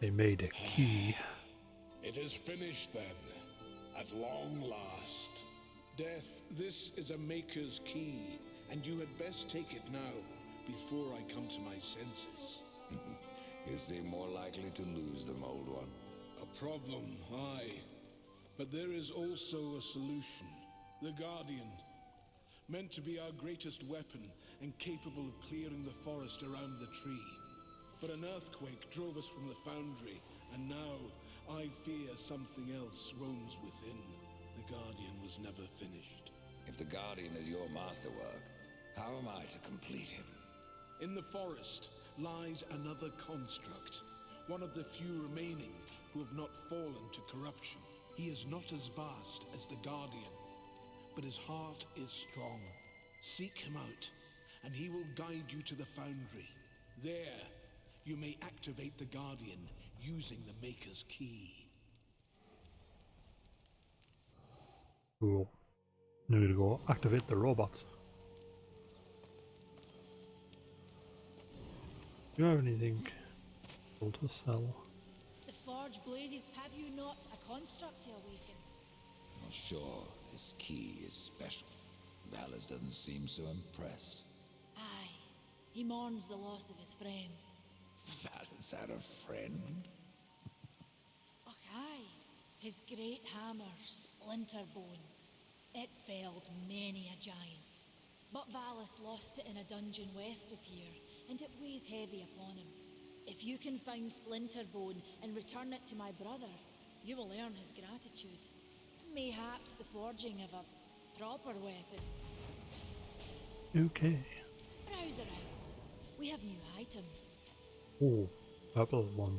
They made a key. It is finished then, at long last. Death, this is a maker's key, and you had best take it now, before I come to my senses. You seem more likely to lose them, old one. A problem, aye. But there is also a solution. The Guardian. Meant to be our greatest weapon, and capable of clearing the forest around the tree. But an earthquake drove us from the foundry, and now I fear something else roams within. The Guardian was never finished. If the Guardian is your masterwork, how am I to complete him? In the forest lies another construct, one of the few remaining who have not fallen to corruption. He is not as vast as the Guardian, but his heart is strong. Seek him out, and he will guide you to the foundry. There, you may activate the Guardian using the Maker's Key. Cool. Now we gotta go activate the robots. Do you have anything cool to sell? The forge blazes. Have you not a construct to awaken? Well, sure, this key is special. Valus doesn't seem so impressed. Aye. He mourns the loss of his friend. Valus had a friend? Och, aye. His great hammer, Splinterbone. It felled many a giant. But Valus lost it in a dungeon west of here, and it weighs heavy upon him. If you can find Splinterbone and return it to my brother, you will earn his gratitude. Mayhaps the forging of a proper weapon. Okay. Browse around. We have new items. Oh, purple one.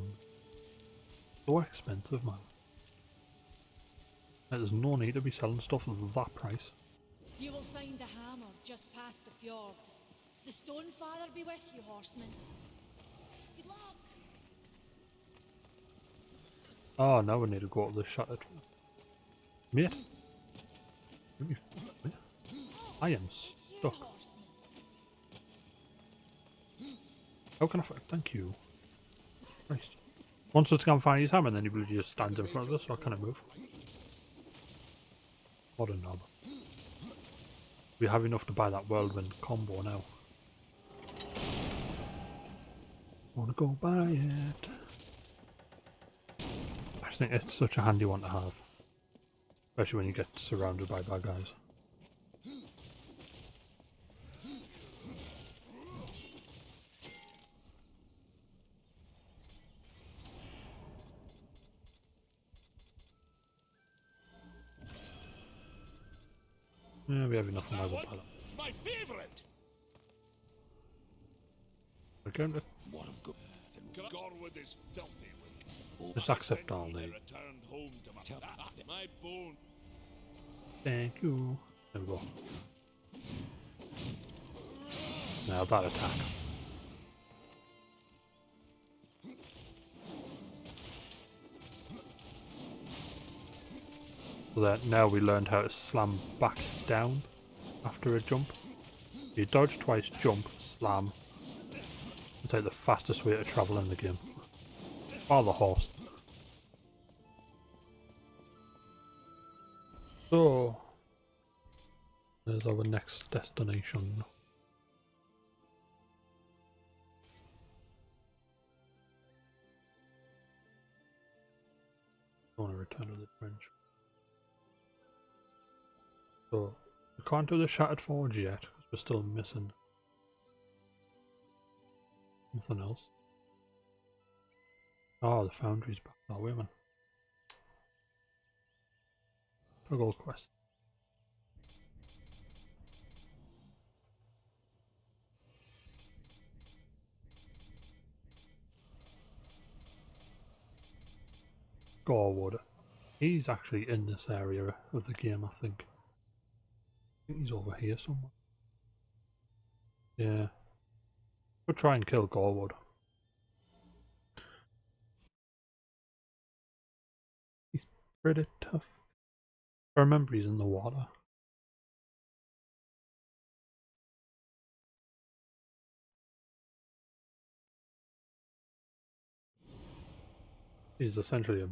So expensive, man. There's no need to be selling stuff at that price. You will find the hammer just past the fjord. The Stone Father be with you, horseman. Good luck. Oh, now we need to go to the shattered. Mate. Let me. I am It's you, stuck. horseman. How can I? Thank you. Christ. Wants us to go and find his hammer, and then he just stands in front of us, so I can't move. What a knob. We have enough to buy that whirlwind combo now. Wanna go buy it? I just think it's such a handy one to have. Especially when you get surrounded by bad guys. Yeah, we have enough of That my one pilot. is my favourite. Okay, What of good? Gorwood is filthy with just accept all I the. returned home to my bone. Thank you. There we go. Now that attack. So that now we learned how to slam back down after a jump. You dodge twice, jump, slam. It's like the fastest way to travel in the game. Or the horse. So there's our next destination. I want to return to the trench. So we can't do the Shattered Forge yet because we're still missing nothing else. Oh, the foundry's back. Oh, wait a minute. Toggle quest. Gorwood. He's actually in this area of the game, I think. I think he's over here somewhere. Yeah. We'll try and kill Gorwood. He's pretty tough. I remember he's in the water. He's essentially a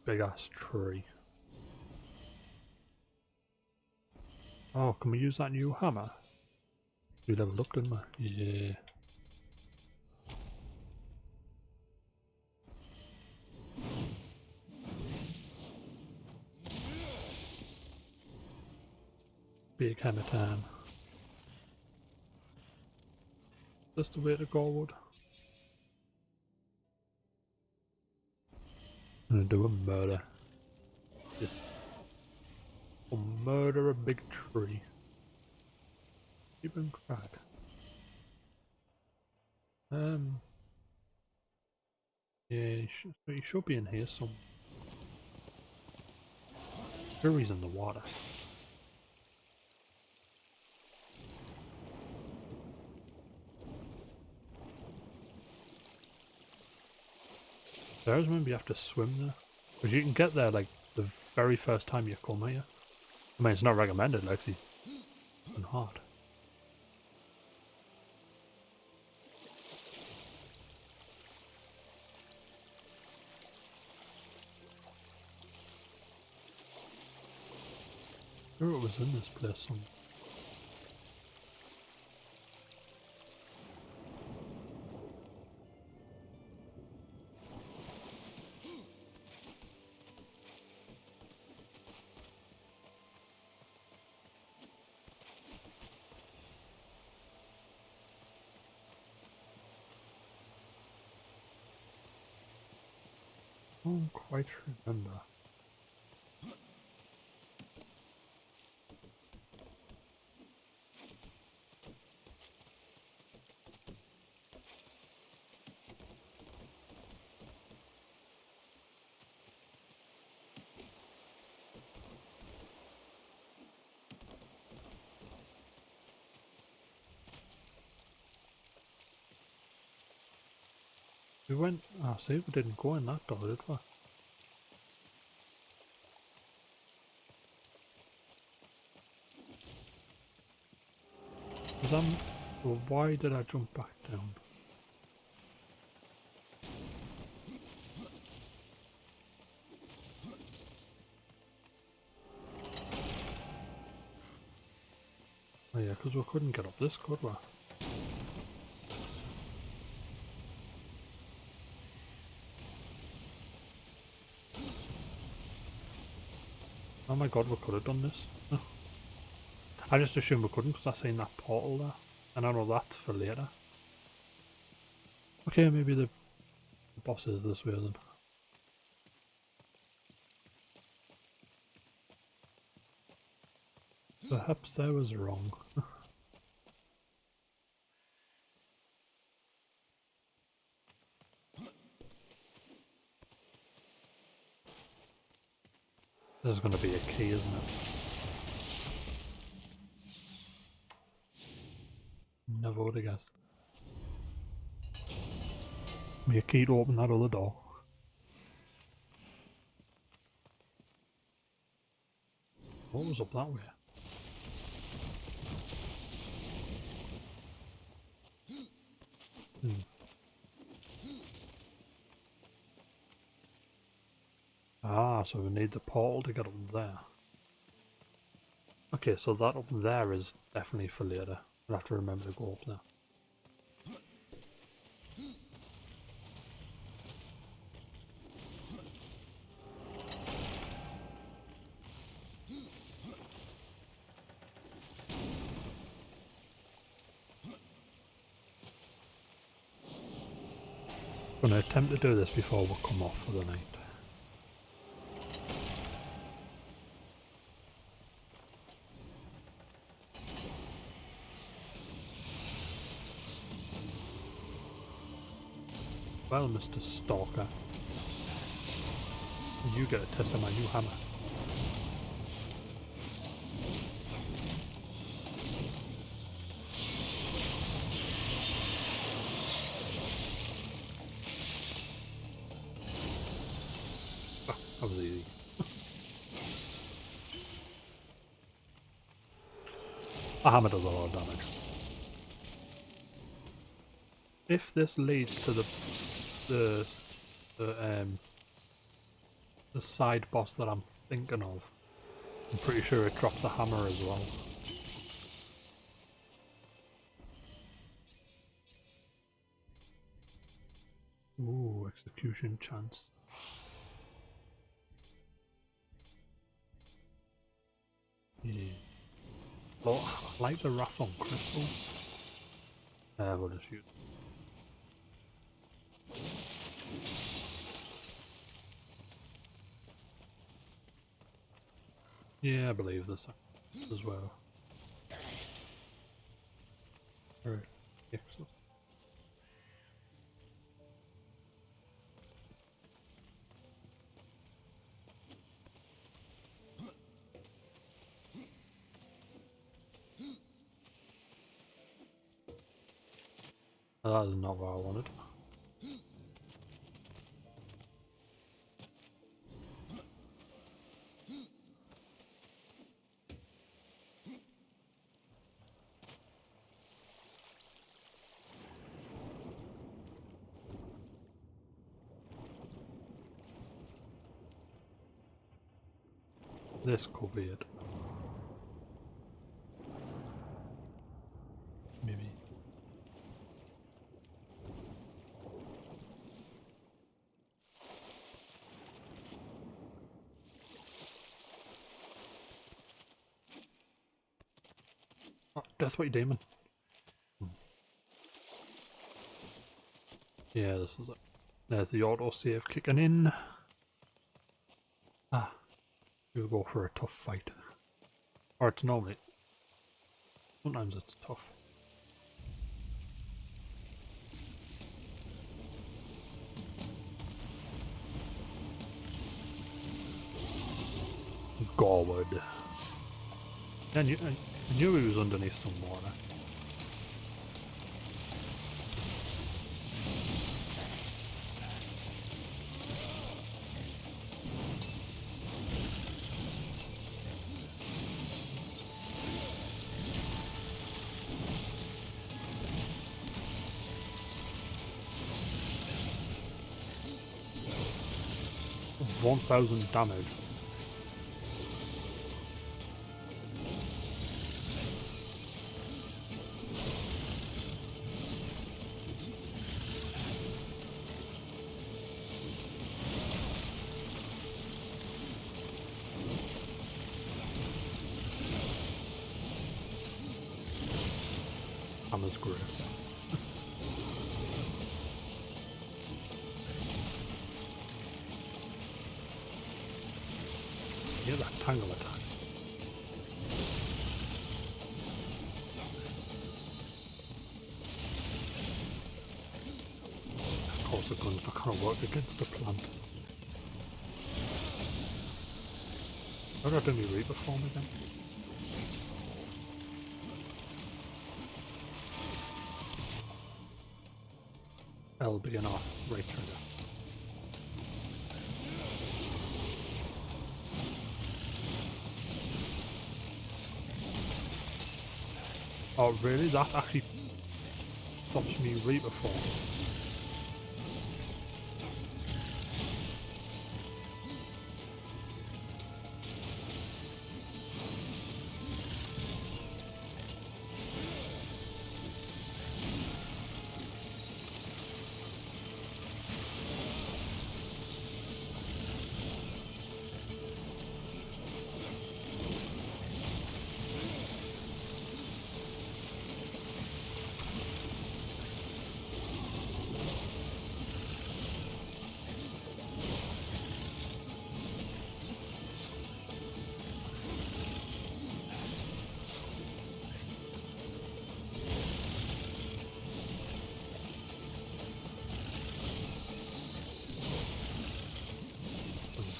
big ass tree. Oh, can we use that new hammer? We leveled up, didn't we? Yeah. Big hammer time. That's the way to Gorwood. I'm gonna do a murder. Yes. We'll murder a big tree. Even crack. Yeah, he should be in here somewhere. Sure, he's in the water. There's maybe you have to swim there. Because you can get there like the very first time you come here. I mean, it's not recommended, like, it's hard. Sure, it was in this place somewhere. I don't quite remember. We went, oh see, we didn't go in that door, did we? Well, why did I jump back down? Oh yeah, because we couldn't get up this, could we? Oh my god, we could have done this. I just assumed we couldn't because I seen that portal there. And I know that's for later. Okay, maybe the boss is this way then. Perhaps I was wrong. There's going to be a key, isn't it? Never would have guessed. Be a key to open that other door. What was up that way? Ah, so we need the portal to get up there. Okay, so that up there is definitely for later. We'll have to remember to go up there. I'm going to attempt to do this before we come off for the night. Well, Mr. Stalker, you get a test of my new hammer. Oh, that was easy. A hammer does a lot of damage. If this leads to the side boss that I'm thinking of, I'm pretty sure it drops a hammer as well. Ooh, execution chance. Yeah. Oh, I like the wrath on crystal. We'll just use. Yeah, I believe this as well. Right. Excellent. That is not what I wanted. This could be it. Maybe. Oh, that's what you're demon. Yeah, this is it. There's the autosave kicking in. Ah, we'll go for a tough fight. Or it's normally. Sometimes it's tough. Gorwood. I knew he was underneath some water. 1000 damage. Hammer's great. Yeah, that tangle attack. Of course the guns not gonna work against the plant. How do I do my Reaper form again? LB and R, right trigger. Oh really? That actually stops me Reaper form.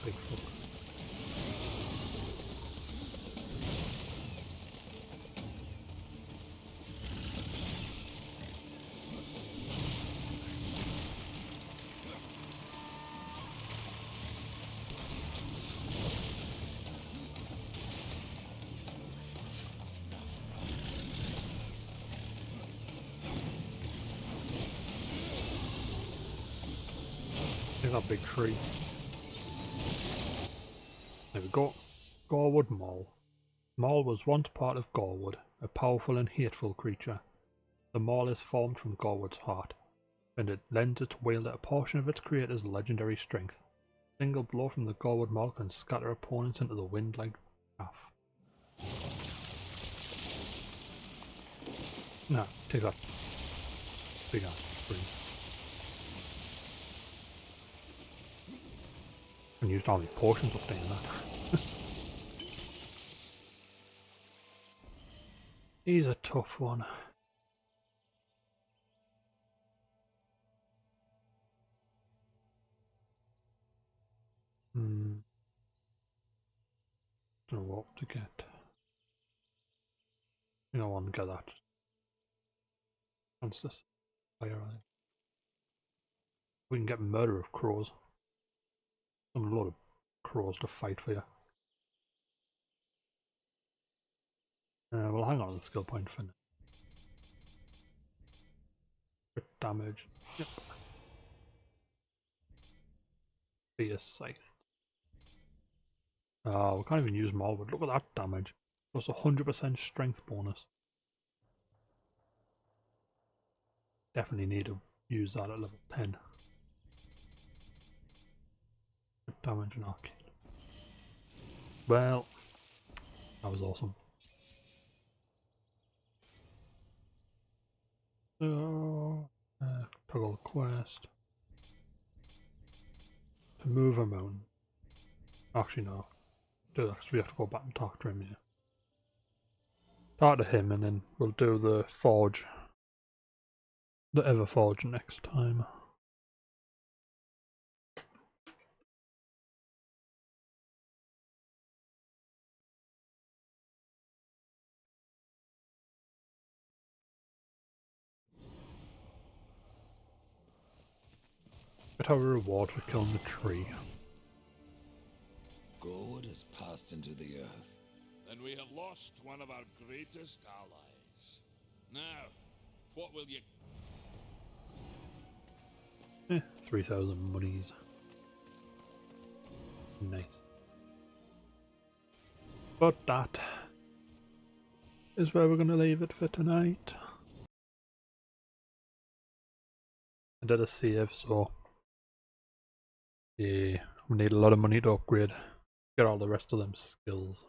Big fuck. Look at that big tree. There we go. Gorewood Mall. Mall was once part of Gorewood, a powerful and hateful creature. The Mall is formed from Gorewood's heart, and it lends its wielder a portion of its creator's legendary strength. A single blow from the Gorewood Mall can scatter opponents into the wind like chaff. Nah, take that. Big ass spring. And used all my potions up there in that. He's a tough one. Don't know what to get. You know, I want to get that. What's this? Fire, I think. We can get Murder of Crows. Some lot of crows to fight for you. We'll hang on to the skill point for now. Crit damage. Yep. Fierce Scythe. Oh, we can't even use Maul, but look at that damage. Plus 100% strength bonus. Definitely need to use that at level 10. Crit damage and arcane. Well, that was awesome. So, toggle quest. To move a mountain. Actually, no. Do that because we have to go back and talk to him here. Talk to him and then we'll do the forge. The Ever Forge next time. Get our reward for killing the tree. Gorewood has passed into the earth. Then we have lost one of our greatest allies. Now, what will you... 3,000 monies. Nice. But that is where we're going to leave it for tonight. I did a save, so yeah, we need a lot of money to upgrade, get all the rest of them skills.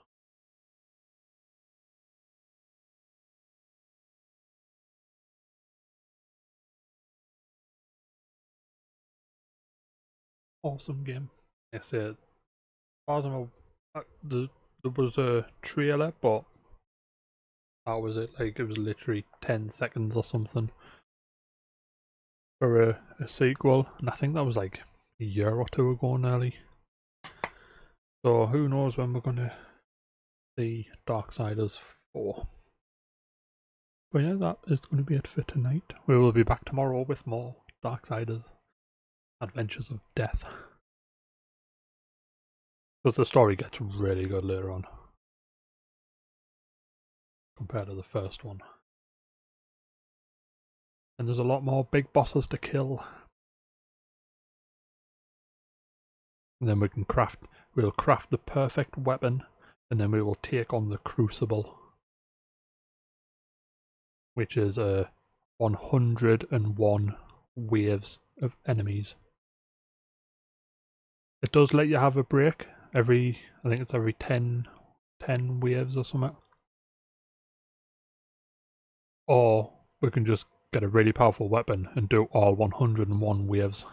Awesome game. I said, as far as I'm there was a trailer, but that was it. Like, it was literally 10 seconds or something for a sequel, and I think that was like a year or two ago nearly. So who knows when we're gonna see Darksiders 4. But yeah, that is going to be it for tonight. We will be back tomorrow with more Darksiders Adventures of Death. Because the story gets really good later on compared to the first one. And there's a lot more big bosses to kill. And then we'll craft the perfect weapon, and then we will take on the Crucible, which is 101 waves of enemies. It does let you have a break I think it's every 10 waves or something. Or we can just get a really powerful weapon and do all 101 waves.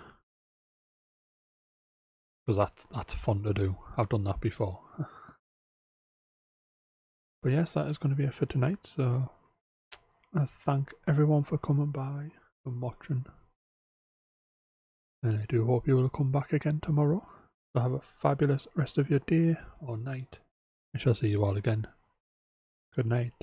Because that's fun to do. I've done that before. But yes, that is going to be it for tonight. So I thank everyone for coming by and watching. And I do hope you will come back again tomorrow. So have a fabulous rest of your day or night. I shall see you all again. Good night.